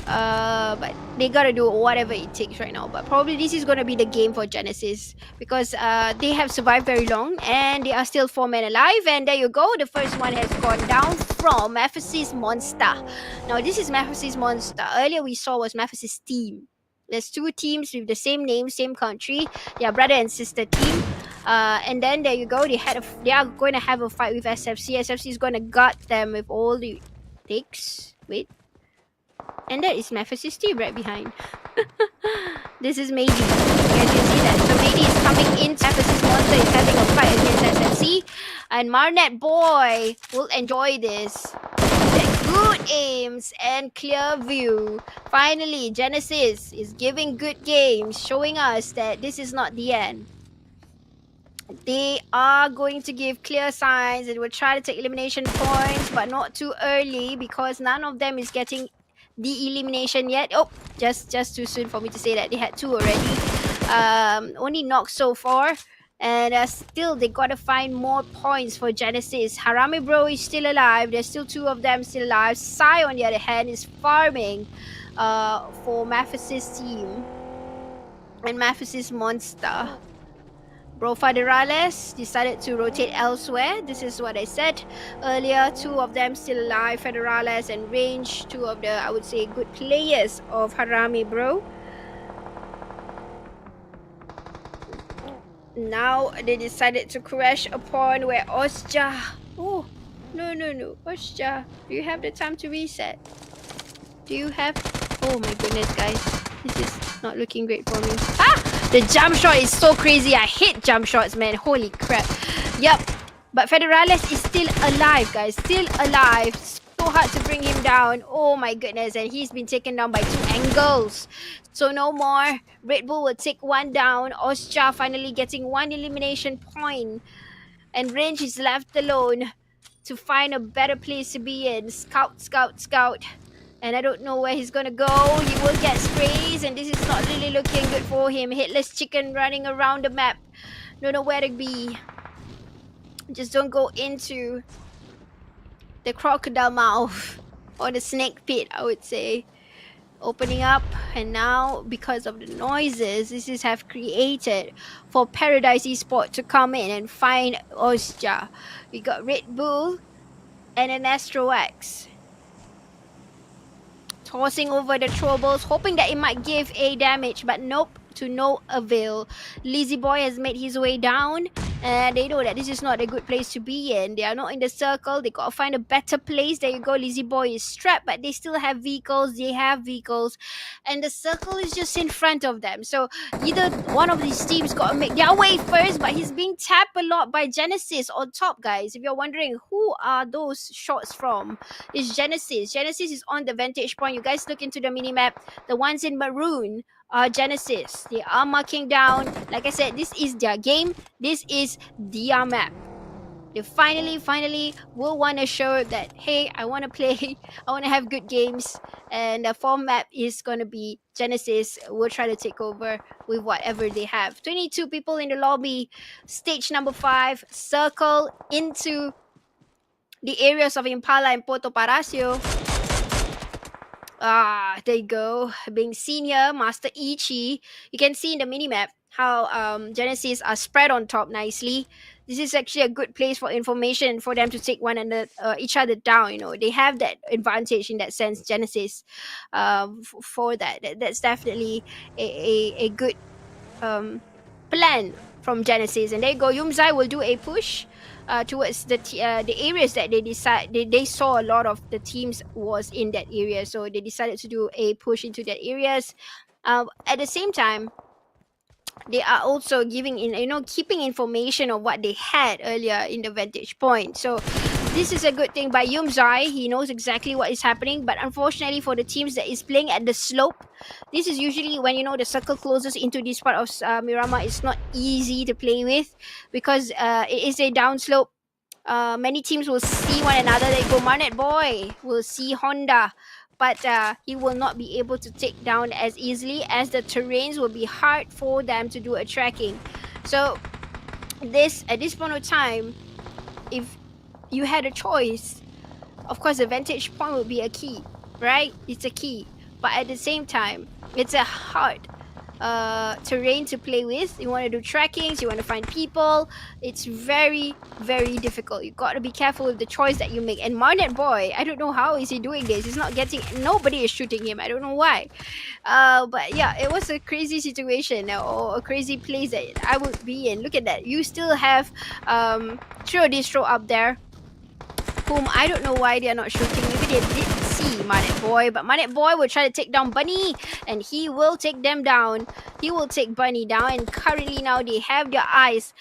[SPEAKER 1] But they gotta do whatever it takes right now. But probably this is gonna be the game for Genesis, because they have survived very long and they are still 4 men alive. And there you go, the first one has gone down from MEMPHIS Monster. Now this is MEMPHIS Monster. Earlier we saw was MEMPHIS team. There's 2 teams with the same name, same country. They are brother and sister team. And then there you go. They are going to have a fight with SFC. SFC is going to gut them with all the takes. Wait. And that is MEMPHIS' team right behind. This is Meidi. You guys can see that. So Meidi is coming into MEMPHIS' monster is having a fight against SMC. And Marnet boy will enjoy this. Good aims and clear view. Finally, Genesis is giving good games, showing us that this is not the end. They are going to give clear signs and will try to take elimination points, but not too early because none of them is getting the elimination yet. Oh, just too soon for me to say that. They had 2 already. Only knocked so far. And still, they gotta find more points for Genesis. Harame Bro is still alive. There's still 2 of them still alive. Sai, on the other hand, is farming for MEMPHIS' team. And MEMPHIS' monster. Bro Federales decided to rotate elsewhere. This is what I said earlier. 2 of them still alive. Federales and Range. 2 of the, I would say, good players of Harame Bro. Now they decided to crash upon where Osja. Oh, no. Osja, do you have the time to reset? Do you have? Oh my goodness, guys. This is not looking great for me. Ah! The jump shot is so crazy. I hate jump shots, man. Holy crap. Yep. But Federales is still alive, guys. Still alive. So hard to bring him down. Oh my goodness. And he's been taken down by 2 angles. So no more. Red Bull will take 1 down. Osja finally getting 1 elimination point. And Range is left alone to find a better place to be in. Scout. And I don't know where he's gonna go. He will get sprays, and this is not really looking good for him. Headless chicken running around the map. Don't know where to be. Just don't go into the crocodile mouth or the snake pit, I would say. Opening up, and now because of the noises this is have created for Paradise Esports to come in and find Osja. We got Red Bull and an Astro X. Tossing over the troubles, hoping that it might give a damage, but nope, to no avail. Lizzy Boy has made his way down, and they know that this is not a good place to be in. They are not in the circle. They gotta find a better place. There you go. Lizzy Boy is strapped, but they still have vehicles. They have vehicles, and the circle is just in front of them. So either one of these teams gotta make their way first, but he's being tapped a lot by Genesis on top, guys. If you're wondering who are those shots from, it's Genesis. Genesis is on the vantage point. You guys look into the minimap. The ones in maroon are Genesis. They are marking down. Like I said, this is their game. This is their map. They finally will want to show that, hey, I want to play. I want to have good games. And the format is going to be Genesis will try to take over with whatever they have. 22 people in the lobby. Stage number 5. Circle into the areas of Impala and Puerto Palacio. There you go. Being seen here, Master Ichi. You can see in the minimap how Genesis are spread on top nicely. This is actually a good place for information for them to take each other down. You know, they have that advantage in that sense, Genesis. For that, that's definitely a good plan from Genesis. And there you go. Yumzai will do a push towards the areas that they saw a lot of the teams was in that area, so they decided to do a push into that areas. At the same time, they are also giving keeping information of what they had earlier in the vantage point. So this is a good thing by Yumzai. He knows exactly what is happening, but unfortunately for the teams that is playing at the slope, this is usually when the circle closes into this part of Miramar. It's not easy to play with because it is a downslope. Many teams will see one another. They go, Marnet Boy will see Honda, but he will not be able to take down as easily as the terrains will be hard for them to do a tracking. So at this point of time, if you had a choice, of course the vantage point would be a key, right? It's a key, but at the same time it's a hard terrain to play with. You want to do trackings, you want to find people. It's very difficult. You got to be careful with the choice that you make. And Marnet Boy, I don't know how is he doing this. He's not getting, nobody is shooting him. I don't know why. But yeah, it was a crazy situation or a crazy place that I would be in. Look at that. You still have DISTRO up there, whom I don't know why they are not shooting. Maybe they did see see Manet Boy, but Manet Boy will try to take down Bunny, and he will take them down. He will take Bunny down, and currently now they have their eyes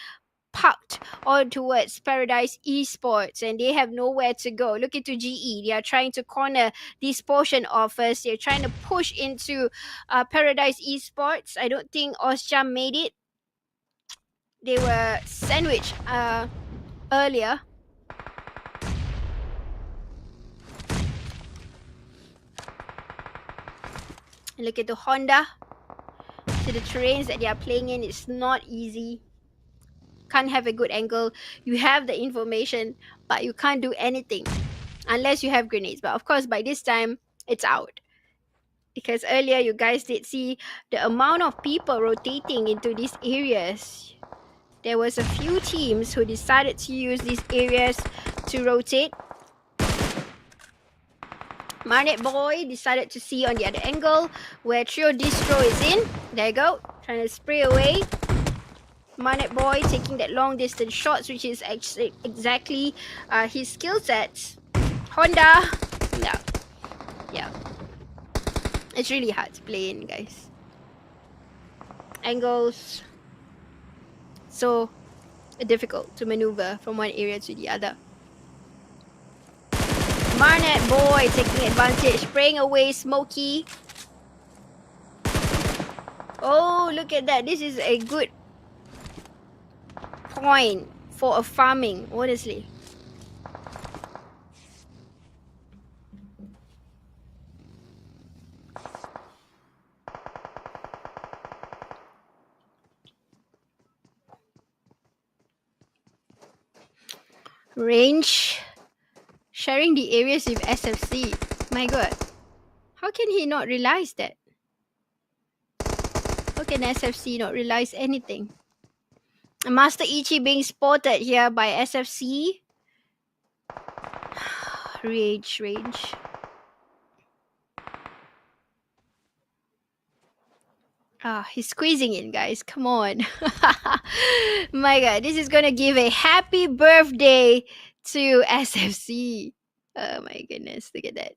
[SPEAKER 1] parked on towards Paradise Esports, and they have nowhere to go. Look into GE. They are trying to corner this portion of us. They're trying to push into Paradise Esports. I don't think Osja made it. They were sandwiched earlier. Look at the Honda. To the terrains that they are playing in, it's not easy. Can't have a good angle. You have the information, but you can't do anything unless you have grenades. But of course, by this time, it's out. Because earlier, you guys did see the amount of people rotating into these areas. There was a few teams who decided to use these areas to rotate. Manet Boy decided to see on the other angle where Trio Distro is in. There you go. Trying to spray away. Manet Boy taking that long distance shots, which is actually exactly his skill sets. Honda. No. Yeah. It's really hard to play in, guys. Angles. So difficult to maneuver from one area to the other. Manet Boy taking advantage, spraying away Smokey. Oh, look at that. This is a good point for a farming, honestly. Range. Sharing the areas with SFC. My god. How can he not realize that? How can SFC not realize anything? Master Ichi being spotted here by SFC. Range. He's squeezing in, guys. Come on. My god, this is gonna give a happy birthday to SFC. Oh my goodness, look at that.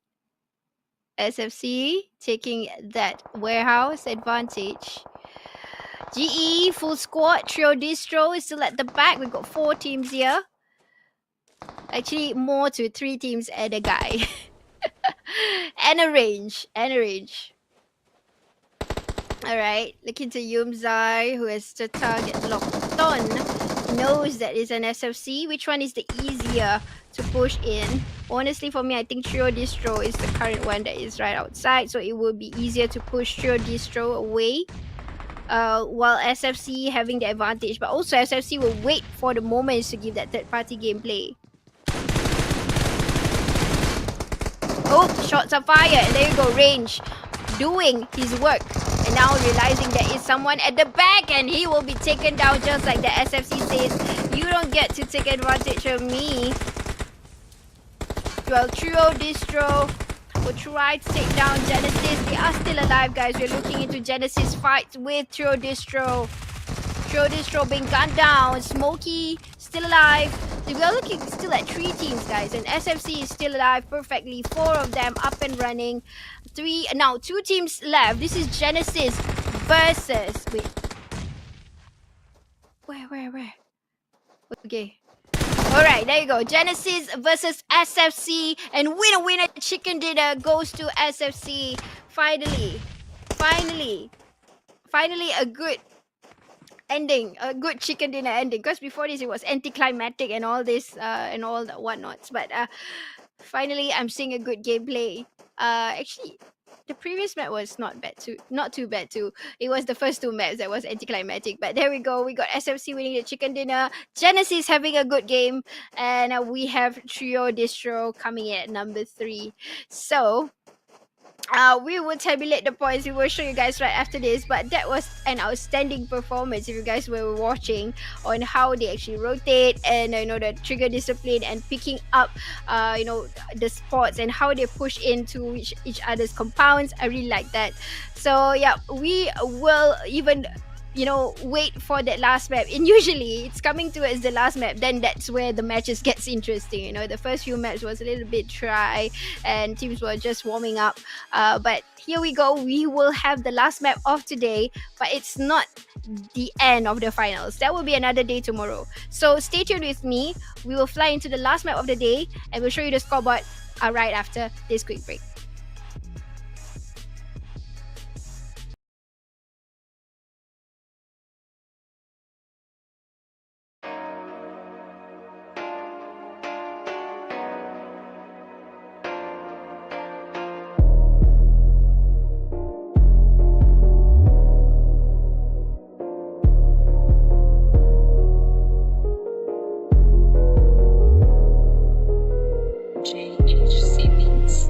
[SPEAKER 1] SFC taking that warehouse advantage. GE, full squad. Trio Distro is still at the back. We've got 4 teams here. Actually, more to 3 teams and a guy. and a range. Alright, looking to Yumzai, who has the target locked on. He knows that it's an SFC. Which one is the easier to push in? Honestly, for me, I think Trio Distro is the current one that is right outside. So it will be easier to push Trio Distro away. While SFC having the advantage. But also SFC will wait for the moments to give that third-party gameplay. Oh, shots are fired. And there you go, range. Doing his work. And now realizing there is someone at the back. And he will be taken down just like the SFC says. You don't get to take advantage of me. Well, Trio Distro will try to take down Genesis. They are still alive, guys. We're looking into Genesis fights with Trio Distro. Trio Distro being gunned down. Smokey still alive. So we are looking still at 3 teams, guys. And SFC is still alive perfectly. 4 of them up and running. 2 teams left. This is Genesis versus... Wait. Where? Okay. Alright, there you go. Genesis versus SFC. And winner chicken dinner goes to SFC. Finally a good ending. A good chicken dinner ending. Because before this it was anticlimactic and all this and all the whatnots. But finally I'm seeing a good gameplay. Actually, the previous map was not too bad too. It was the first 2 maps that was anticlimactic. But there we go. We got SFC winning the chicken dinner. Genesis having a good game. And we have Trio Distro coming in at number 3. So we will tabulate the points. We will show you guys right after this. But that was an outstanding performance if you guys were watching on how they actually rotate and the trigger discipline and picking up the spots and how they push into each other's compounds. I really like that. So yeah, we will even wait for that last map. And usually it's coming towards the last map, then that's where the matches gets interesting. The first few maps was a little bit dry and teams were just warming up. But here we go. We will have the last map of today, but it's not the end of the finals. That will be another day tomorrow. So stay tuned with me. We will fly into the last map of the day and we'll show you the scoreboard right after this quick break.
[SPEAKER 2] JHC Beats.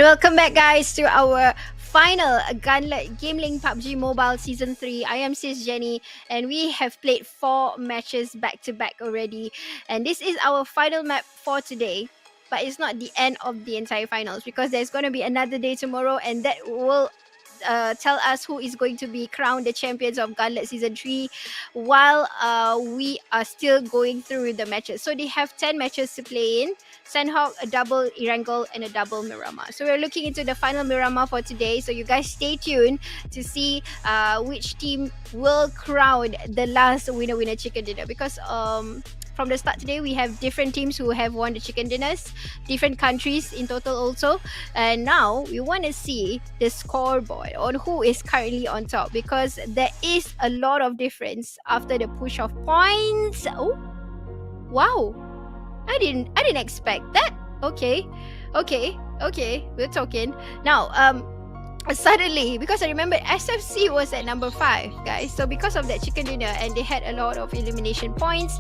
[SPEAKER 1] welcome back, guys, to our final Gauntlet GamelinG PUBG Mobile Season 3. I am Sis Jenny, and we have played 4 matches back to back already. And this is our final map for today. But it's not the end of the entire finals because there's going to be another day tomorrow, and that will tell us who is going to be crowned the champions of Gauntlet Season 3 while we are still going through the matches. So they have 10 matches to play in. Sandhawk, a double Erangel, and a double Miramar. So we're looking into the final Miramar for today. So you guys stay tuned to see which team will crown the last winner chicken dinner. Because from the start today, we have different teams who have won the chicken dinners, different countries in total also. And now we want to see the scoreboard on who is currently on top, because there is a lot of difference after the push of points. Oh, wow. I didn't expect that. Okay. We're talking. Now, suddenly, because I remember SFC was at number 5, guys. So because of that chicken dinner and they had a lot of elimination points,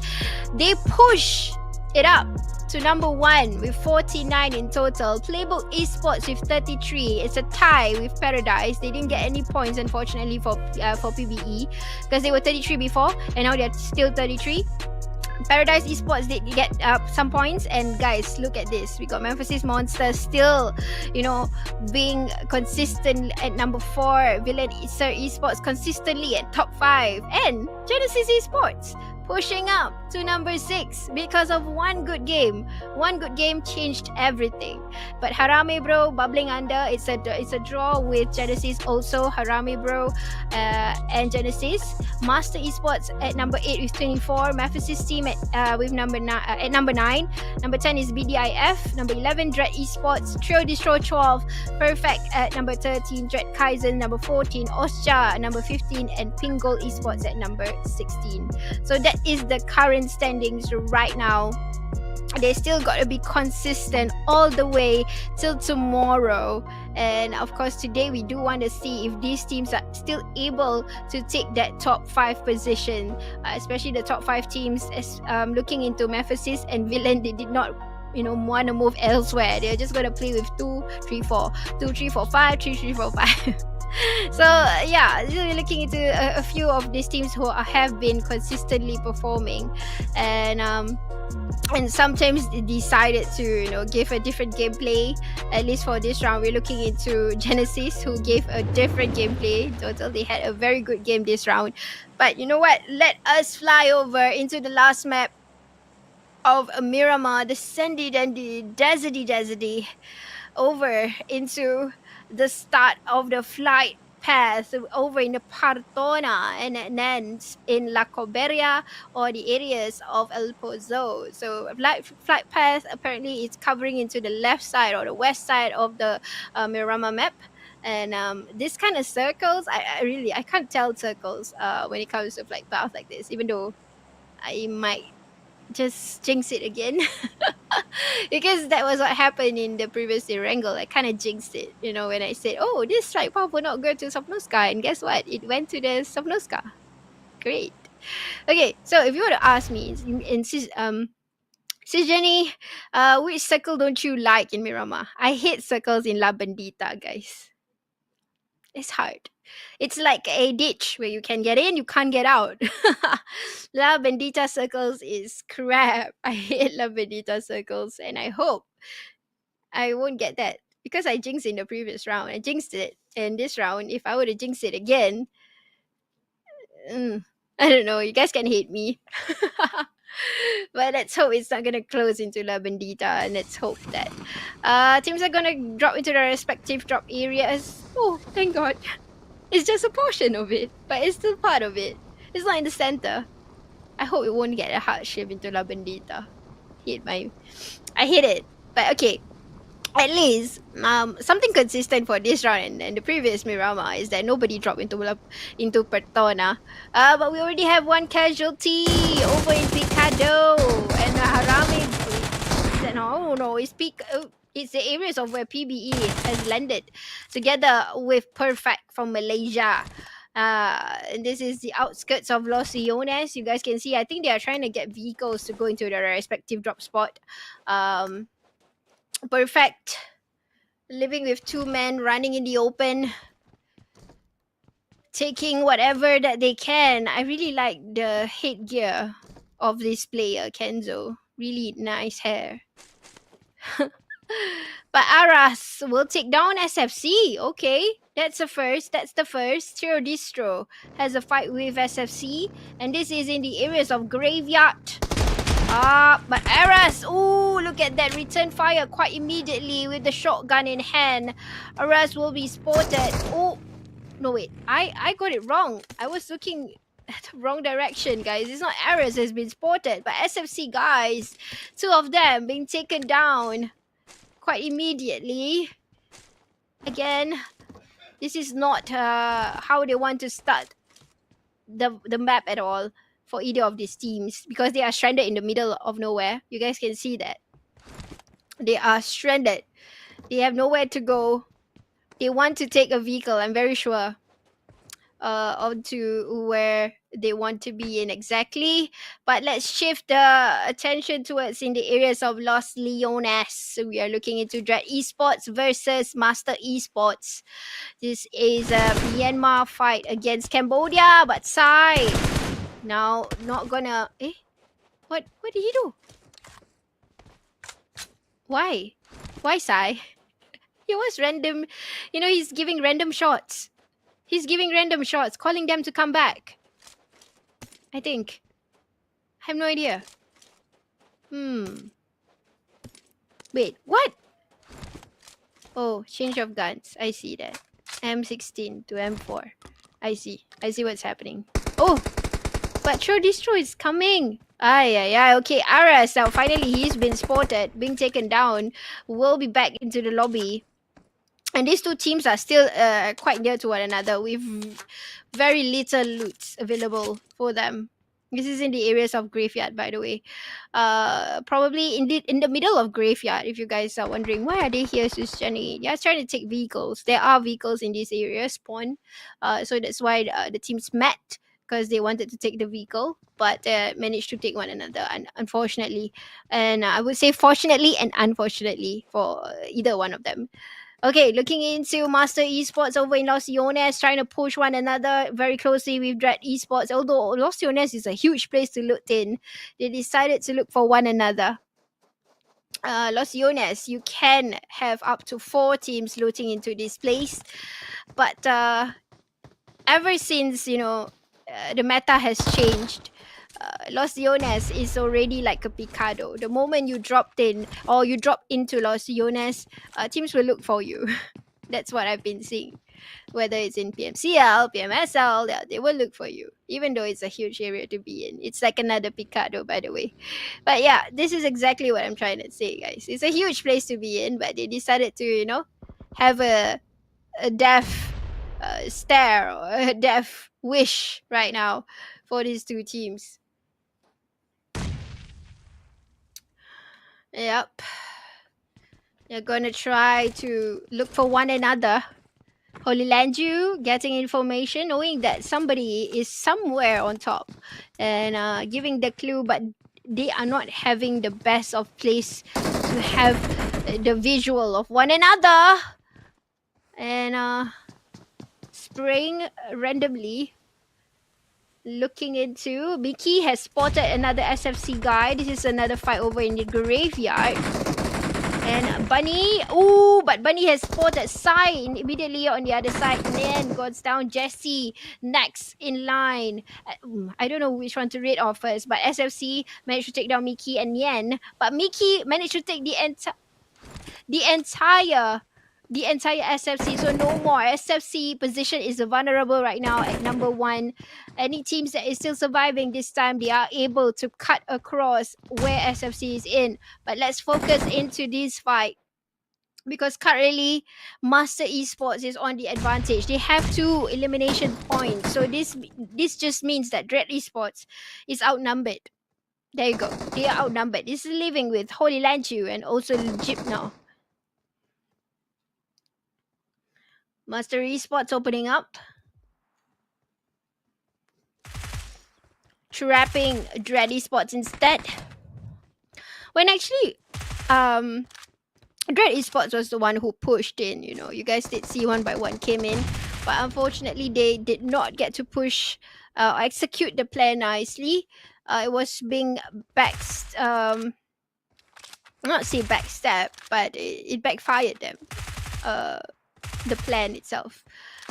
[SPEAKER 1] they push it up to number 1 with 49 in total. Playbook Esports with 33. It's a tie with Paradise. They didn't get any points, unfortunately, for PBE because they were 33 before and now they're still 33. Paradise Esports did get some points, and guys, look at this. We got MEMPHIS Monster still, being consistent at number 4. VillainSir Esports consistently at top 5, and Genesis Esports pushing up to number 6 because of one good game. One good game changed everything. But HARAME bro bubbling under. It's a draw with Genesis also. HARAME bro and Genesis. Master Esports at number 8 with 24. MEMPHIS team at number 9. Number 10 is BDIF. Number 11 Dread Esports. Trio Distro 12. Perfect at number 13. Dread KAIZEN number 14. Osja number 15, and PINKGOLD Esports at number 16. So that is the current standings right now. They still got to be consistent all the way till tomorrow. And of course, today we do want to see if these teams are still able to take that top 5 position, especially the top 5 teams. Looking into MEMPHIS and Villain, they did not want to move elsewhere. They're just going to play with 2 3 4 2 3 4 5 3 3 4 5. So yeah, we're looking into a few of these teams who have been consistently performing, and sometimes they decided to give a different gameplay. At least for this round, we're looking into Genesis, who gave a different gameplay. In total, they had a very good game this round. But you know what? Let us fly over into the last map of Miramar, the sandy dandy deserty over into the start of the flight path over in the Partona and then in La Coberia or the areas of El Pozo. So flight path apparently is covering into the left side or the west side of the Miramar map. And this kind of circles, I can't tell circles when it comes to flight path like this, even though I might just jinx it again. Because that was what happened in the previous Erangel. I kind of jinxed it, when I said, oh, this strike path will not go to Sopnoska, and guess what? It went to the Sopnoska. Great. Okay, so if you were to ask me, Sis Jenny, which circle don't you like in Miramar? I hate circles in La Bandita, guys. It's hard. It's like a ditch where you can get in, you can't get out. La Bendita circles is crap. I hate La Bendita circles, and I hope I won't get that because I jinxed in the previous round. I jinxed it in this round. If I were to jinx it again, I don't know. You guys can hate me. But let's hope it's not gonna close into La Bendita, and let's hope that teams are gonna drop into their respective drop areas. Oh, thank God. It's just a portion of it, but it's still part of it. It's not in the center. I hope it won't get a hard shift into La Bendita. I hate it. But okay, at least something consistent for this round and the previous Miramar is that nobody dropped into Pertona. But we already have one casualty over in Picado, and HARAME. No, it's the areas of where PBE has landed together with Perfect from Malaysia. And this is the outskirts of Los Leones. You guys can see, I think they are trying to get vehicles to go into their respective drop spot. Perfect living with two men running in the open, taking whatever that they can. I really like the headgear of this player, Kenzo. Really nice hair. But Aras will take down SFC. Okay, that's the first. That's the first. DISTRO has a fight with SFC, and this is in the areas of Graveyard. But Aras, ooh, look at that return fire quite immediately with the shotgun in hand. Aras will be spotted. Oh, no wait, I got it wrong. I was looking at the wrong direction, guys. It's not Aras has been spotted, but SFC guys, two of them being taken down quite immediately. Again, this is not how they want to start the map at all for either of these teams, because they are stranded in the middle of nowhere. You guys can see that. They are stranded. They have nowhere to go. They want to take a vehicle, I'm very sure, onto where they want to be in exactly. But let's shift the attention towards in the areas of Los Leones. So we are looking into Dread Esports versus Master Esports. This is a Myanmar fight against Cambodia, but Sai now not gonna... What did he do? Why Sai? He was random, he's giving random shots. He's giving random shots, calling them to come back, I think. I have no idea. Wait, what? Oh, change of guns. I see that. M16 to M4. I see what's happening. Oh, but DISTRO is coming. Okay, Aras, now finally he's been spotted, being taken down. Will be back into the lobby. And these two teams are still quite near to one another with very little loot available for them. This is in the areas of Graveyard, by the way. Probably in the middle of Graveyard, if you guys are wondering, why are they here, Jenny? They're trying to take vehicles. There are vehicles in this area spawn. So that's why the teams met, because they wanted to take the vehicle, but managed to take one another, unfortunately. And I would say fortunately and unfortunately for either one of them. Okay, looking into Master Esports over in Los Leones, trying to push one another very closely with Dread Esports. Although Los Leones is a huge place to loot in, they decided to look for one another. Los Leones, you can have up to 4 teams looting into this place. But ever since, the meta has changed, Los Leones is already like a picado. The moment you dropped in or you drop into Los Leones, teams will look for you. That's what I've been seeing. Whether it's in PMCL, PMSL, they will look for you, even though it's a huge area to be in. It's like another picado, by the way. But yeah, this is exactly what I'm trying to say, guys. It's a huge place to be in, but they decided to, have a death stare or a death wish right now for these two teams. Yep. They're gonna try to look for one another. Holy Lanju getting information, knowing that somebody is somewhere on top, and giving the clue, but they are not having the best of place to have the visual of one another. And spraying randomly. Looking into, Mickey has spotted another SFC guy. This is another fight over in the Graveyard. And Bunny, but Bunny has spotted Sai immediately on the other side. And then goes down Jesse next in line. I don't know which one to read off first, but SFC managed to take down Mickey and Yen. But Mickey managed to take the entire SFC, so no more. SFC position is vulnerable right now at number 1. Any teams that is still surviving this time, they are able to cut across where SFC is in. But let's focus into this fight, because currently Master Esports is on the advantage. They have 2 elimination points, so this just means that Dread Esports is outnumbered. There you go, they are outnumbered. This is living with Holy Lanchu and also Jip now. Master Esports opening up. Trapping Dread Esports instead. When actually, Dread Esports was the one who pushed in. You know, you guys did see one by one came in, but unfortunately they did not get to push, execute the plan nicely. It was being not say backstab, but it backfired them. Uh, the plan itself.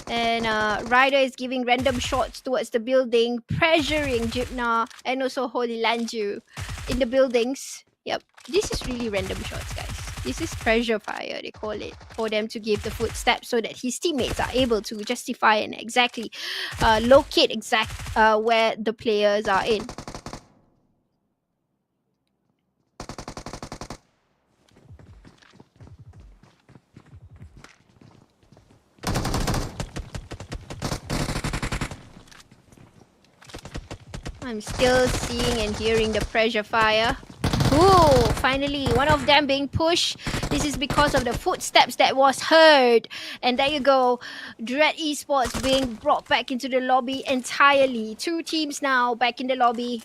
[SPEAKER 1] And Ryder is giving random shots towards the building, pressuring Jipna and also Holy Lanju in the buildings. Yep, this is really random shots, guys. This is pressure fire, they call it, for them to give the footsteps so that his teammates are able to justify and exactly locate where the players are in. I'm still seeing and hearing the pressure fire. Ooh, finally, one of them being pushed. This is because of the footsteps that was heard. And there you go. Dread Esports being brought back into the lobby entirely. 2 teams now back in the lobby.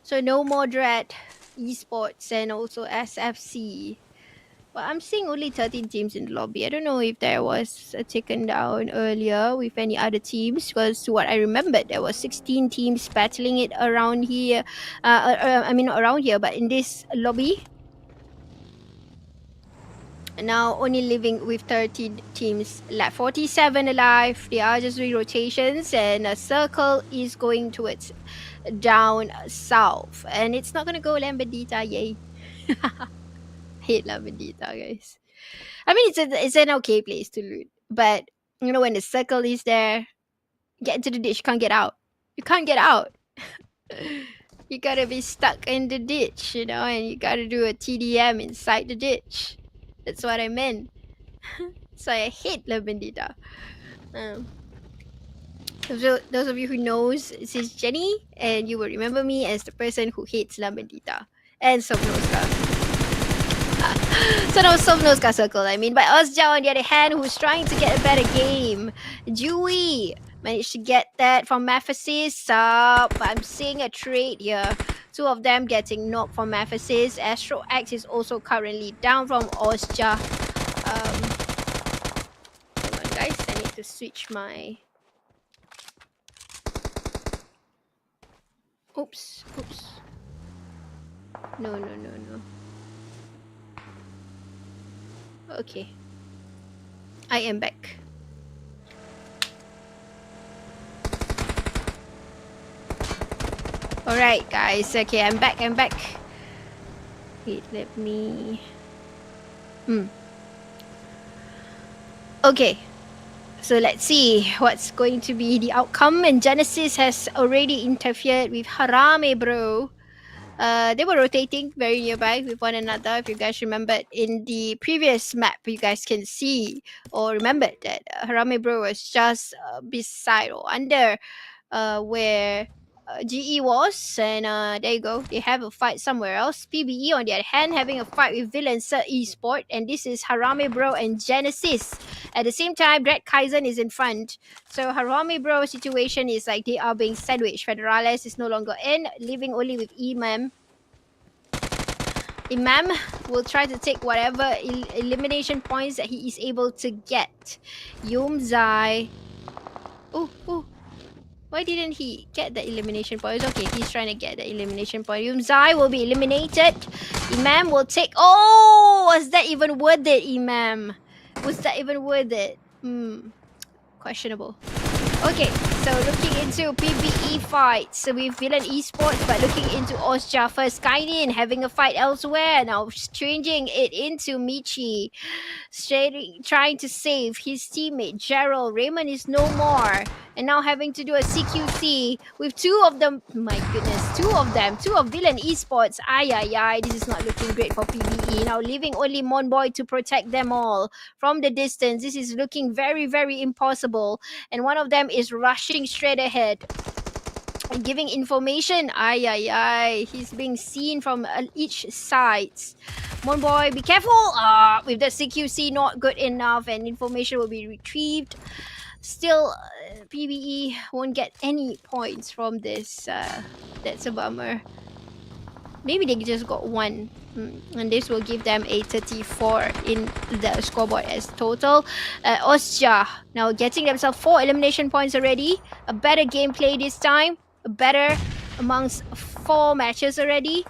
[SPEAKER 1] So no more Dread Esports and also SFC. But I'm seeing only 13 teams in the lobby. I don't know if there was a taken down earlier with any other teams, because to what I remembered, there was 16 teams battling it around here. I mean, not around here, but in this lobby. Now only living with 13 teams left. 47 alive. They are just doing rotations, and a circle is going towards down south. And it's not gonna go Lambadita, yay. Hate Lambadita, guys. I mean, it's an okay place to loot, but you know when the circle is there, get into the ditch, you can't get out. You can't get out. You gotta be stuck in the ditch, you know, and you gotta do a TDM inside the ditch. That's what I meant. So I hate La Bandita. Those of you who knows, this is Jenny, and you will remember me as the person who hates La Bandita and Sopnoska. So no Sopnoska circle, I mean. But Osja, on the other hand, who's trying to get a better game. Dewey managed to get that from MEMPHIS. But I'm seeing a trade here. 2 of them getting knocked from MEMPHIS. Astro X is also currently down from Osja. Hang on, guys. I need to switch my... Oops. No. Okay. I am back. Alright, guys. Okay, I'm back. Wait, let me... Okay. So let's see what's going to be the outcome. And Genesis has already interfered with Harame, bro. They were rotating very nearby with one another. If you guys remembered in the previous map, you guys can see or remembered that Harame Bro was just beside or under where GE was, and there you go. They have a fight somewhere else. PBE on the other hand having a fight with VillainSir Esports, and this is Harame Bro and Genesis. At the same time, Red KAIZEN is in front. So Harame Bro situation is like they are being sandwiched. Federales is no longer in, leaving only with Imam. Imam will try to take whatever elimination points that he is able to get. Yumzai. Oh. Why didn't he get the elimination points? Okay, he's trying to get the elimination point. Yumzai will be eliminated. Imam will take... Oh! Was that even worth it, Imam? Was that even worth it? Questionable. Okay, so looking into PBE fights with Villain Esports, but looking into Osja first. KAIZEN having a fight elsewhere. Now changing it into Michi. Trying to save his teammate Gerald. Raymond is no more. And now having to do a CQC with 2 of them. My goodness, 2 of them. 2 of Villain Esports. Ay. This is not looking great for PBE. Now leaving only Monboy to protect them all from the distance. This is looking very, very impossible. And one of them is rushing straight ahead and giving information. Ay. He's being seen from each side. Monboy, be careful. With the CQC not good enough, and information will be retrieved. Still, PBE won't get any points from this. That's a bummer. Maybe they just got 1 And this will give them a 34 in the scoreboard as total. Osja now getting themselves 4 elimination points already. A better gameplay this time. A better amongst 4 matches already.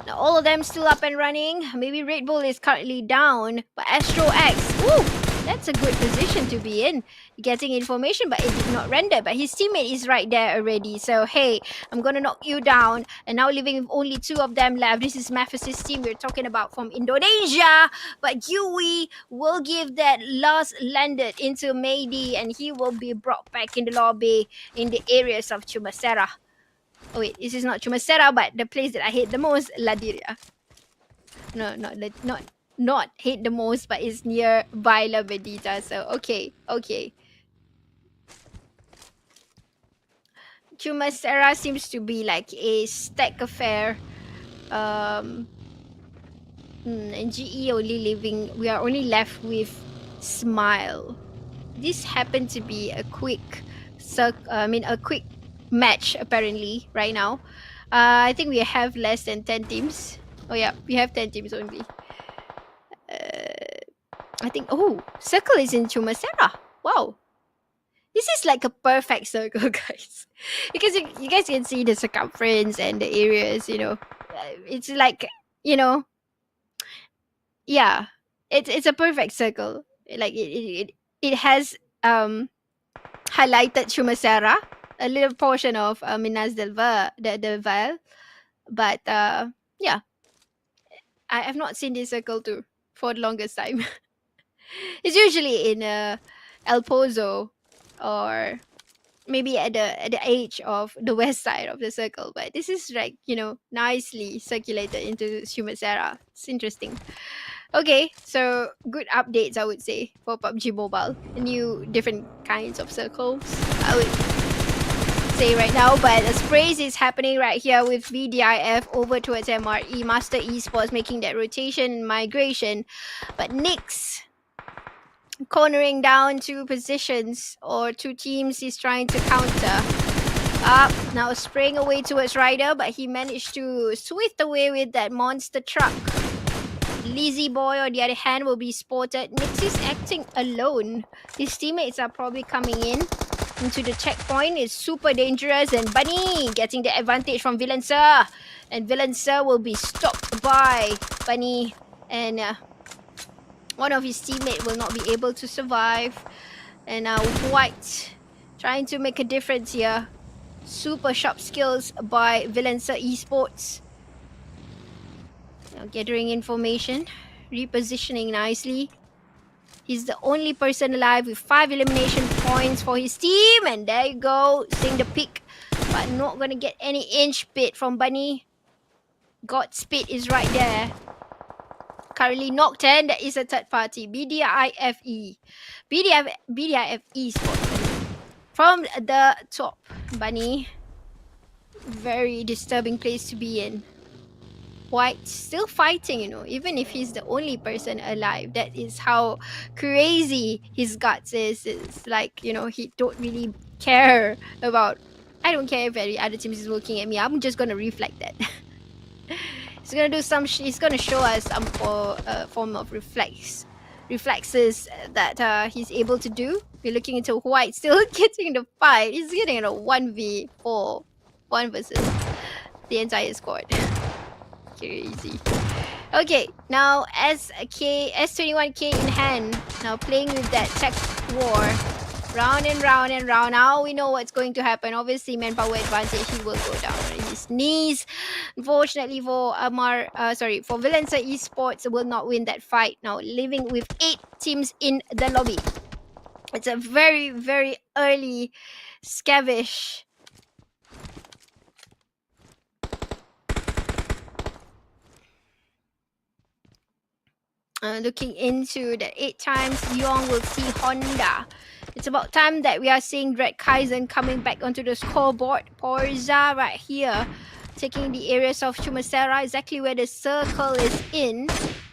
[SPEAKER 1] Now all of them still up and running. Maybe Red Bull is currently down, but Astro X, woo, that's a good position to be in. Getting information, but it did not render. But his teammate is right there already. So hey, I'm gonna knock you down. And now living with only 2 of them left. This is MEMPHIS' team we're talking about from Indonesia. But Yui will give that last landed into Maydi, and he will be brought back in the lobby in the areas of Chumasera. Oh wait, this is not Chumasera, but the place that I hate the most, Ladiria. No, not hate the most, but it's nearby La Bendita. So okay. Chumasera seems to be like a stack affair. And GE only living. We are only left with Smile. This happened to be a quick match apparently right now. I think we have less than 10 teams. Oh yeah, we have 10 teams only. I think, circle is in Chumasera. Wow. This is like a perfect circle, guys. Because you guys can see the circumference and the areas, It's like, yeah. It's a perfect circle. Like it has highlighted Chumasera, a little portion of Minas del Valle, but yeah, I have not seen this circle too for the longest time. It's usually in El Pozo or maybe at the edge of the west side of the circle, but this is like nicely circulated into Chumasera. It's interesting. Okay, so good updates, I would say, for PUBG Mobile. New different kinds of circles, I would say right now. But a sprays is happening right here with BDIF over towards MRE. Master Esports making that rotation and migration. But Nyx cornering down 2 positions or 2 teams he's trying to counter. Up, now spraying away towards Ryder, but he managed to swift away with that monster truck. Lizzy Boy, on the other hand, will be spotted. Nyx is acting alone. His teammates are probably coming into the checkpoint. It's super dangerous, and Bunny getting the advantage from VillainSir. And VillainSir will be stopped by Bunny, and one of his teammates will not be able to survive. And White trying to make a difference here. Super sharp skills by VillainSir Esports. Now gathering information, repositioning nicely. He's the only person alive with 5 elimination points for his team. And there you go, seeing the pick, but not gonna get any inch bit from Bunny. Godspeed is right there. Currently knocked in. That is a third party. BDIF Esports. From the top. Bunny. Very disturbing place to be in. White still fighting, even if he's the only person alive. That is how crazy his guts is. It's like, he don't really care about... I don't care if any other team is looking at me. I'm just gonna reflect that. He's gonna do he's gonna show us some form of reflexes that he's able to do. We're looking into White still getting the fight. He's getting a 1v4, 1 versus the entire squad. Crazy. Okay, now S21K in hand. Now playing with that tech war. Round and round and round. Now we know what's going to happen. Obviously, manpower advantage. He will go down on his knees. Unfortunately for for VillainSir Esports will not win that fight. Now living with 8 teams in the lobby. It's a very, very early scavish. Looking into that 8 times, Yong will see Honda. It's about time that we are seeing Red KAIZEN coming back onto the scoreboard. Porza right here, taking the areas of Chumasera, exactly where the circle is in.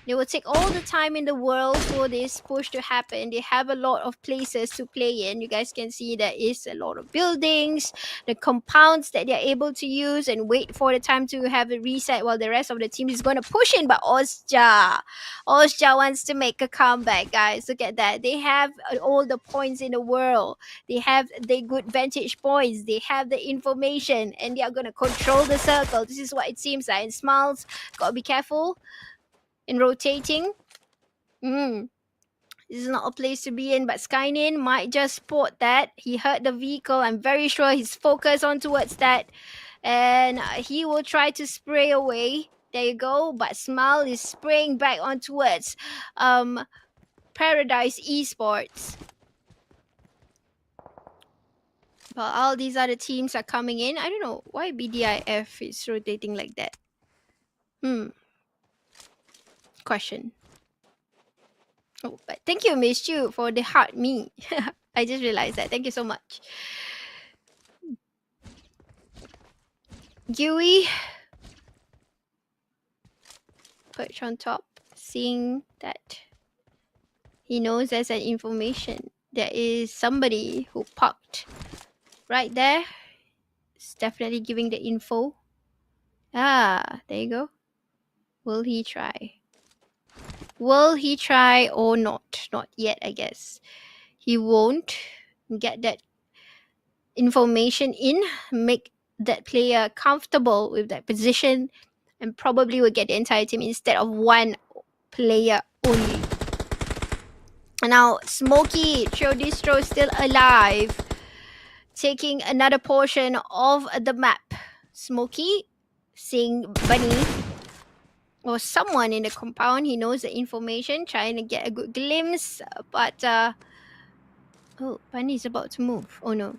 [SPEAKER 1] They will take all the time in the world for this push to happen. They have a lot of places to play in. You guys can see there is a lot of buildings, the compounds that they're able to use and wait for the time to have a reset while the rest of the team is going to push in. But Osja wants to make a comeback, guys. Look at that. They have all the points in the world. They have the good vantage points. They have the information and they are going to control the circle. This is what it seems like. And Smiles, gotta be careful in rotating. This is not a place to be in, but Skynin might just spot that. He heard the vehicle. I'm very sure he's focused on towards that. And he will try to spray away. There you go. But Smile is spraying back on towards Paradise Esports. But all these other teams are coming in. I don't know why BDIF is rotating like that. Question. Oh, but thank you, Miss Chu, for the heart me. I just realized that. Thank you so much. Yui. Perch on top. Seeing that he knows there's an information. There is somebody who popped right there. It's definitely giving the info. Ah, there you go. Will he try? Will he try or not? Not yet, I guess. He won't get that information in, make that player comfortable with that position, and probably will get the entire team instead of one player only. Now, Smokey, DISTRO still alive, taking another portion of the map. Smokey, seeing Bunny or someone in the compound. He knows the information, trying to get a good glimpse, but oh, Bunny's about to move. Oh no.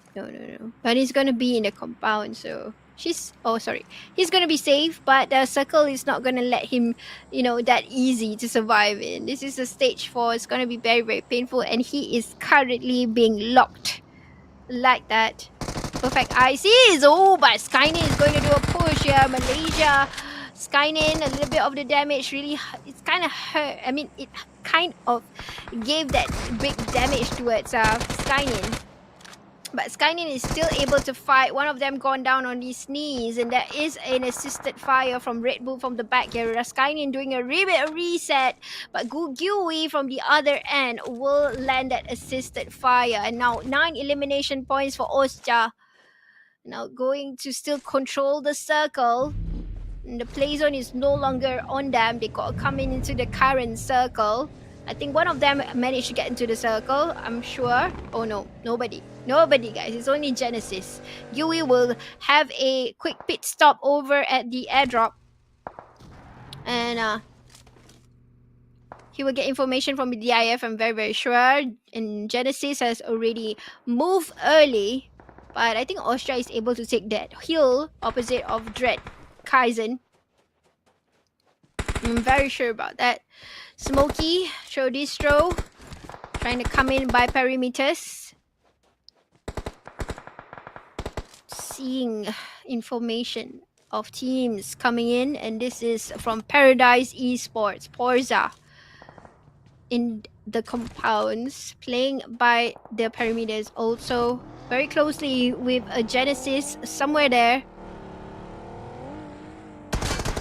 [SPEAKER 1] Bunny's gonna be in the compound, so he's gonna be safe, but the circle is not gonna let him, that easy to survive in. This is a stage 4. It's gonna be very, very painful, and he is currently being locked like that. Perfect ICs. Oh, but Skynin is going to do a push here. Malaysia. Skynin, a little bit of the damage really, it's kind of hurt. I mean, it kind of gave that big damage towards Skynin. But Skynin is still able to fight. One of them gone down on his knees, and there is an assisted fire from Red Bull from the back here. Skynin doing a reset, but Gugui from the other end will land that assisted fire. And now 9 elimination points for Osja. Now going to still control the circle. And the play zone is no longer on them. They got coming into the current circle. I think one of them managed to get into the circle, I'm sure. Oh no, nobody, guys. It's only Genesis. Yui will have a quick pit stop over at the airdrop, and he will get information from the DIF, I'm very, very sure. And Genesis has already moved early, but I think Osja is able to take that hill opposite of Dread KAIZEN. I'm very sure about that. Smokey, DISTRO, trying to come in by perimeters. Seeing information of teams coming in, and this is from Paradise Esports. Porza in the compounds, playing by the perimeters also. Very closely with a Genesis somewhere there.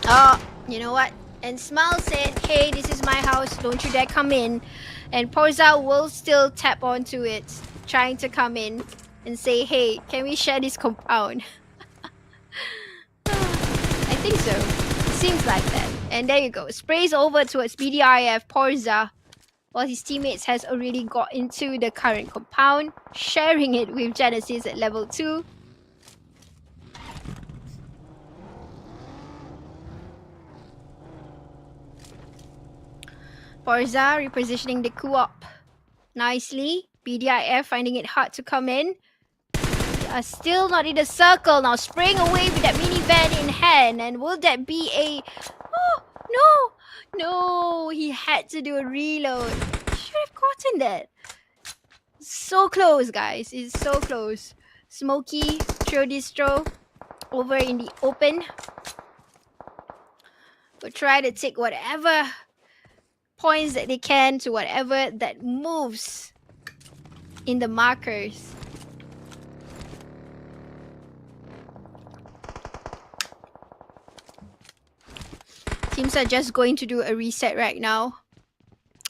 [SPEAKER 1] Oh, you know what? And Smile said, hey, this is my house, don't you dare come in. And Porza will still tap onto it, trying to come in and say, hey, can we share this compound? I think so. Seems like that. And there you go. Sprays over towards BDIF, Porza, while his teammates has already got into the current compound, sharing it with Genesis at level 2. Porza repositioning the co-op nicely. BDIF finding it hard to come in. They are still not in the circle now. Spraying away with that minivan in hand. And will that be a... Oh, no! No, he had to do a reload. Should have gotten that. So close, guys. It's so close. Smokey, DISTRO over in the open. We'll try to take whatever points that they can to whatever that moves in the markers. Teams are just going to do a reset right now.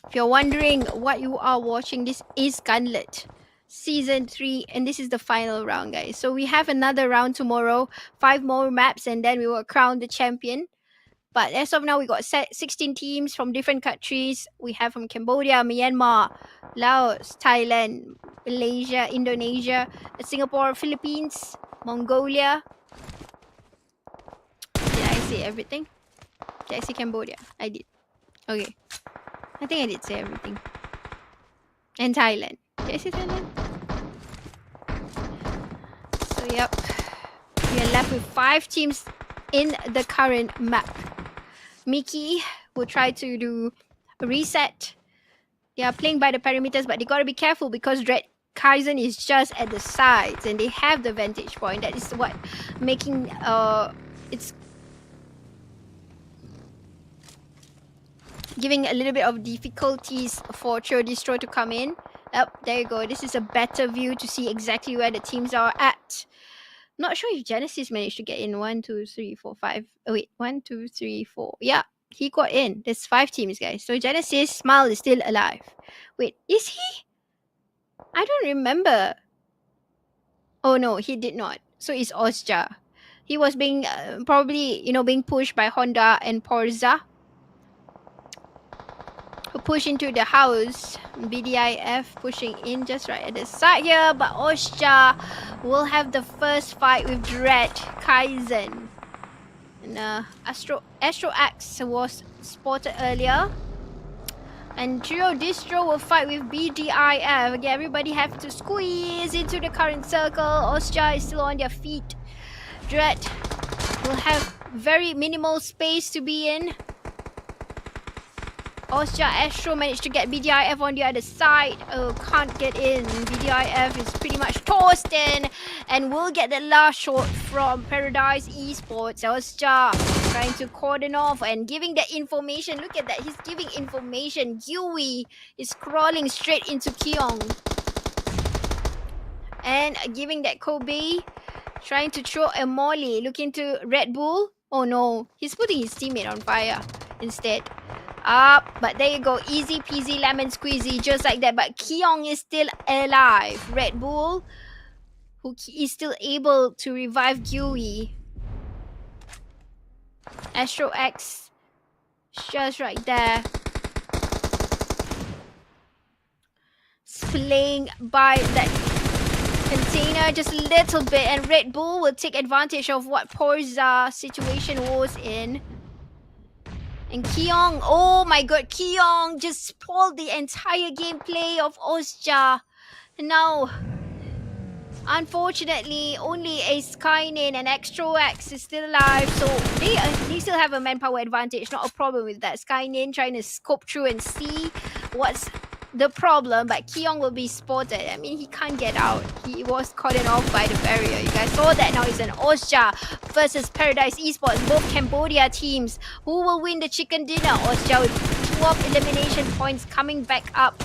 [SPEAKER 1] If you're wondering what you are watching, this is Gauntlet Season 3, and this is the final round, guys. So we have another round tomorrow, 5 more maps, and then we will crown the champion. But as of now, we got 16 teams from different countries. We have from Cambodia, Myanmar, Laos, Thailand, Malaysia, Indonesia, Singapore, Philippines, Mongolia. Did I say everything? Did I say Cambodia? I did. Okay. I think I did say everything. And Thailand. Did I say Thailand? So, yep. We are left with 5 teams in the current map. Mickey will try to do a reset. They are playing by the perimeters, but they gotta be careful because KAIZEN is just at the sides and they have the vantage point. That is what making it's giving a little bit of difficulties for DISTRO to come in. Yep, there you go. This is a better view to see exactly where the teams are at. Not sure if Genesis managed to get in. 1, 2, 3, 4, 5. Oh, wait. 1, 2, 3, 4. Yeah, he got in. There's 5 teams, guys. So Genesis, Smile is still alive. Wait, is he? I don't remember. Oh, no, he did not. So it's Osja. He was being, probably, being pushed by Honda and Porza, who push into the house. BDIF pushing in just right at the side here, but Osja will have the first fight with KAIZEN. And Astro X was spotted earlier. And DISTRO will fight with BDIF. Again, everybody have to squeeze into the current circle. Osja is still on their feet. Dread will have very minimal space to be in. Osja Astro managed to get BDIF on the other side. Oh, can't get in. BDIF is pretty much tossed in. And we'll get the last shot from PUBG Esports. Osja trying to cordon off and giving the information. Look at that. He's giving information. Yui is crawling straight into Keong. And giving that Kobe. Trying to throw a molly. Looking to Red Bull. Oh no. He's putting his teammate on fire instead. But there you go. Easy peasy lemon squeezy. Just like that. But Keong is still alive. Red Bull, who is still able to revive Yui. Astro X. Just right there. Playing by that container just a little bit. And Red Bull will take advantage of what Porza's situation was in. And Keong, oh my god, Keong just spoiled the entire gameplay of Osja. And now, unfortunately, only a Skynin and Extro X is still alive. So they still have a manpower advantage. Not a problem with that. Skynin trying to scope through and see what's the problem. But Keong will be spotted. I mean, he can't get out. He was caught off by the barrier. You guys saw that. Now it's an Osja versus PUBG Esports. Both Cambodia teams. Who will win the chicken dinner? Osja with 12 elimination points coming back up,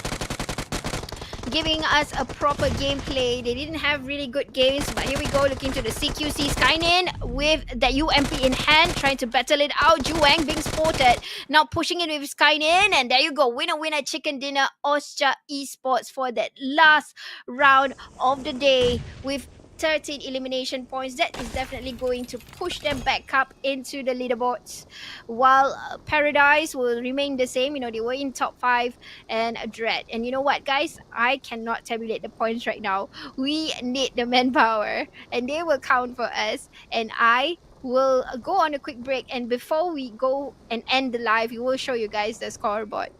[SPEAKER 1] giving us a proper gameplay. They didn't have really good games, but here we go. Looking to the CQC. Skynin with the UMP in hand, trying to battle it out. Juwang being spotted. Now pushing in with Skynin, and there you go. Winner chicken dinner. Osja Esports for that last round of the day with 13 elimination points. That is definitely going to push them back up into the leaderboards, while Paradise will remain the same. They were in top 5 and Dread. And you know what, guys? I cannot tabulate the points right now. We need the manpower, and they will count for us. And I will go on a quick break. And before we go and end the live, we will show you guys the scoreboard.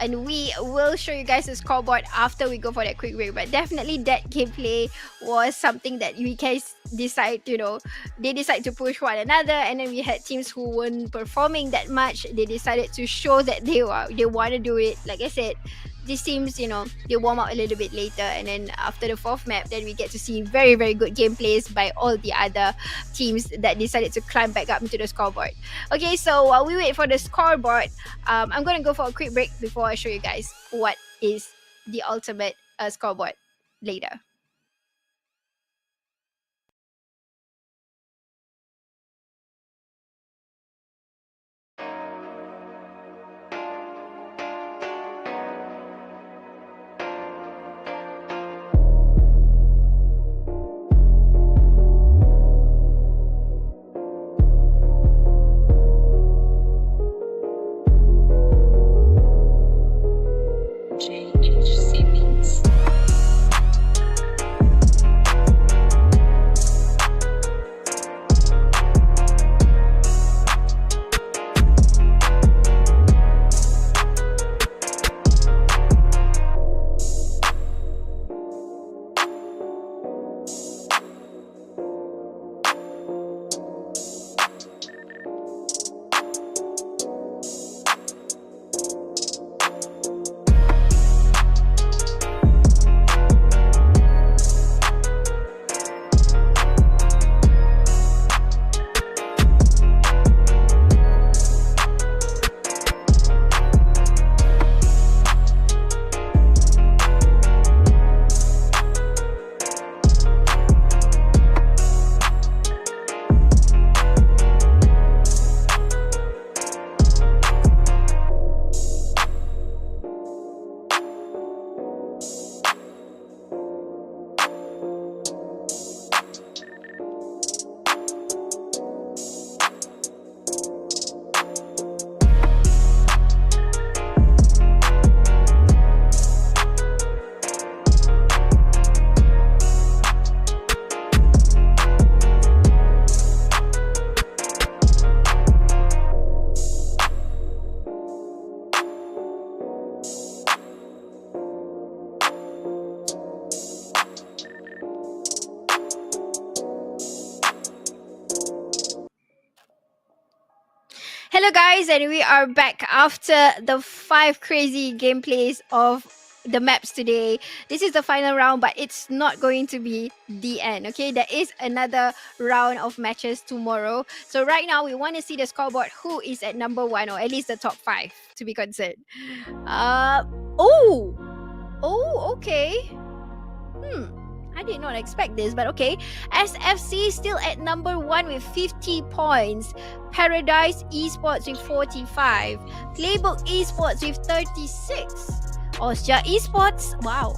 [SPEAKER 1] And we will show you guys the scoreboard after we go for that quick break. But definitely that gameplay was something that we guys decide, they decide to push one another. And then we had teams who weren't performing that much. They decided to show that they want to do it. Like I said, these teams, they warm up a little bit later, and then after the fourth map, then we get to see very, very good gameplays by all the other teams that decided to climb back up into the scoreboard. Okay, so while we wait for the scoreboard, I'm gonna go for a quick break before I show you guys what is the ultimate scoreboard later. Hello guys, and we are back after the 5 crazy gameplays of the maps today. This is the final round, but it's not going to be the end. Okay, there is another round of matches tomorrow. So right now we want to see the scoreboard, who is at number 1, or at least the top 5 to be concerned. Okay. I did not expect this, but okay. SFC still at number 1 with 50 points. Paradise Esports with 45. Playbook Esports with 36. Osja Esports, wow.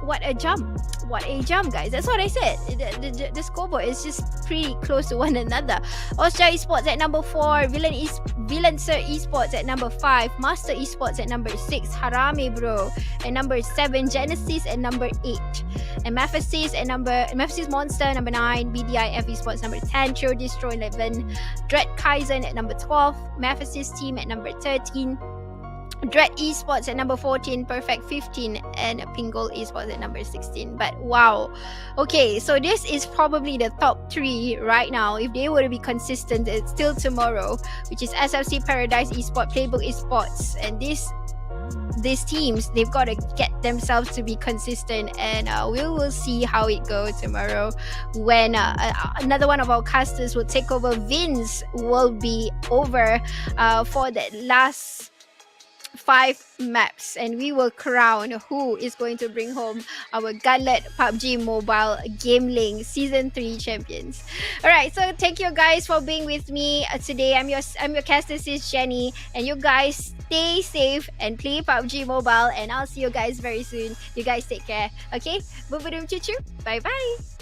[SPEAKER 1] What a jump. What a jump, guys. That's what I said. The scoreboard is just pretty close to one another. Osja Esports at number 4. VillainSir Esports at number 5. Master Esports at number 6. Harame bro at number 7. Genesis at number 8. And MEMPHIS Monster number 9. BDIF Esports number 10. DISTRO 11. KAIZEN at number 12. MEMPHIS team at number 13. Esports at number 14, Perfect 15, and PINKGOLD Esports at number 16. But wow, okay, so this is probably the top 3 right now. If they were to be consistent, it's still tomorrow, which is SFC, Paradise Esports, Playbook Esports, and these teams, they've got to get themselves to be consistent, and we will see how it goes tomorrow when another one of our casters will take over. Vince will be over for the last 5 maps, and we will crown who is going to bring home our Gauntlet PUBG Mobile GamelinG Season 3 champions. Alright, so thank you guys for being with me today. I'm your caster sis Jenny, and you guys stay safe and play PUBG Mobile, and I'll see you guys very soon. You guys take care. Okay, boom boom choo choo. Bye bye.